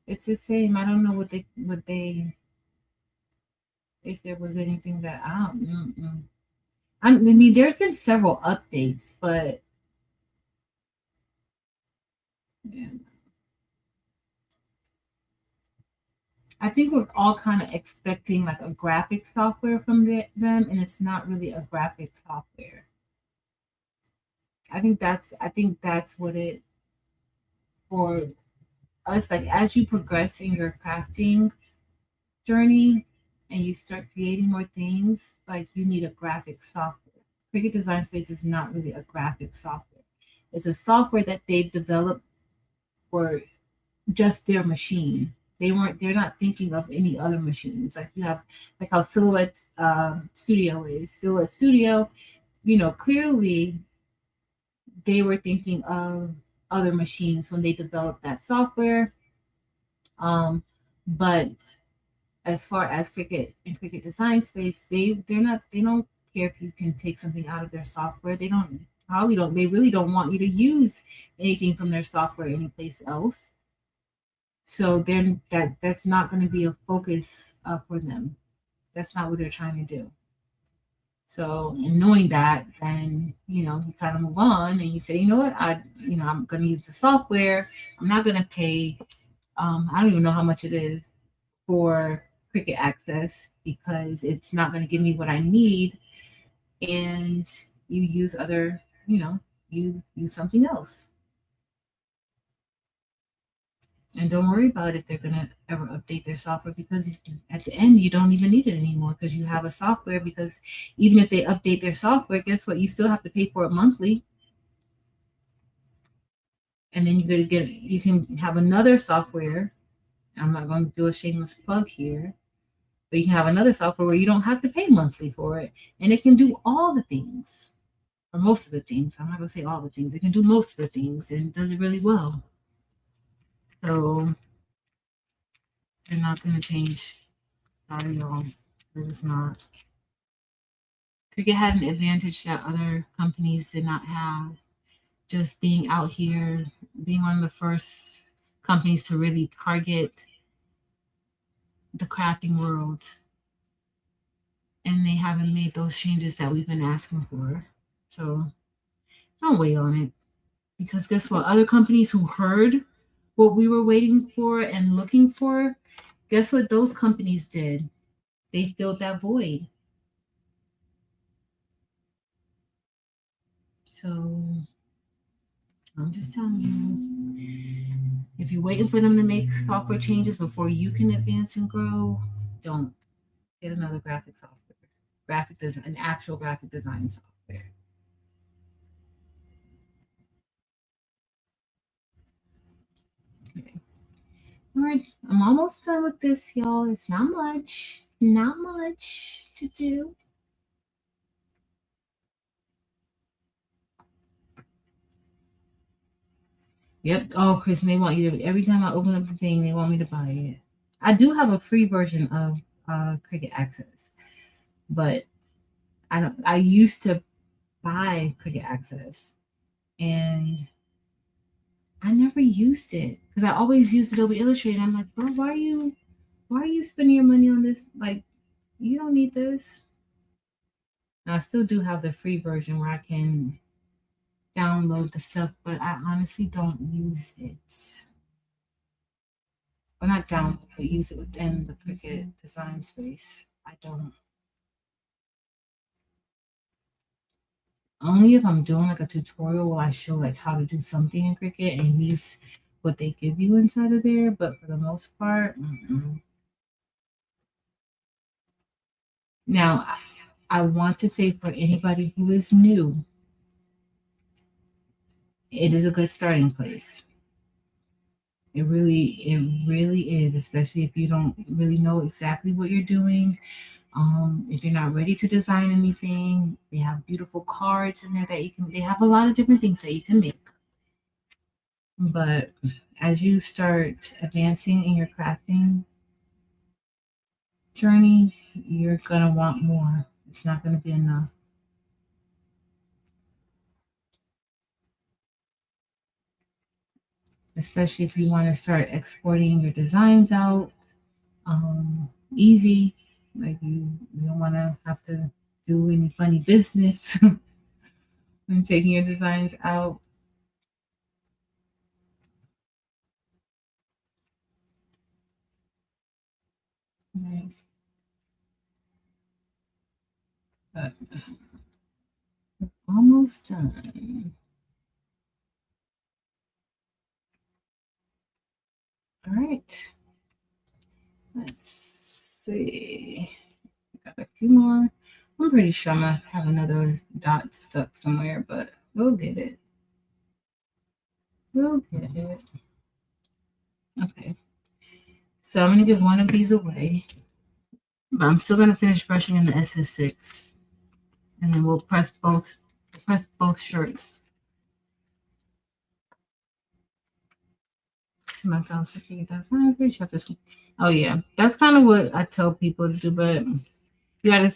It's the same. I don't know what they if there was anything that I don't. I mean, there's been several updates, but yeah. I think we're all kind of expecting like a graphic software from them, and it's not really a graphic software. I think that's what it for us, like as you progress in your crafting journey and you start creating more things, like you need a graphic software. Cricut Design Space is not really a graphic software. It's a software that they've developed for just their machine. They're not thinking of any other machines. Like you have like how Silhouette Studio is. Silhouette Studio, clearly they were thinking of other machines when they developed that software. But as far as Cricut and Cricut Design Space, they don't care if you can take something out of their software. They really don't want you to use anything from their software anyplace else. So then that's not going to be a focus for them. That's not what they're trying to do. So, and knowing that, then you kind of move on and you say, you know what, I'm going to use the software. I'm not going to pay. I don't even know how much it is for Cricut Access because it's not going to give me what I need. And you use other, you use something else. And don't worry about if they're going to ever update their software because at the end, you don't even need it anymore because you have a software. Because even if they update their software, guess what? You still have to pay for it monthly. And then you can have another software. I'm not going to do a shameless plug here, but you can have another software where you don't have to pay monthly for it. And it can do all the things or most of the things. I'm not going to say all the things. It can do most of the things and does it really well. So they're not going to change. Sorry, y'all. It is not. Cricut had an advantage that other companies did not have. Just being out here, being one of the first companies to really target the crafting world. And they haven't made those changes that we've been asking for. So don't wait on it. Because guess what? Other companies who heard what we were waiting for and looking for, guess what those companies did? They filled that void. So I'm just telling you, if you're waiting for them to make software changes before you can advance and grow, don't get another graphic software. Graphic design, an actual graphic design software. Okay. All right, I'm almost done with this, y'all. It's not much. Not much to do. Yep. Oh, Chris, they want you to. Every time I open up the thing, they want me to buy it. I do have a free version of Cricut Access, but I don't. I used to buy Cricut Access, and I never used it because I always used Adobe Illustrator. I'm like, bro, why are you spending your money on this? Like, you don't need this. And I still do have the free version where I can download the stuff, but I honestly don't use it. Well, not download, but use it within the Cricut design space. I don't. Only if I'm doing like a tutorial where I show like how to do something in Cricut and use what they give you inside of there. But for the most part, now I want to say for anybody who is new, it is a good starting place. It really is, especially if you don't really know exactly what you're doing. If you're not ready to design anything, they have beautiful cards in there that you can. They have a lot of different things that you can make. But as you start advancing in your crafting journey, you're gonna want more. It's not gonna be enough. Especially if you want to start exporting your designs out easy. Like you don't want to have to do any funny business when taking your designs out. Right. But almost done. All right. Let's see. Got a few more. I'm pretty sure I'm gonna have another dot stuck somewhere, but we'll get it. We'll get it. Okay. So I'm gonna give one of these away, but I'm still gonna finish brushing in the SS6, and then we'll press both shirts. My files for Cricuts. I'm pretty sure this. Oh yeah, that's kind of what I tell people to do, but you gotta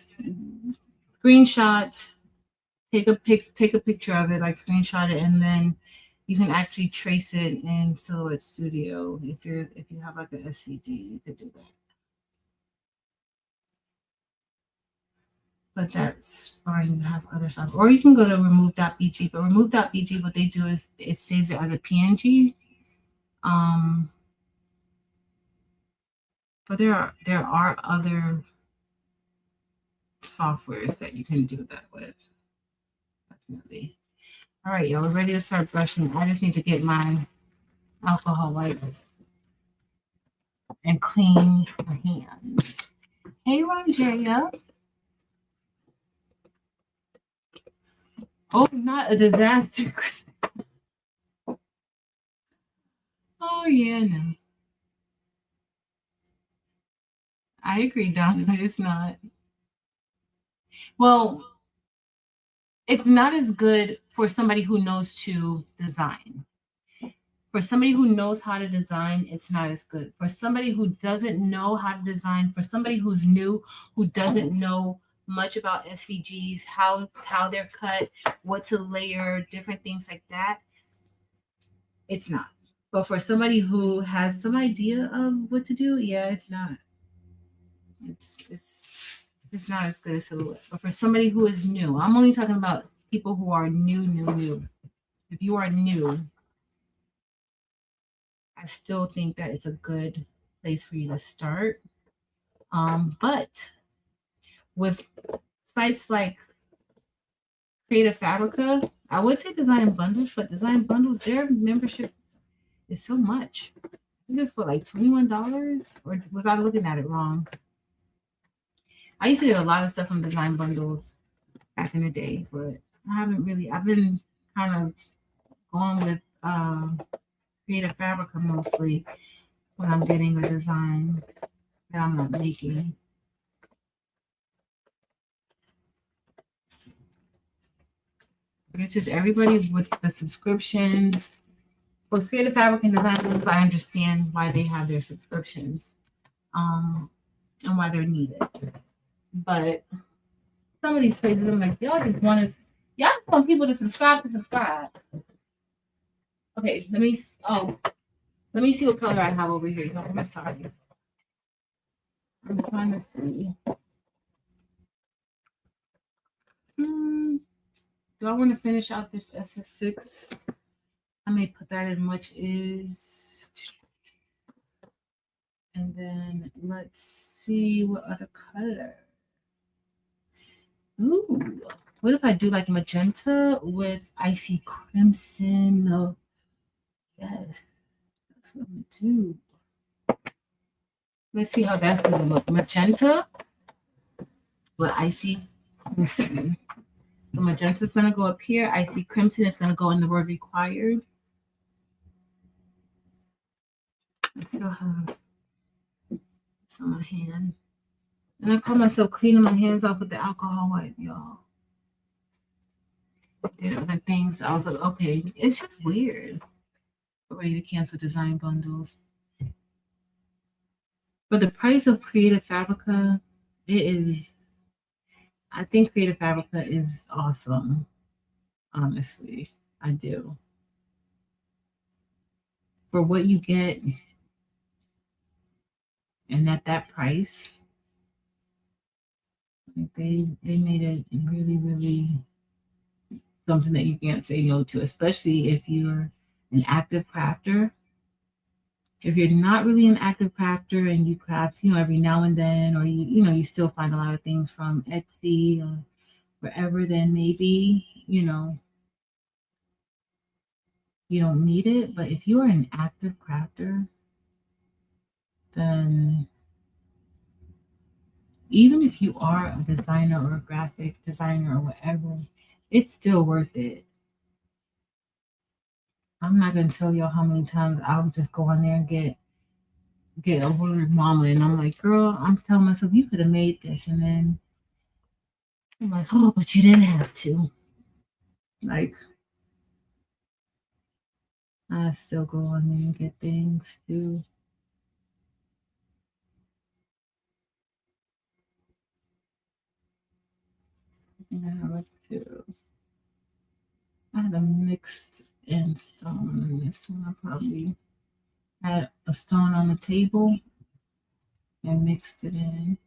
screenshot, take a picture of it, like screenshot it, and then you can actually trace it in Silhouette Studio. If you have like an SVG, you could do that. But that's fine. You have other stuff, or you can go to remove.bg. But remove.bg, what they do is it saves it as a PNG. But there are other softwares that you can do that with. Definitely. All right, y'all, we're ready to start brushing. I just need to get my alcohol wipes and clean my hands. Hey, Ronjaya. Oh, not a disaster, Kristen. Oh, yeah, no. I agree, Donna. It's not. Well, it's not as good for somebody who knows to design. For somebody who knows how to design, it's not as good. For somebody who doesn't know how to design, for somebody who's new, who doesn't know much about SVGs, how they're cut, what to layer, different things like that, it's not. But for somebody who has some idea of what to do, yeah, it's not. It's not as good as Silhouette. But for somebody who is new, I'm only talking about people who are new. If you are new, I still think that it's a good place for you to start. But with sites like Creative Fabrica, I would say Design Bundles, but Design Bundles, their membership is so much. I think it's for like $21, or was I looking at it wrong? I used to get a lot of stuff from Design Bundles back in the day, but I haven't really. I've been kind of going with Creative Fabrica mostly when I'm getting a design that I'm not making. It's just everybody with the subscriptions. For Creative Fabric and Design Bundles, I understand why they have their subscriptions, and why they're needed. But some of these places, I'm like, y'all just want people to subscribe. Okay, let me see what color I have over here. I'm sorry. I'm trying to see. Do I want to finish out this SS6? I may put that in much is. And then let's see what other color. Ooh, what if I do like magenta with icy crimson? Oh, yes, that's what I'm gonna do. Let's see how that's gonna look. Magenta with icy crimson. The magenta is gonna go up here. Icy crimson is gonna go in the word required. I still have this on my hand. And I call myself cleaning my hands off with the alcohol wipe, y'all. Did other things. I was like, okay, it's just weird. I'm ready to cancel Design Bundles. For the price of Creative Fabrica, it is. I think Creative Fabrica is awesome. Honestly, I do. For what you get, and at that price, they made it really something that you can't say no to, especially if you're an active crafter. If you're not really an active crafter and you craft, every now and then, or you still find a lot of things from Etsy or wherever, then maybe, you don't need it. But if you are an active crafter, then even if you are a designer or a graphic designer or whatever, it's still worth it. I'm not gonna tell y'all how many times I would just go on there and get a word mama, and I'm like, girl, I'm telling myself you could have made this, and then I'm like, oh, but you didn't have to. Like, I still go on there and get things too. Now I had a mixed in stone in this one. I probably had a stone on the table and mixed it in.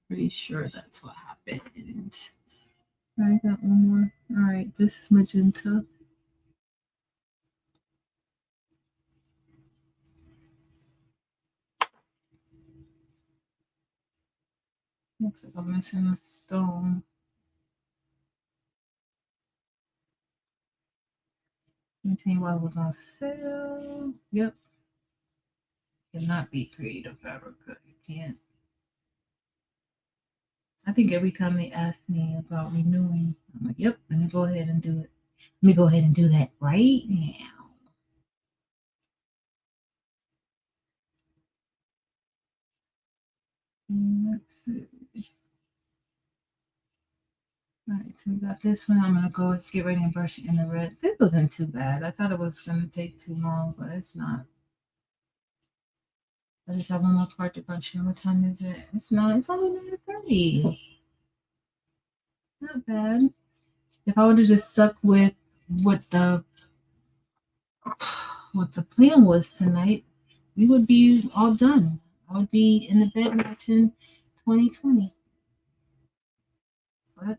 Pretty sure that's what happened. All right, got one more. All right, this is magenta. Looks like I'm missing a stone. Let me tell you what was on sale. Yep. Cannot be creative fabric. You can't. I think every time they ask me about renewing, I'm like, yep, let me go ahead and do it. Let me go ahead and do that right now. Let's see. All right, so we got this one. I'm gonna go get ready and brush it in the red. This wasn't too bad. I thought it was gonna take too long, but it's not. I just have one more part to brush in. What time is it? It's not. It's only 9:30. Not bad. If I would have just stuck with what the plan was tonight, we would be all done. I would be in the bed watching 2020. But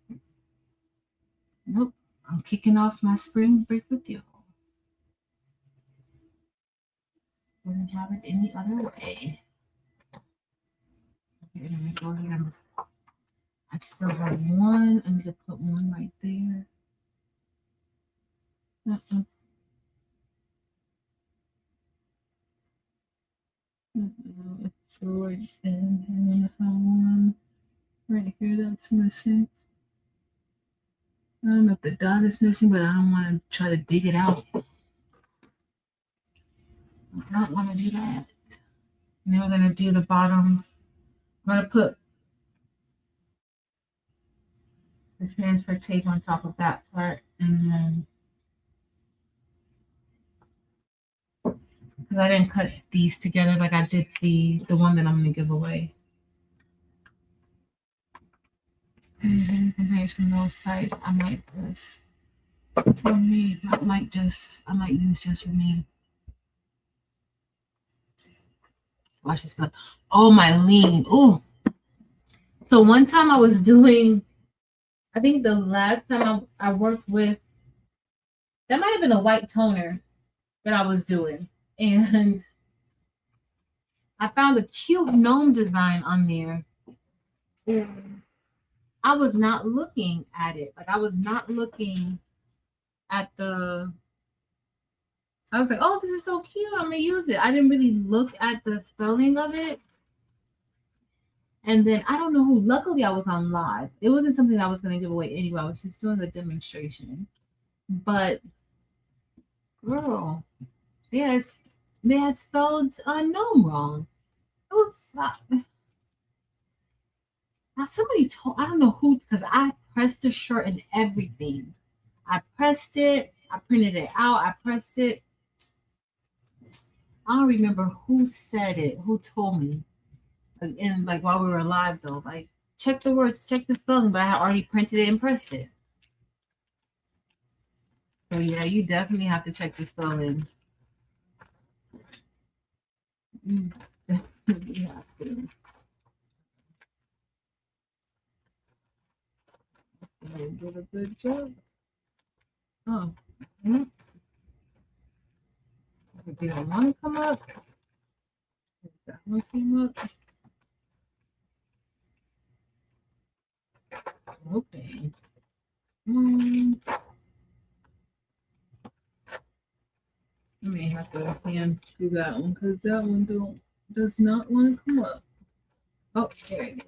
nope, I'm kicking off my spring break with you. Wouldn't have it any other way. Okay, let me go ahead. I still have one. I need to put one right there. Throw it in, and then I have one right here that's missing. I don't know if the dot is missing, but I don't want to try to dig it out. I don't want to do that. And then we're going to do the bottom. I'm going to put the transfer tape on top of that part, and then because I didn't cut these together like I did the one that I'm going to give away. And then from those sides, I might just for me, I might use just for me. Watch this. Oh, my lean. Oh. So one time I was doing, I think the last time I worked with, that might have been a white toner that I was doing. And I found a cute gnome design on there. And I was not looking at it. Like I was not looking at I was like, oh, this is so cute. I'm gonna use it. I didn't really look at the spelling of it. And then I don't know who. Luckily, I was on live. It wasn't something I was gonna give away anyway. I was just doing a demonstration. But girl, they had spelled gnome wrong. It was now somebody told, I don't know who, because I pressed the shirt and everything. I pressed it. I printed it out. I pressed it. I don't remember who said it. Who told me? And like while we were live though, like check the words, check the spelling. But I had already printed it and pressed it. So yeah, you definitely have to check the spelling. You definitely have to. They did a good job. Oh, did I want to come up? Did that one came up? Okay. I may have to hand do that one because that one don't. does not want to come up. Oh, there it is.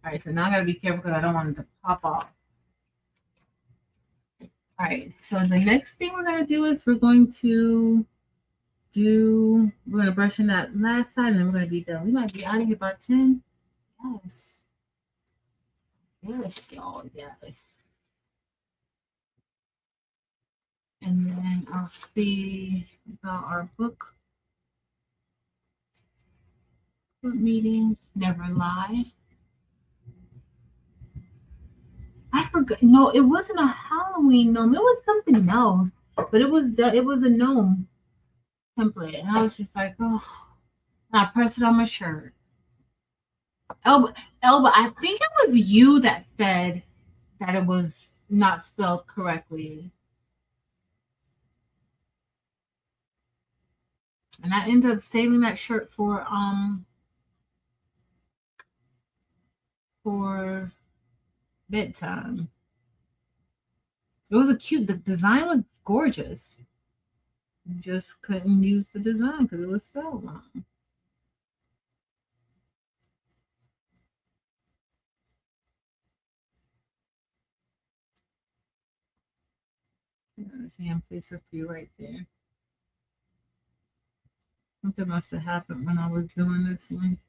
All right, so now I gotta be careful because I don't want it to pop off. All right, so the next thing we're gonna do is we're gonna brush in that last side and then we're gonna be done. We might be out of here by 10. Yes. Yes, y'all, yes. And then I'll see about our book meeting. Never lie. I forgot. No, it wasn't a Halloween gnome. It was something else, but it was a gnome template, and I was just like, oh. I pressed it on my shirt. Elba, I think it was you that said that it was not spelled correctly, and I ended up saving that shirt for bedtime. It was the design was gorgeous. You just couldn't use the design because it was spelled wrong. Hand place a few right there. Something must have happened when I was doing this one.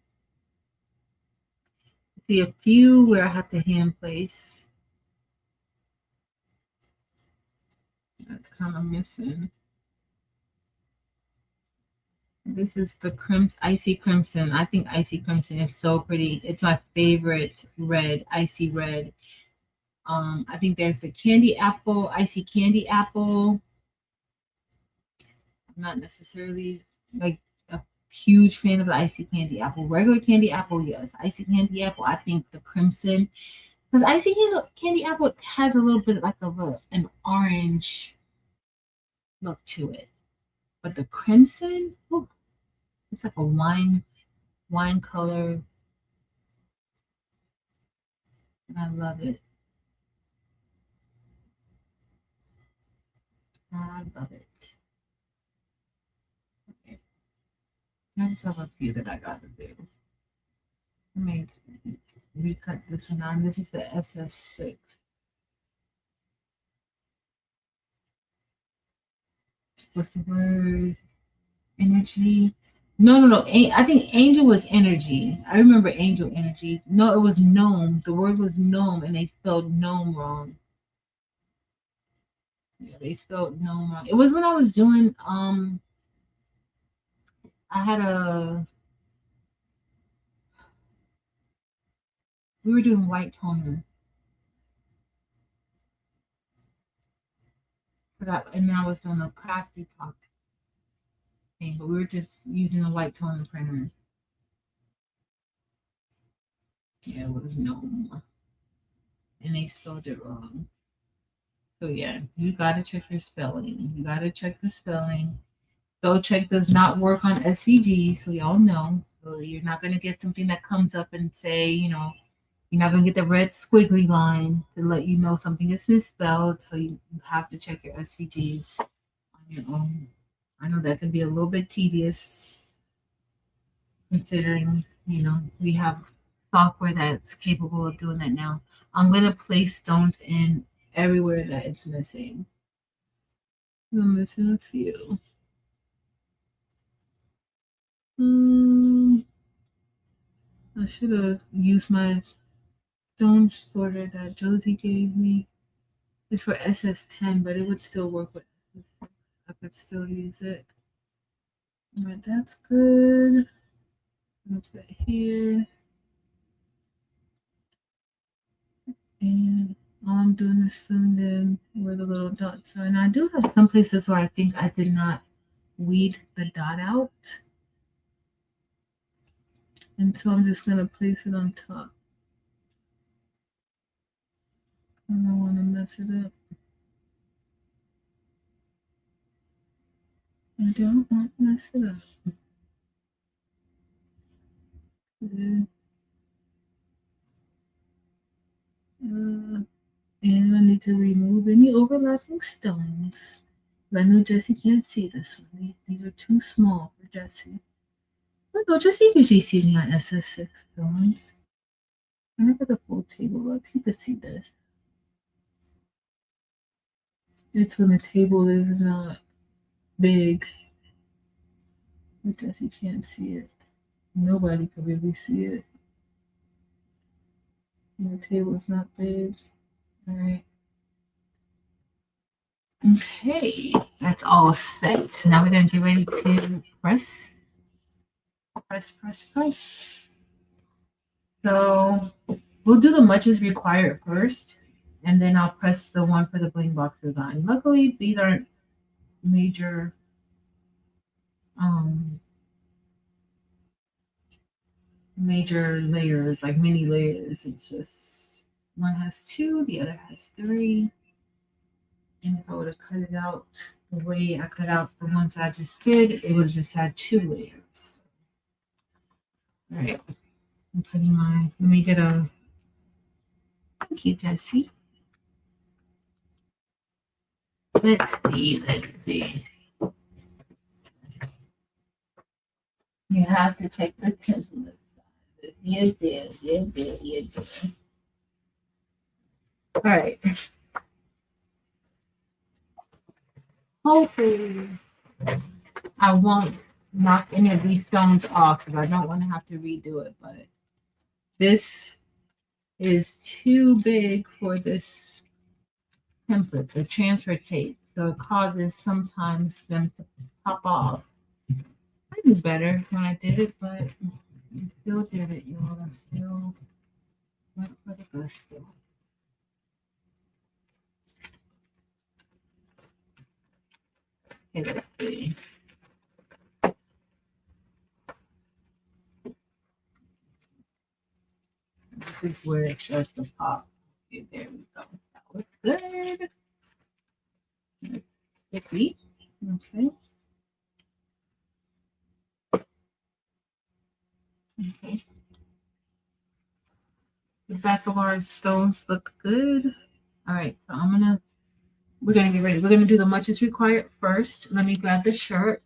See a few where I have to hand place. That's kind of missing. This is the Icy Crimson. I think Icy Crimson is so pretty. It's my favorite red, icy red. I think there's the candy apple, icy candy apple. I'm not necessarily like a huge fan of the icy candy apple. Regular candy apple, yes. Icy candy apple, I think the crimson. Because icy candy apple has a little bit like an orange look to it. But the crimson, ooh, it's like a wine color. And I love it. I love it. Okay. I just have a few that I got to do. Let me recut this one on. This is the SS6. What's the word? Energy. No. I think angel was energy. I remember angel energy. No, it was gnome. The word was gnome, and they spelled gnome wrong. Yeah, they spelled gnome wrong. It was when I was doing we were doing white toner. And then I was doing a crafty talk thing, but we were just using a white toner printer. Yeah, it was gnome. And they spelled it wrong. So yeah, you gotta check your spelling. You gotta check the spelling. Spell check does not work on SVG, so y'all know. So you're not gonna get something that comes up and say, you're not gonna get the red squiggly line to let you know something is misspelled. So you have to check your SVGs on your own. I know that can be a little bit tedious, considering we have software that's capable of doing that now. I'm gonna place stones in everywhere that it's missing. I'm missing a few. I should have used my stone sorter that Josie gave me. It's for SS10, but it would still work with SS6. I could still use it. But that's good. I'll put it here. And all I'm doing is filling in where the little dots are. And I do have some places where I think I did not weed the dot out. And so I'm just going to place it on top. I don't want to mess it up. I don't want to mess it up. Good. And I need to remove any overlapping stones. I know Jessie can't see this one. These are too small for Jessie. don't know, just see UGC my SS6 stones. I never the full table up. You can see this. It's when the table is not big. Jesse can't see it. Nobody can really see it. And the table is not big. All right. Okay, that's all set. Now we're gonna get ready to press. So we'll do the much is required first, and then I'll press the one for the bling box design. Luckily, these aren't major major layers, like mini layers. It's just one has two, the other has three. And if I would have cut it out the way I cut out the ones I just did, it would have just had two layers. All right, I'm putting my, let me get a, thank you, Jessie. Let's see. You have to check the template. You did. All right. Hopefully, I won't knock any of these stones off because I don't want to have to redo it. But this is too big for this template, the transfer tape. So it causes sometimes them to pop off. I knew better when I did it, but I still did it, y'all. I still went for the gusto. Okay, let's see. This is where it starts to pop. Okay, there we go. That looks good. Sticky. Okay. Okay. The back of our stones look good. All right, so we're gonna get ready. We're gonna do the much is required first. Let me grab the shirt.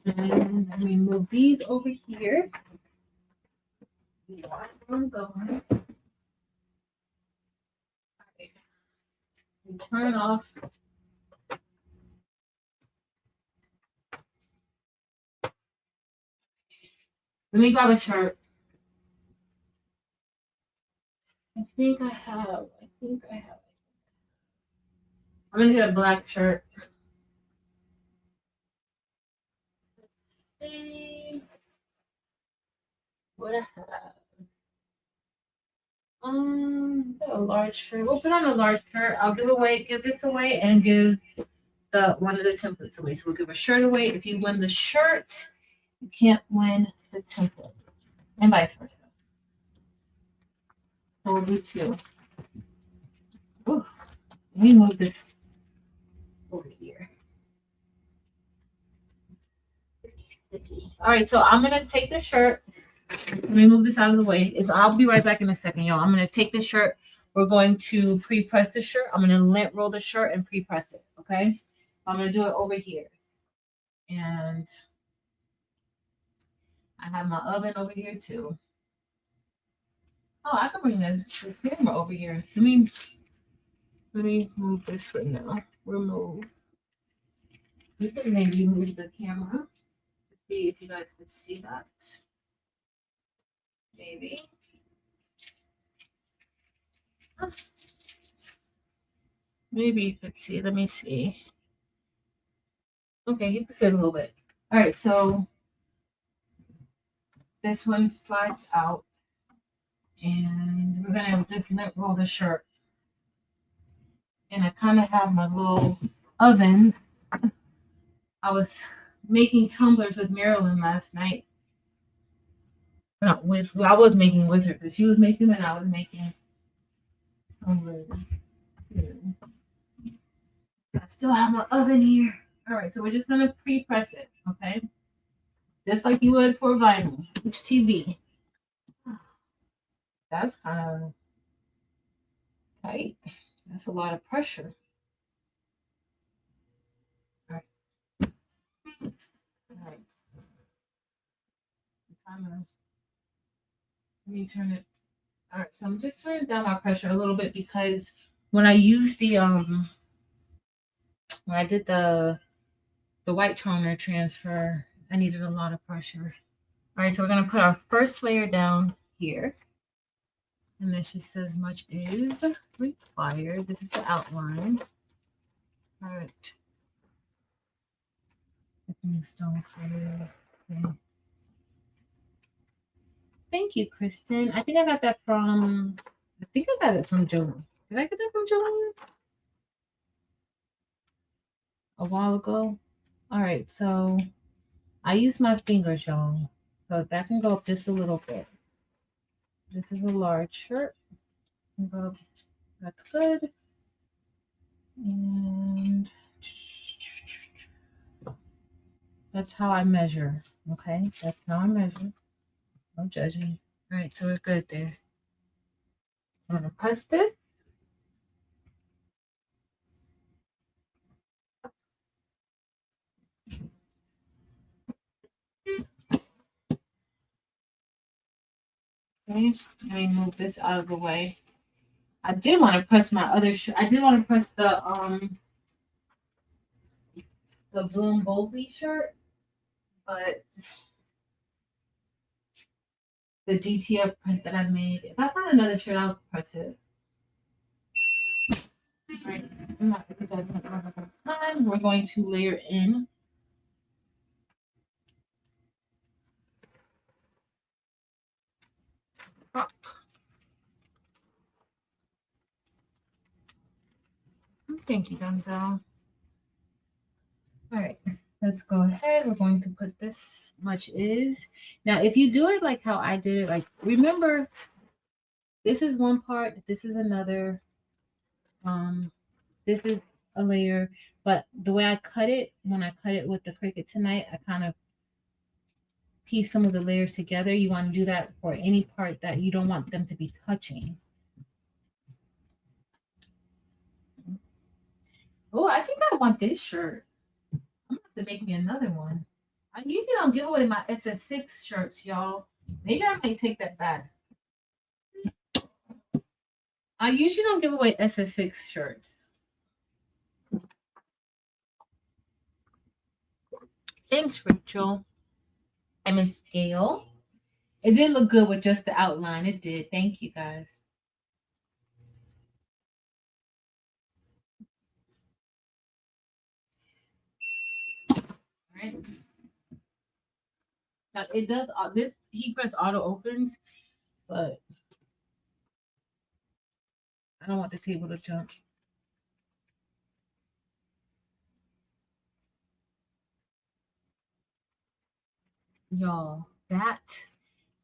And let me move these over here. Turn off. Let me grab a shirt. I think I have. I'm gonna get a black shirt. Let's see what I have. A large shirt. We'll put on a large shirt. I'll give this away, and give one of the templates away. So we'll give a shirt away. If you win the shirt, you can't win the template, and vice versa. So we'll do two. Ooh, let me move this over here. All right, so I'm gonna take the shirt. Let me move this out of the way. I'll be right back in a second, y'all. I'm gonna take the shirt. We're going to pre-press the shirt. I'm gonna lint roll the shirt and pre-press it. Okay. I'm gonna do it over here. And I have my oven over here too. Oh, I can bring the camera over here. Let me move this for now. Remove. You can maybe move the camera to see if you guys can see that. Maybe. Maybe you could see. Let me see. Okay, you can see it a little bit. All right, so this one slides out, and we're gonna just lint roll the shirt. And I kind of have my little oven. I was making tumblers with Marilyn last night. I was making with her because she was making them and I was making tumblers. I still have my oven here. All right, so we're just gonna pre-press it, okay? Just like you would for vinyl, HTV. That's kind of tight. That's a lot of pressure. All right. Let me turn it. All right, so I'm just turning down my pressure a little bit because when I used the when I did the white toner transfer, I needed a lot of pressure. All right, so we're gonna put our first layer down here. And this just says much is required. This is the outline. All right. Stone color. Okay. Thank you, Kristen. I think I got that from Joanne. Did I get that from Joanne a while ago? All right, so I use my fingers, y'all. So that can go up just a little bit. This is a large shirt. That's good. And that's how I measure. Okay, that's how I measure. No judging. All right, so we're good there. I'm gonna press this. Okay, let me move this out of the way. I did want to press my other shirt. I did want to press the Bloom Boldly shirt, but the DTF print that I made. If I find another shirt, I'll press it. All right, I'm not because I don't have enough time. We're going to layer in. Thank you, Denzel. All right, let's go ahead. We're going to put this much is. Now, if you do it like how I did it, like remember, this is one part, this is another. This is a layer, but the way I cut it, when I cut it with the Cricut tonight, I kind of piece some of the layers together. You want to do that for any part that you don't want them to be touching. Oh, I think I want this shirt. I'm gonna have to make me another one. I usually don't give away my SS6 shirts, y'all. Maybe I might take that back. I usually don't give away SS6 shirts. Thanks, Rachel. I'm in scale. It did look good with just the outline. It did. Thank you, guys. All right. Now it does this heat press auto opens, but I don't want the table to jump. Y'all, that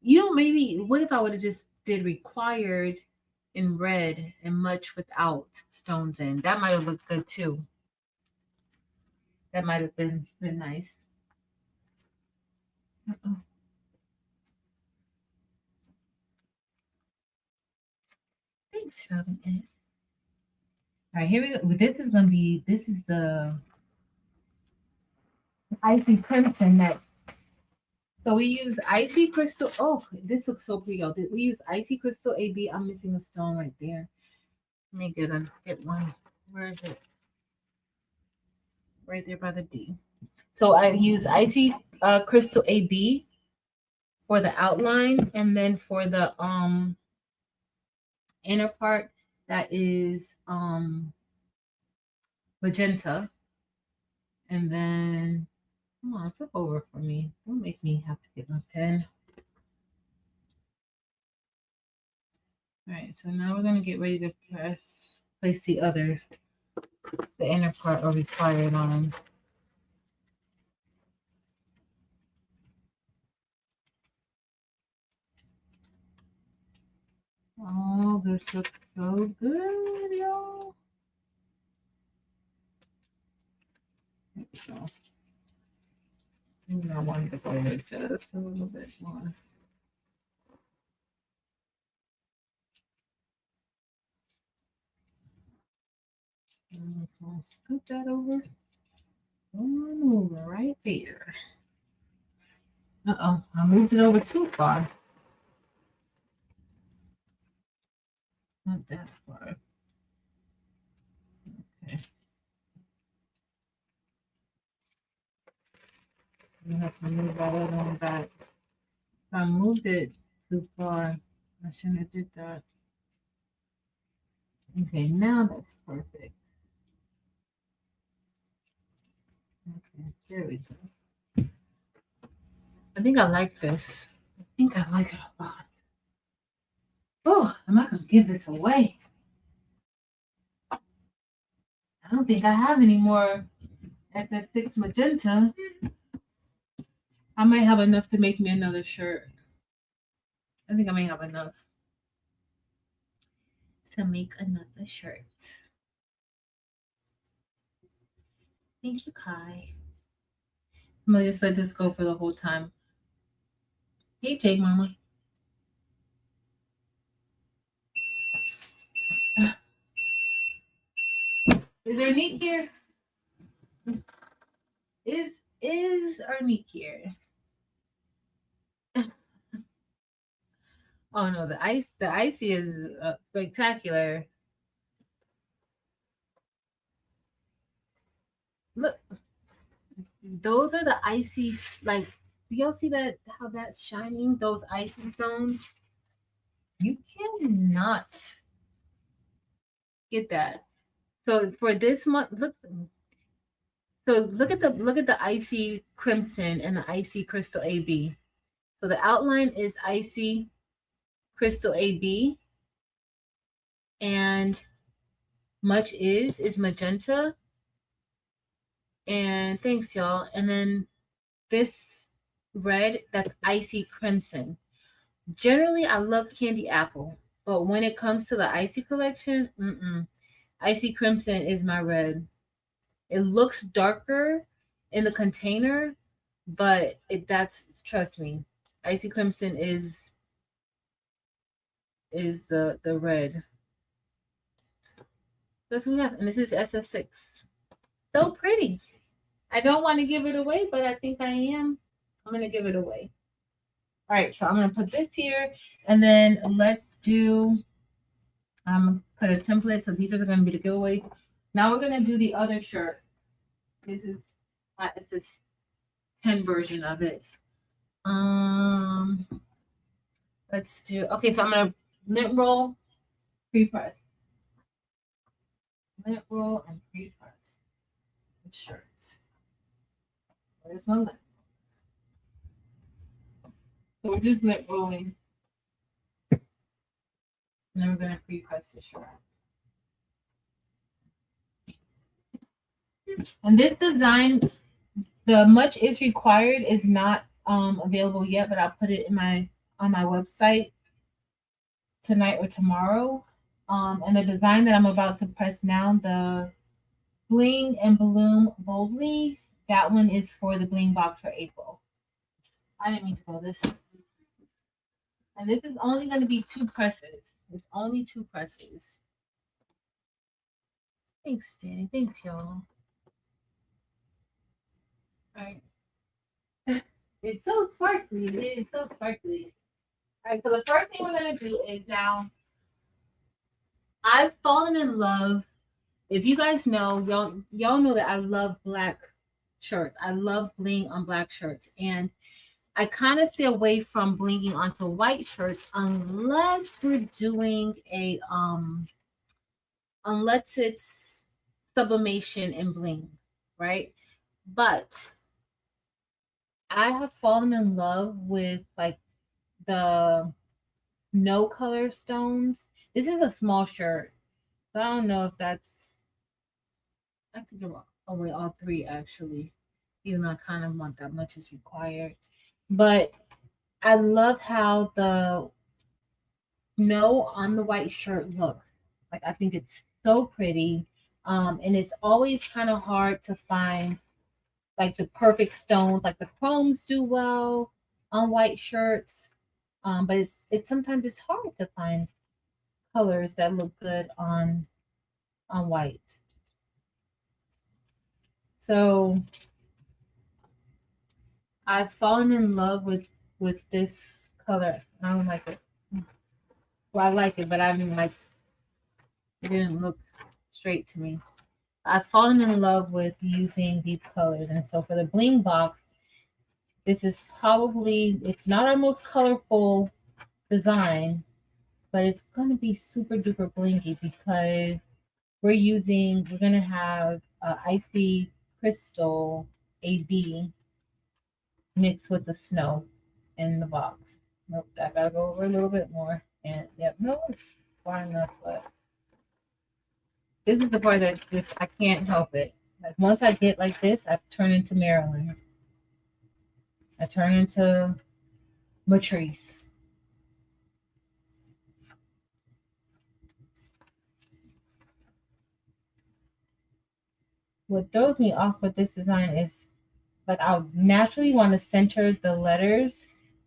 maybe what if I would have just did required in red and much without stones in? That might have looked good too. That might have been nice. Thanks, Robin S. All right, here we go. This is the icy crimson next. So we use icy crystal. Oh, this looks so pretty. We use icy crystal AB. I'm missing a stone right there. Let me get one. Where is it? Right there by the D. So I use icy crystal AB for the outline, and then for the inner part, that is magenta. And then come on, flip over for me. Don't make me have to get my pen. All right, so now we're gonna get ready to place the inner part or required on. Oh, this looks so good, y'all. So, maybe I wanted to go there just a little bit more. I'll scoot that over. One over right there. Uh-oh, I moved it over too far. Not that far. Okay. You have to move that other one back. I moved it too far. I shouldn't have did that. Okay, now that's perfect. Okay, there we go. I think I like this. I think I like it a lot. Oh, am I gonna give this away? I don't think I have any more SS6 magenta. I might have enough to make me another shirt. I think I may have enough to make another shirt. Thank you, Kai. I'm gonna just let this go for the whole time. Hey, Jake, Mama. Is there Neat here? Is our Neat here? Oh no, the icy is spectacular. Look, those are the icy. Like, do y'all see that? How that's shining? Those icy zones. You cannot get that. So for this month, look. So look at the icy crimson and the icy crystal AB. So the outline is icy crystal AB, and much is magenta. And thanks, y'all. And then this red, that's icy crimson. Generally, I love candy apple, but when it comes to the icy collection, icy crimson is my red. It looks darker in the container, but that's, trust me, icy crimson is the red. That's what we have, and this is SS6. So pretty. I don't want to give it away, but I think I am. I'm gonna give it away. All right, so I'm gonna put this here, and then let's do. Put a template. So these are going to be the giveaway. Now we're gonna do the other shirt. This is it's this 10 version of it. Let's do. Okay, so I'm gonna lint roll, pre-press, lint roll, and pre-press the shirts. Where's my lint? So we're just lint rolling. And then we're going to pre-press the shirt. And this design, the much is required is not available yet, but I'll put it in on my website tonight or tomorrow. And the design that I'm about to press now, the Bling and Bloom Boldly, that one is for the Bling box for April. I didn't mean to go this. And this is only going to be 2 presses. It's only 2 presses. Thanks, Danny. Thanks, y'all. All right. It's so sparkly. It is so sparkly. All right. So the first thing we're going to do is now, I've fallen in love. If you guys know, y'all know that I love black shirts. I love bling on black shirts. And I kind of stay away from blinging onto white shirts unless we're doing a unless it's sublimation and bling, right? But I have fallen in love with like the no color stones. This is a small shirt, so I don't know if that's, I could give away all 3 actually, even though I kind of want that much is required. But I love how the snow on the white shirt looks. Like, I think it's so pretty. And it's always kind of hard to find like the perfect stones, like the chromes do well on white shirts. But it's sometimes it's hard to find colors that look good on white. So I've fallen in love with this color. I don't like it. Well, I like it, but I mean, like, it didn't look straight to me. I've fallen in love with using these colors, and so for the bling box, this is probably, it's not our most colorful design, but it's going to be super duper blingy because we're going to have icy crystal AB mixed with the snow in the box. Nope, I gotta go over a little bit more. And yep, no, it's far enough, but this is the part that just I can't help it. Like once I get like this, I turn into Marilyn. I turn into Matrice. What throws me off with this design is like I naturally want to center the letters,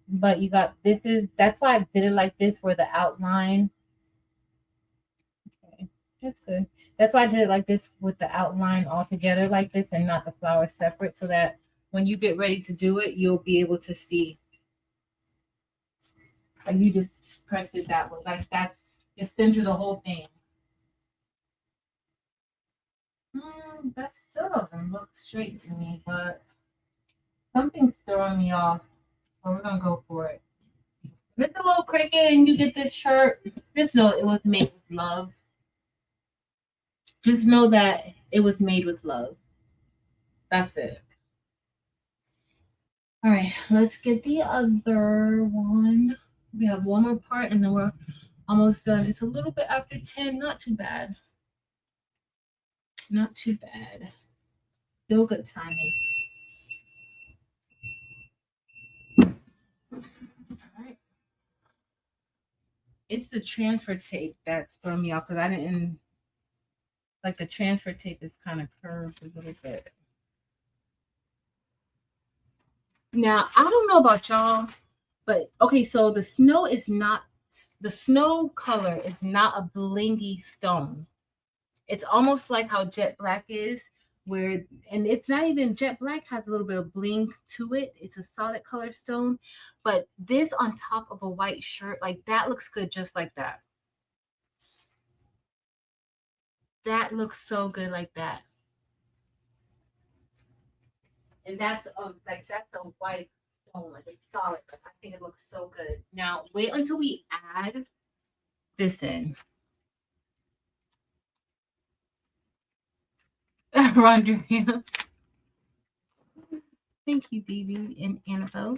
but you got that's why I did it like this where the outline. Okay, that's good. That's why I did it like this with the outline all together like this and not the flowers separate, so that when you get ready to do it, you'll be able to see. Like you just press it that way. Like that's just center the whole thing. That still doesn't look straight to me, but something's throwing me off. So we're gonna go for it. If it's a little Cricut and you get this shirt, just know it was made with love. Just know that it was made with love. That's it. All right, let's get the other one. We have one more part and then we're almost done. It's a little bit after 10, not too bad. Not too bad. Still good timing. All right. It's the transfer tape that's throwing me off because I didn't like the transfer tape is kind of curved a little bit. Now, I don't know about y'all, but okay, so the snow is not, the snow color is not a blingy stone. It's almost like how jet black is, where, and it's not even, jet black has a little bit of bling to it. It's a solid color stone, but this on top of a white shirt, like that looks good just like that. That looks so good like that. And that's that's a white stone, like it's solid. Like, I think it looks so good. Now wait until we add this in. Rondria. Thank you, Dee and Annabelle.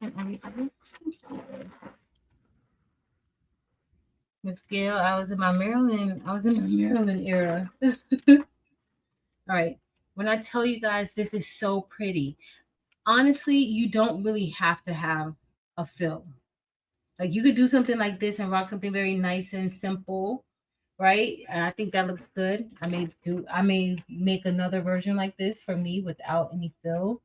And everybody. Miss Gail, I was in my Maryland era. All right. When I tell you guys this is so pretty, honestly, you don't really have to have a fill. Like you could do something like this and rock something very nice and simple, right? And I think that looks good. I may make another version like this for me without any fill.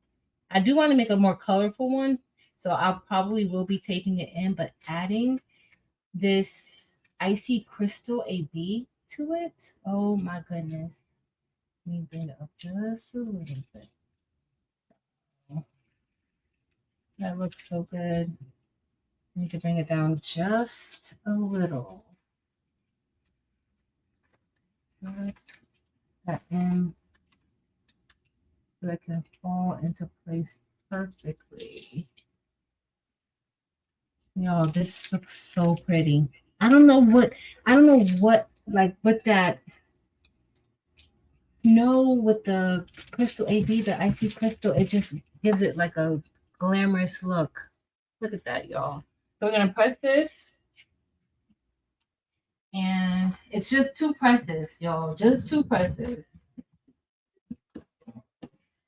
I do want to make a more colorful one, so I probably will be taking it in, but adding this icy crystal AB to it. Oh my goodness. Let me bring it up just a little bit. That looks so good. I need to bring it down just a little. Just that in so that can fall into place perfectly. Y'all, this looks so pretty. I don't know what like with that with the crystal AB, the icy crystal, it just gives it like a glamorous look. Look at that, y'all. So we're gonna press this. And it's just 2 presses, y'all. Just 2 presses.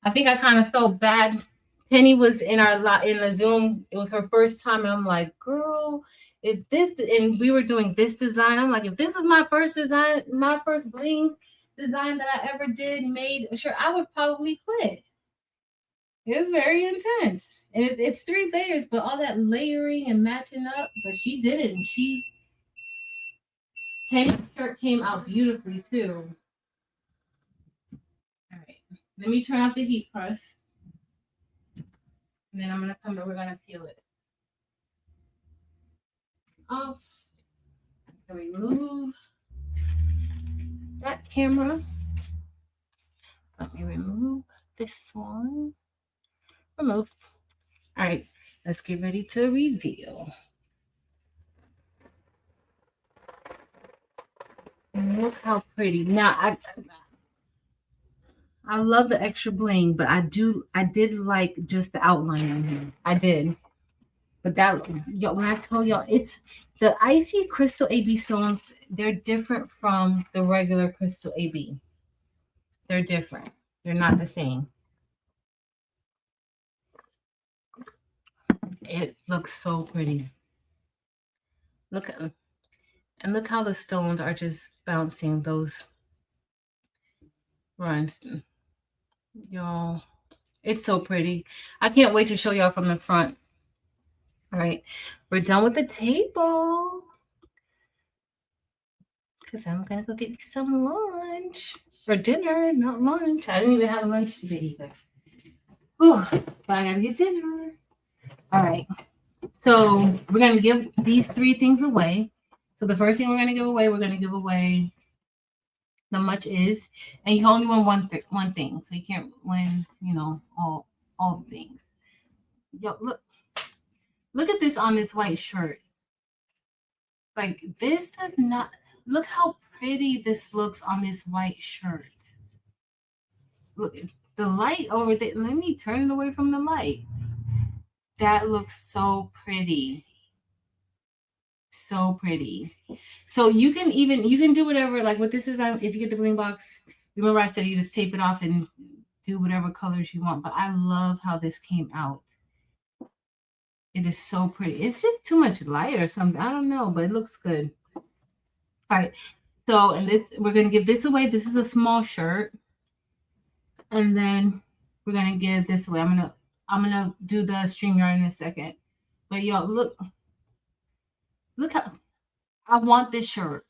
I think I kind of felt bad. Penny was in the Zoom. It was her first time, and I'm like, girl, if this, and we were doing this design. I'm like, if this was my first design, my first bling design that I ever made, sure, I would probably quit. It's very intense, and it's 3 layers, but all that layering and matching up. But she did it, and Penny's shirt came out beautifully too. All right, let me turn off the heat press. And then I'm gonna come and we're gonna peel it off. Remove that camera. Let me remove this one. Remove. All right, let's get ready to reveal. And look how pretty. Now I love the extra bling, but I did like just the outline on here. I did. But that, yo, when I tell y'all, it's the icy crystal AB stones, they're different from the regular crystal AB. They're different. They're not the same. It looks so pretty. Look at, and look how the stones are just bouncing those runs. Y'all, it's so pretty. I can't wait to show y'all from the front. All right, we're done with the table. Because I'm going to go get me some lunch. For dinner, not lunch. I didn't even have lunch today either. Whew, but I got to get dinner. All right. So we're going to give these 3 things away. So the first thing we're going to give away the much is, and you can only win one thing. So you can't win, all things. Yo, look at this on this white shirt. Like, this does not, look how pretty this looks on this white shirt. Look, the light over there, let me turn it away from the light. That looks so pretty. So pretty. So you can do whatever, like what this is, if you get the bling box, remember I said you just tape it off and do whatever colors you want, but I love how this came out. It is so pretty. It's just too much light or something. I don't know, but it looks good. All right. So, and this, we're going to give this away. This is a small shirt. And then we're going to give this away. I'm going to do the StreamYard in a second. But y'all, look how, I want this shirt.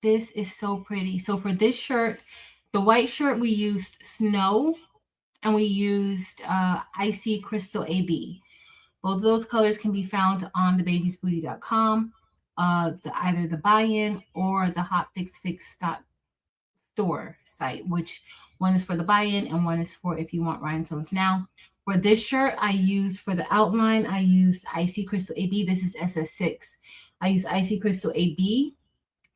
This is so pretty. So for this shirt, the white shirt, we used Snow and we used Icy Crystal AB. Both of those colors can be found on thebabiesbooty.com, either the buy-in or the hotfixfix.store site, which one is for the buy-in and one is for if you want rhinestones. Now, for this shirt, I used for the outline, I used Icy Crystal AB. This is SS6. I used Icy Crystal AB.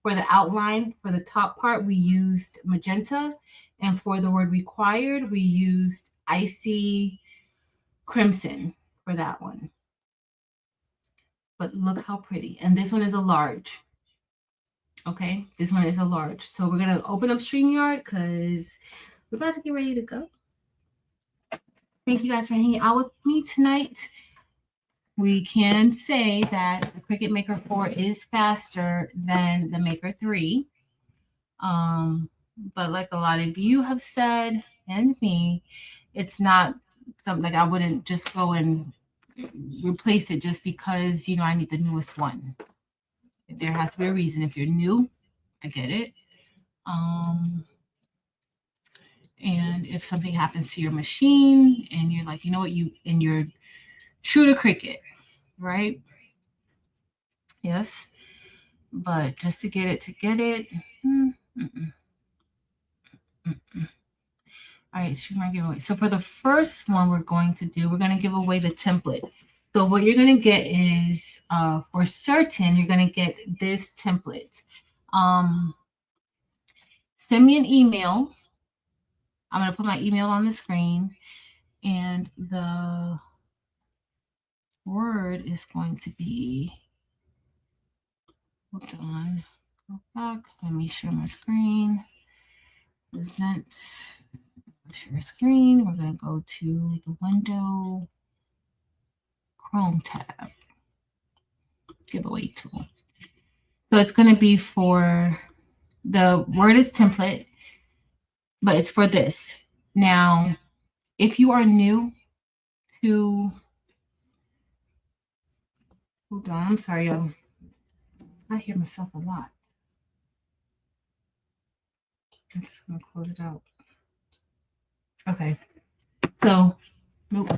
For the outline, for the top part, we used magenta. And for the word required, we used Icy Crimson for that one. But look how pretty. And this one is a large. Okay, this one is a large. So we're going to open up StreamYard because we're about to get ready to go. Thank you guys for hanging out with me tonight. We can say that the Cricut Maker 4 is faster than the Maker 3. But like a lot of you have said, and me, it's not something like I wouldn't just go and replace it just because, I need the newest one. There has to be a reason. If you're new, I get it. And if something happens to your machine and you're like, and you're true to Cricut, right? Yes. But just to get it. All right, StreamYard giveaway. So for the first one we're going to give away the template. So what you're going to get is, for certain, you're going to get this template. Send me an email. I'm going to put my email on the screen. And the word is going to be, hold on, go back. Let me share my screen. Present, share screen. We're going to go to the window, Chrome tab, giveaway tool. So it's going to be for, the word is template, but it's for this. Now, if you are new to, hold on, I'm sorry, y'all. I hear myself a lot. I'm just going to close it out. Okay. So Nope.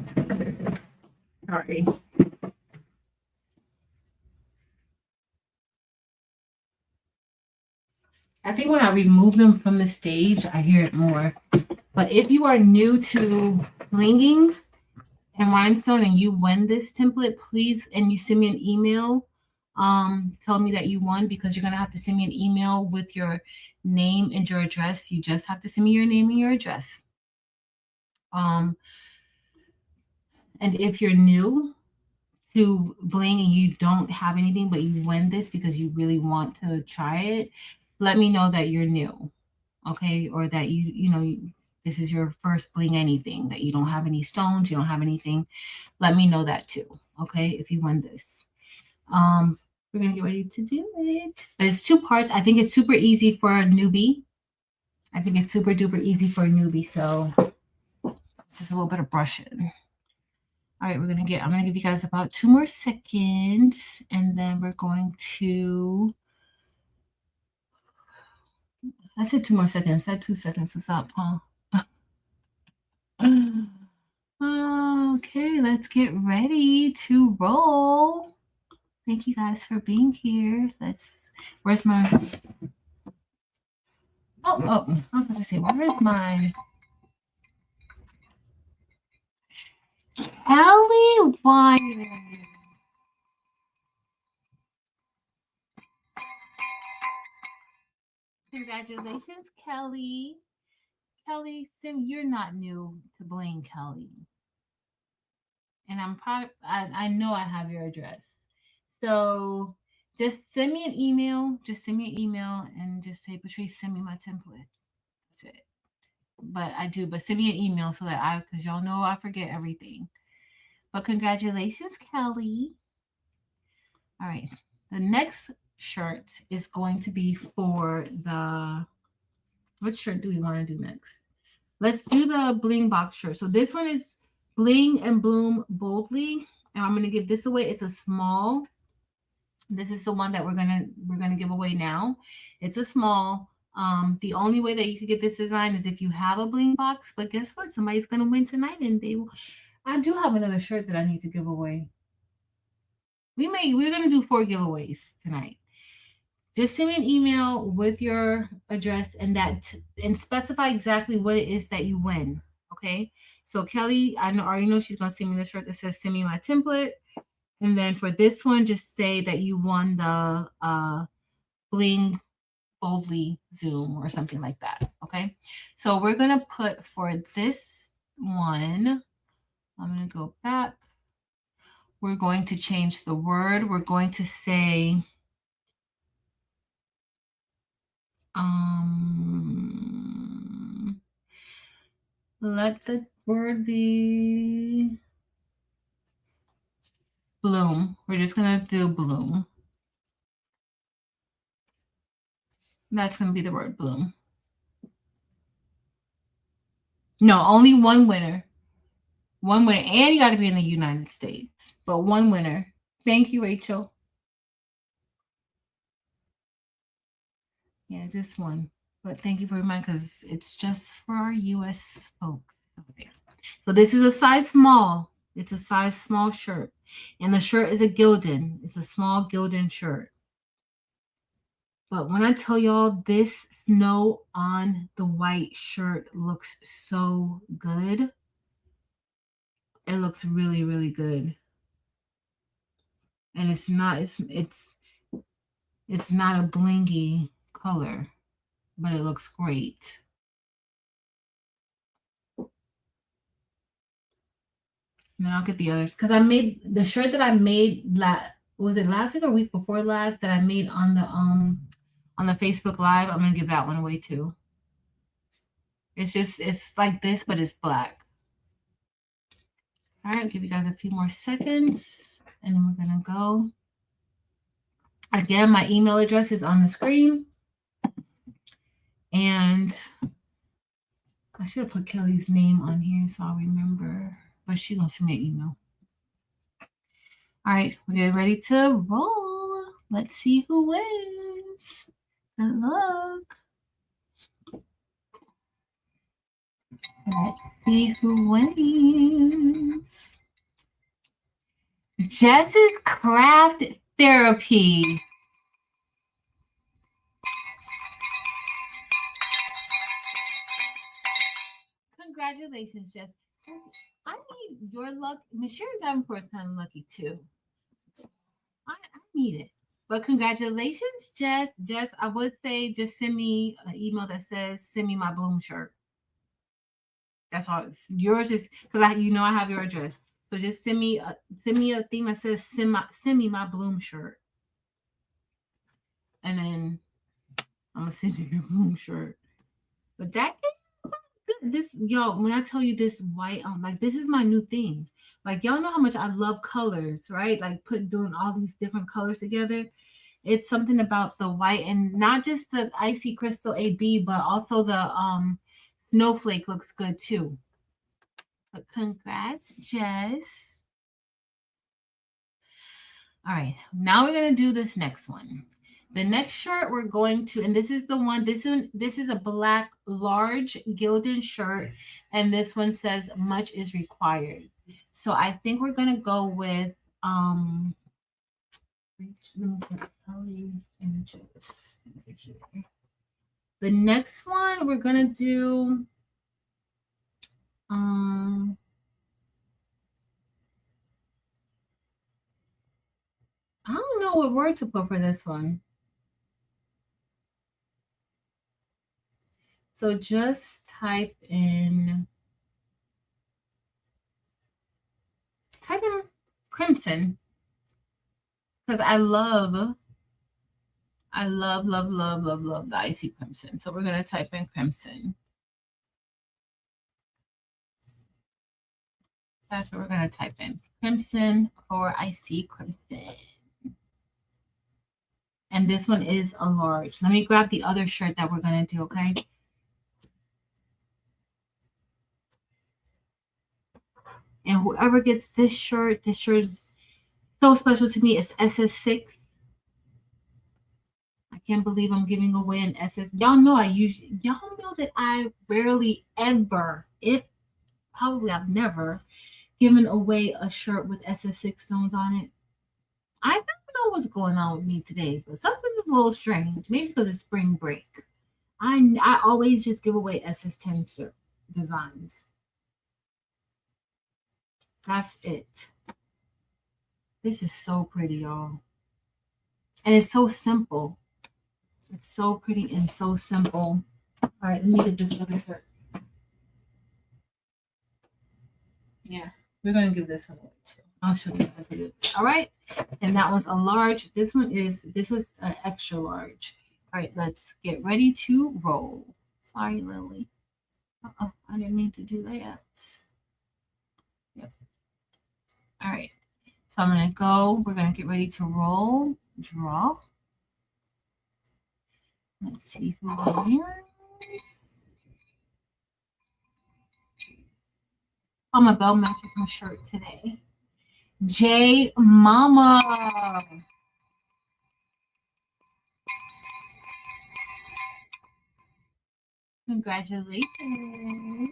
Sorry. I think when I remove them from the stage, I hear it more. But if you are new to Blinging and Rhinestone and you win this template, please, and you send me an email, tell me that you won, because you're going to have to send me an email with your name and your address. You just have to send me your name and your address. And if you're new to Bling and you don't have anything, but you win this because you really want to try it, let me know that you're new, okay? Or that this is your first Bling anything, that you don't have any stones, you don't have anything. Let me know that too, okay? If you win this. We're gonna get ready to do it. But it's 2 parts. I think it's super easy for a newbie. I think it's super duper easy for a newbie. So it's just a little bit of brushing. All right, I'm gonna give you guys about 2 more seconds, and then we're going to. I said 2 more seconds. I said 2 seconds. What's up, huh? Okay, let's get ready to roll. Thank you guys for being here. Where's my. I was about to say, where's my. Kelly Wire. Congratulations, Kelly. Kelly, Sim, you're not new to Bling, Kelly. And I'm proud. I know I have your address. So just send me an email. Just send me an email and just say, Patrice, send me my template. That's it. But send me an email so that because y'all know I forget everything. But congratulations, Kelly. All right. The next shirt is going to be for what shirt do we want to do next? Let's do the Bling box shirt. So this one is Bling and Bloom Boldly. And I'm going to give this away. It's a small. This is the one that we're gonna give away now. It's a small. The only way that you could get this design is if you have a Bling box. But guess what? Somebody's gonna win tonight, and I do have another shirt that I need to give away. We're gonna do 4 giveaways tonight. Just send me an email with your address and specify exactly what it is that you win. Okay. So Kelly, already know she's gonna send me the shirt that says "Send me my template." And then for this one, just say that you won the Bling Boldly Zoom or something like that. Okay. So we're going to put for this one, I'm going to go back. We're going to change the word. We're going to say, let the word be bloom. We're just going to do bloom. That's going to be the word bloom. No, only one winner. One winner. And you got to be in the United States. But one winner. Thank you, Rachel. Yeah, just one. But thank you very much, because it's just for our U.S. folks. Okay. So this is a size small. It's a size small shirt. And the shirt is a Gildan. It's a small Gildan shirt. But when I tell y'all, this snow on the white shirt looks so good. It looks really, really good. And it's not a blingy color, but it looks great. And then I'll get the others, because I made the shirt that I made was it last week or week before last that I made on the Facebook Live. I'm gonna give that one away too. It's like this, but it's black. All right, give you guys a few more seconds, and then we're gonna go. Again, my email address is on the screen, and I should have put Kelly's name on here so I'll remember. But she's gonna send me an email. All right, we're getting ready to roll. Let's see who wins. Good luck. Let's see who wins. Jess's Craft Therapy. Congratulations, Jess. I need your luck. Michelle Davenport is kind of lucky too. I need it. But congratulations, Jess. Jess, I would say just send me an email that says send me my Bloom shirt. That's all. Yours is because I have your address. So just send me a thing that says send me my Bloom shirt. And then I'm gonna send you your Bloom shirt. But that this y'all, when I tell you this white, like this is my new thing. Like y'all know how much I love colors, right? Like doing all these different colors together. It's something about the white and not just the icy crystal AB, but also the snowflake looks good too. But congrats, Jess. All right, now we're gonna do this next one. The next shirt we're going to, and this is the one, this is a black large gilded shirt, and this one says much is required. So I think we're gonna go with images. The next one we're gonna do I don't know what word to put for this one. So just type in crimson, because I love the icy crimson. So we're going to type in crimson. That's what we're going to type in, crimson or icy crimson. And this one is a large. Let me grab the other shirt that we're going to do, okay? And whoever gets this shirt is so special to me. It's SS6. I can't believe I'm giving away an SS. Y'all know that I rarely ever, I've never given away a shirt with SS6 stones on it. I don't know what's going on with me today, but something is a little strange. Maybe because it's spring break. I always just give away SS10 designs. That's it. This is so pretty, y'all. And it's so simple. It's so pretty and so simple. All right, let me get this other shirt. Yeah, we're going to give this one away too. I'll show you guys what it is. All right. And that one's a large. This was an extra large. All right, let's get ready to roll. Sorry, Lily. Uh-oh, I didn't mean to do that. Yep. All right. So I'm going to go. We're going to get ready to roll. Draw. Let's see who wins. Oh, my belt matches my shirt today. J Mama. Congratulations.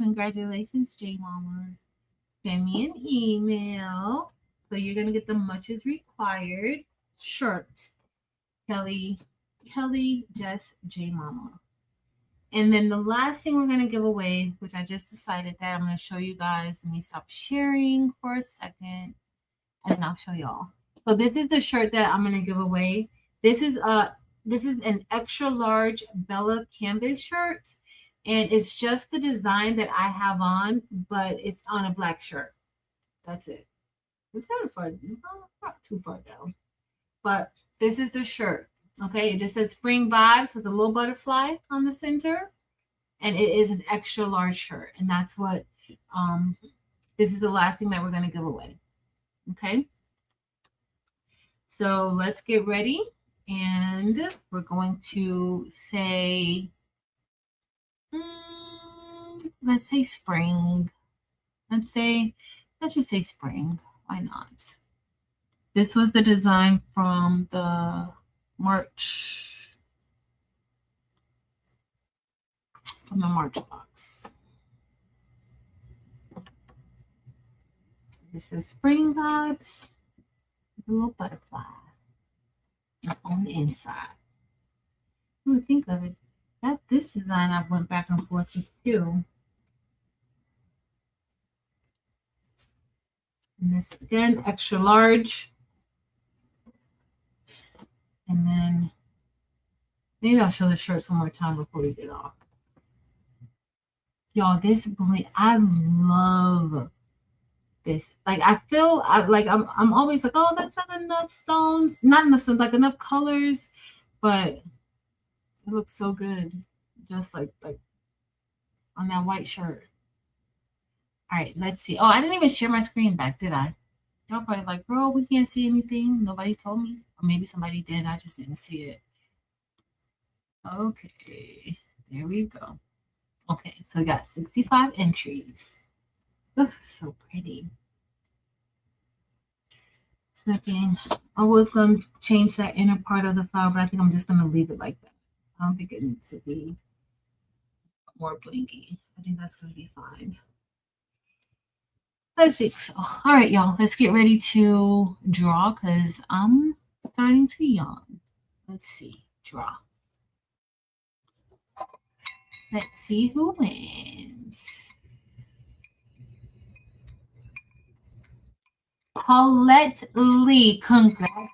Congratulations, J Mama. Send me an email. So you're going to get the much is required shirt. Kelly, Jess, J Mama. And then the last thing we're going to give away, which I just decided that I'm going to show you guys. Let me stop sharing for a second, and then I'll show y'all. So this is the shirt that I'm going to give away. This is an extra large Bella canvas shirt, and it's just the design that I have on, but it's on a black shirt. That's it. It's kind of far, not too far down, but this is the shirt. Okay, it just says Spring Vibes with a little butterfly on the center, and it is an extra large shirt, and that's what this is the last thing that we're going to give away. Okay, so let's get ready, and we're going to say, let's say spring. Let's just say spring. Why not? This was the design from the March box. This is Spring Vibes. A little butterfly on the inside. Ooh, think of it. This design I went back and forth with too. And this again, extra large. And then maybe I'll show the shirts one more time before we get off. Y'all, this bling, I love this. Like I feel I'm always like, oh, that's not enough stones. Not enough stones, like enough colors, but it looks so good. Just like on that white shirt. All right, let's see. Oh, I didn't even share my screen back, did I? Y'all probably like, girl, we can't see anything. Nobody told me. Or maybe somebody did. I just didn't see it. Okay, there we go. Okay, so we got 65 entries. Ugh, so pretty. Second, I was going to change that inner part of the file, but I think I'm just going to leave it like that. I don't think it needs to be more blingy. I think that's going to be fine. I think so. All right, y'all, let's get ready to draw because I'm starting to yawn. Let's see, draw. Let's see who wins. Paulette Lee, congratulations.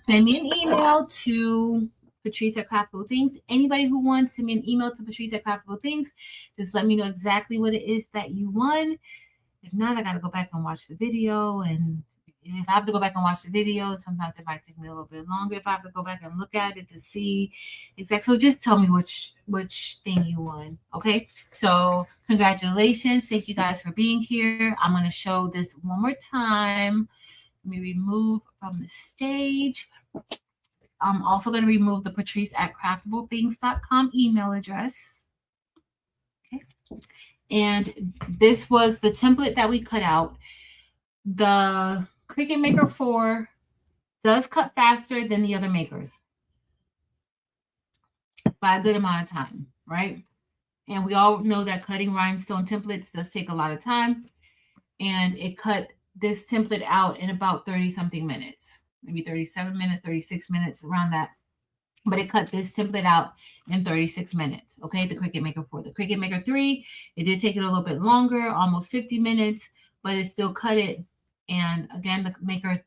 Send me an email to Patrice at Craftable Things. Anybody who wants, send me an email to Patrice at Craftable Things. Just let me know exactly what it is that you won. If not, I got to go back and watch the video. And if I have to go back and watch the video, sometimes it might take me a little bit longer if I have to go back and look at it to see exactly. So just tell me which thing you won. Okay. So congratulations. Thank you guys for being here. I'm going to show this one more time. Let me remove from the stage. I'm also going to remove the Patrice at craftable.things.com email address. Okay. And this was the template that we cut out. The Cricut Maker 4 does cut faster than the other makers by a good amount of time, right? And we all know that cutting rhinestone templates does take a lot of time. And it cut this template out in about 30-something minutes, maybe 37 minutes, 36 minutes, around that. But it cut this template out in 36 minutes, okay? The Cricut Maker 4. The Cricut Maker 3, it did take it a little bit longer, almost 50 minutes, but it still cut it. And again, the Maker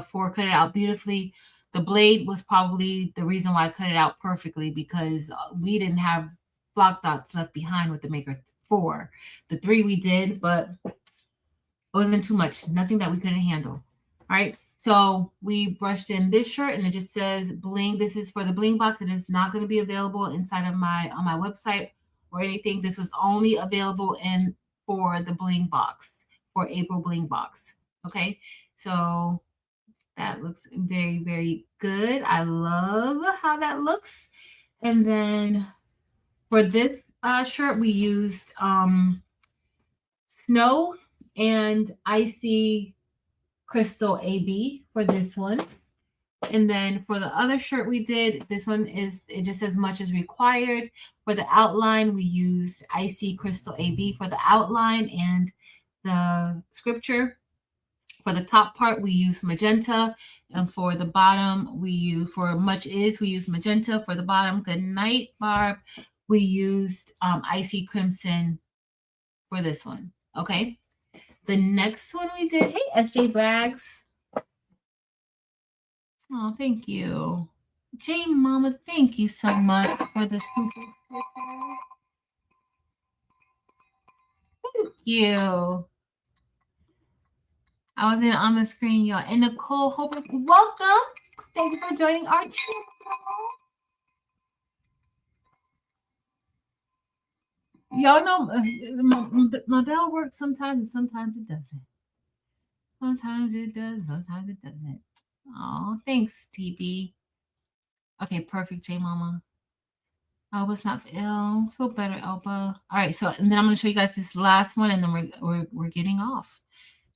4 cut it out beautifully. The blade was probably the reason why I cut it out perfectly, because we didn't have block dots left behind with the Maker 4. The 3 we did, but it wasn't too much, nothing that we couldn't handle. All right. So we brushed in this shirt and it just says bling. This is for the bling box. It is not going to be available inside of on my website or anything. This was only available for the bling box, for April bling box. Okay. So that looks very, very good. I love how that looks. And then for this shirt, we used snow and icy crystal AB for this one. And then for the other shirt we did, this one it just says much is required. For the outline, we used icy crystal AB for the outline and the scripture. For the top part, we use magenta. And for the bottom, we use magenta. For the bottom, good night, Barb. We used icy crimson for this one. Okay. The next one we did, hey, SJ Braggs. Oh, thank you. J Mama, thank you so much for the super sticker. Thank you. I was on the screen, y'all. And Nicole, welcome. Thank you for joining our channel. Y'all know my bell works sometimes and sometimes it doesn't. Sometimes it does, sometimes it doesn't. Oh, thanks, TB. Okay, perfect, J Mama. Elba's not ill. Feel better, Elba. All right, so and then I'm going to show you guys this last one, and then we're getting off.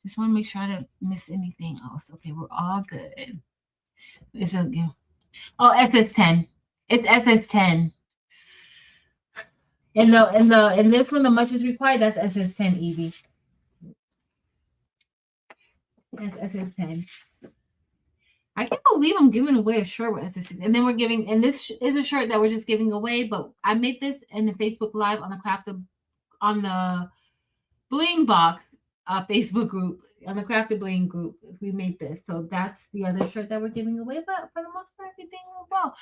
Just want to make sure I didn't miss anything else. Okay, we're all good. It's SS10. It's SS10. And this one, the much is required. That's SS10, Evie. That's SS10. I can't believe I'm giving away a shirt with SS10. And then we're giving, and this is a shirt that we're just giving away. But I made this in the Facebook Live on the Bling Box Facebook group, on the Crafted Bling group. We made this. So that's the other shirt that we're giving away. But for the most part, everything went well.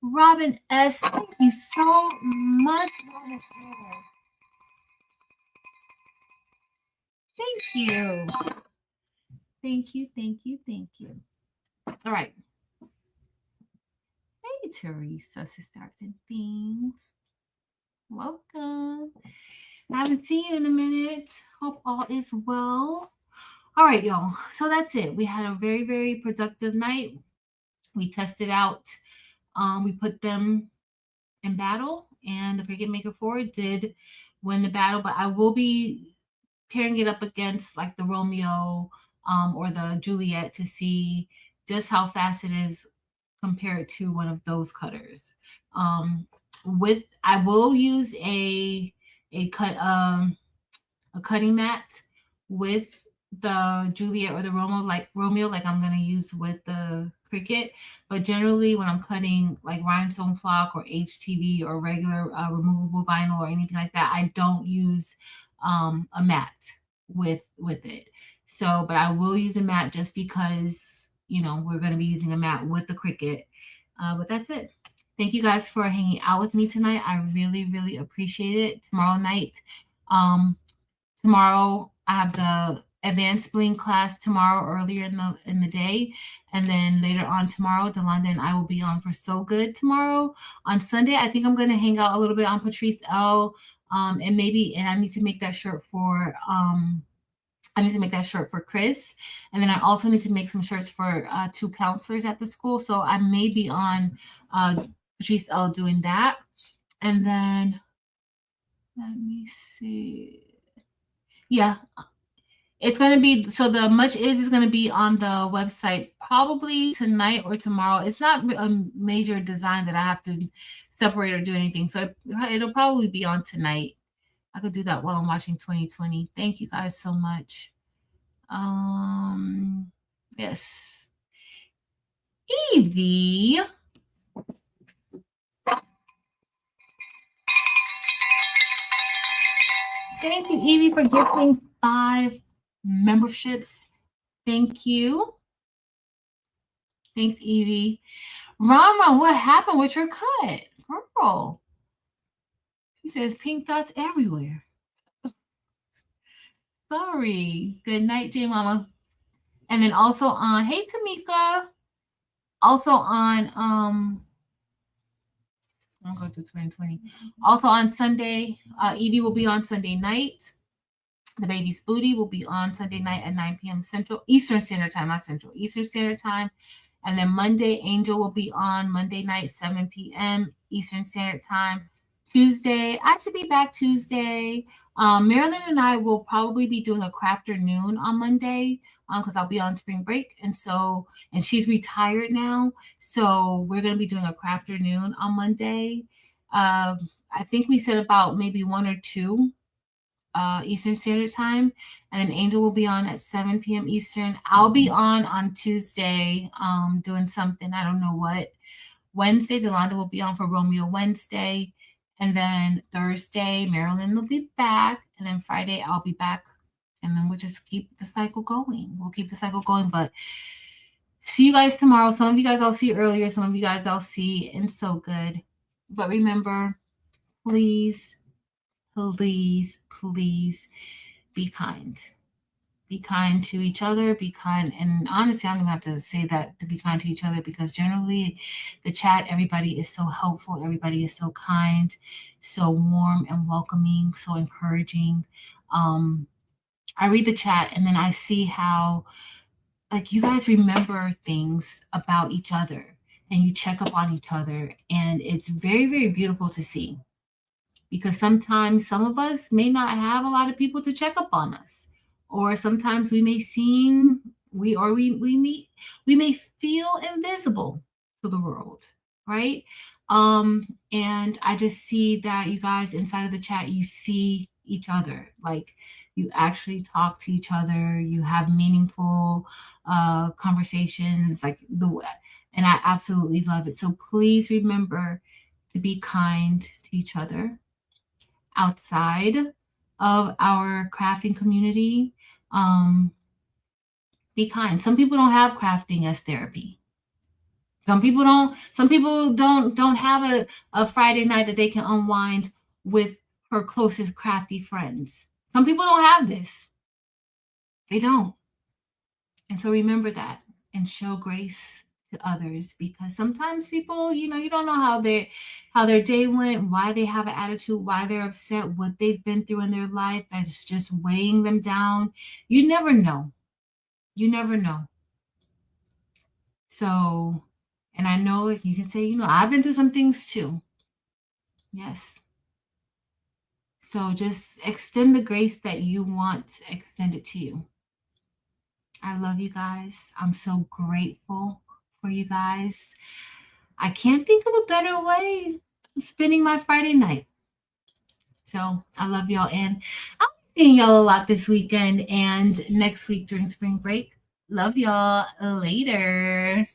Robin S., thank you so much. Thank you. Thank you, thank you, thank you. All right. Hey, Teresa, Sisters and Things. Welcome. I haven't seen you in a minute. Hope all is well. All right, y'all. So that's it. We had a very, very productive night. We tested out. We put them in battle, and the Cricut Maker 4 did win the battle, but I will be pairing it up against like the Romeo or the Juliet to see just how fast it is compared to one of those cutters. I will use a cutting mat with the Juliet or the Romeo, like I'm gonna use with the Cricut. But generally, when I'm cutting like rhinestone flock or HTV or regular removable vinyl or anything like that, I don't use a mat with it. So, but I will use a mat just because we're gonna be using a mat with the Cricut. But that's it. Thank you guys for hanging out with me tonight. I really, really appreciate it. Tomorrow I have the advanced bling class tomorrow earlier in the day, and then later on tomorrow, Delonda and I will be on for So Good tomorrow. On Sunday, I think I'm going to hang out a little bit on Patrice L. And I need to make that shirt for Chris, and then I also need to make some shirts for 2 counselors at the school. So I may be on Patrice L doing that, and then let me see. Yeah, it's going to be, so the much is going to be on the website probably tonight or tomorrow. It's not a major design that I have to separate or do anything. So it'll probably be on tonight. I could do that while I'm watching 2020. Thank you guys so much. Yes. Evie. Thank you, Evie, for gifting 5 memberships. Thank you. Thanks, Evie. Ron, what happened with your cut? Girl. She says pink dots everywhere. Sorry. Good night, J Mama. And then also on, hey Tamika. Also on I'll go to 2020. Also on Sunday, Evie will be on Sunday night. The Baby's Booty will be on Sunday night at 9 p.m. Eastern Standard Time, not Central, Eastern Standard Time. And then Monday, Angel will be on Monday night, 7 p.m. Eastern Standard Time. Tuesday, I should be back Tuesday. Marilyn and I will probably be doing a crafternoon on Monday because I'll be on spring break. And she's retired now. So we're going to be doing a crafternoon on Monday. I think we said about maybe 1 or 2 Eastern Standard Time, and then Angel will be on at 7 p.m. Eastern. I'll be on Tuesday doing something, I don't know what. Wednesday, Delonda will be on for Romeo Wednesday, and then Thursday, Marilyn will be back, and then Friday, I'll be back, and then we'll just keep the cycle going. But see you guys tomorrow. Some of you guys I'll see earlier, some of you guys I'll see in So Good. But remember, please be kind. Be kind to each other. Be kind. And honestly, I don't even have to say that, to be kind to each other, because generally the chat, everybody is so helpful. Everybody is so kind, so warm and welcoming, so encouraging. I read the chat and then I see how you guys remember things about each other and you check up on each other. And it's very, very beautiful to see. Because sometimes some of us may not have a lot of people to check up on us, or sometimes we may may feel invisible to the world, right? And I just see that you guys inside of the chat, you see each other. Like you actually talk to each other, you have meaningful conversations, and I absolutely love it. So please remember to be kind to each other outside of our crafting community. Um, be kind. Some people don't have crafting as therapy. Some people don't have a Friday night that they can unwind with her closest crafty friends. Some people don't have this. They don't. And so remember that and show grace to others, because sometimes people, you don't know how their day went, why they have an attitude, why they're upset, what they've been through in their life that's just weighing them down. You never know. You never know. So, and I know you can say, I've been through some things too. Yes. So just extend the grace that you want extended to you. I love you guys. I'm so grateful for you guys. I can't think of a better way of spending my Friday night. So I love y'all. And I'll be seeing y'all a lot this weekend and next week during spring break. Love y'all. Later.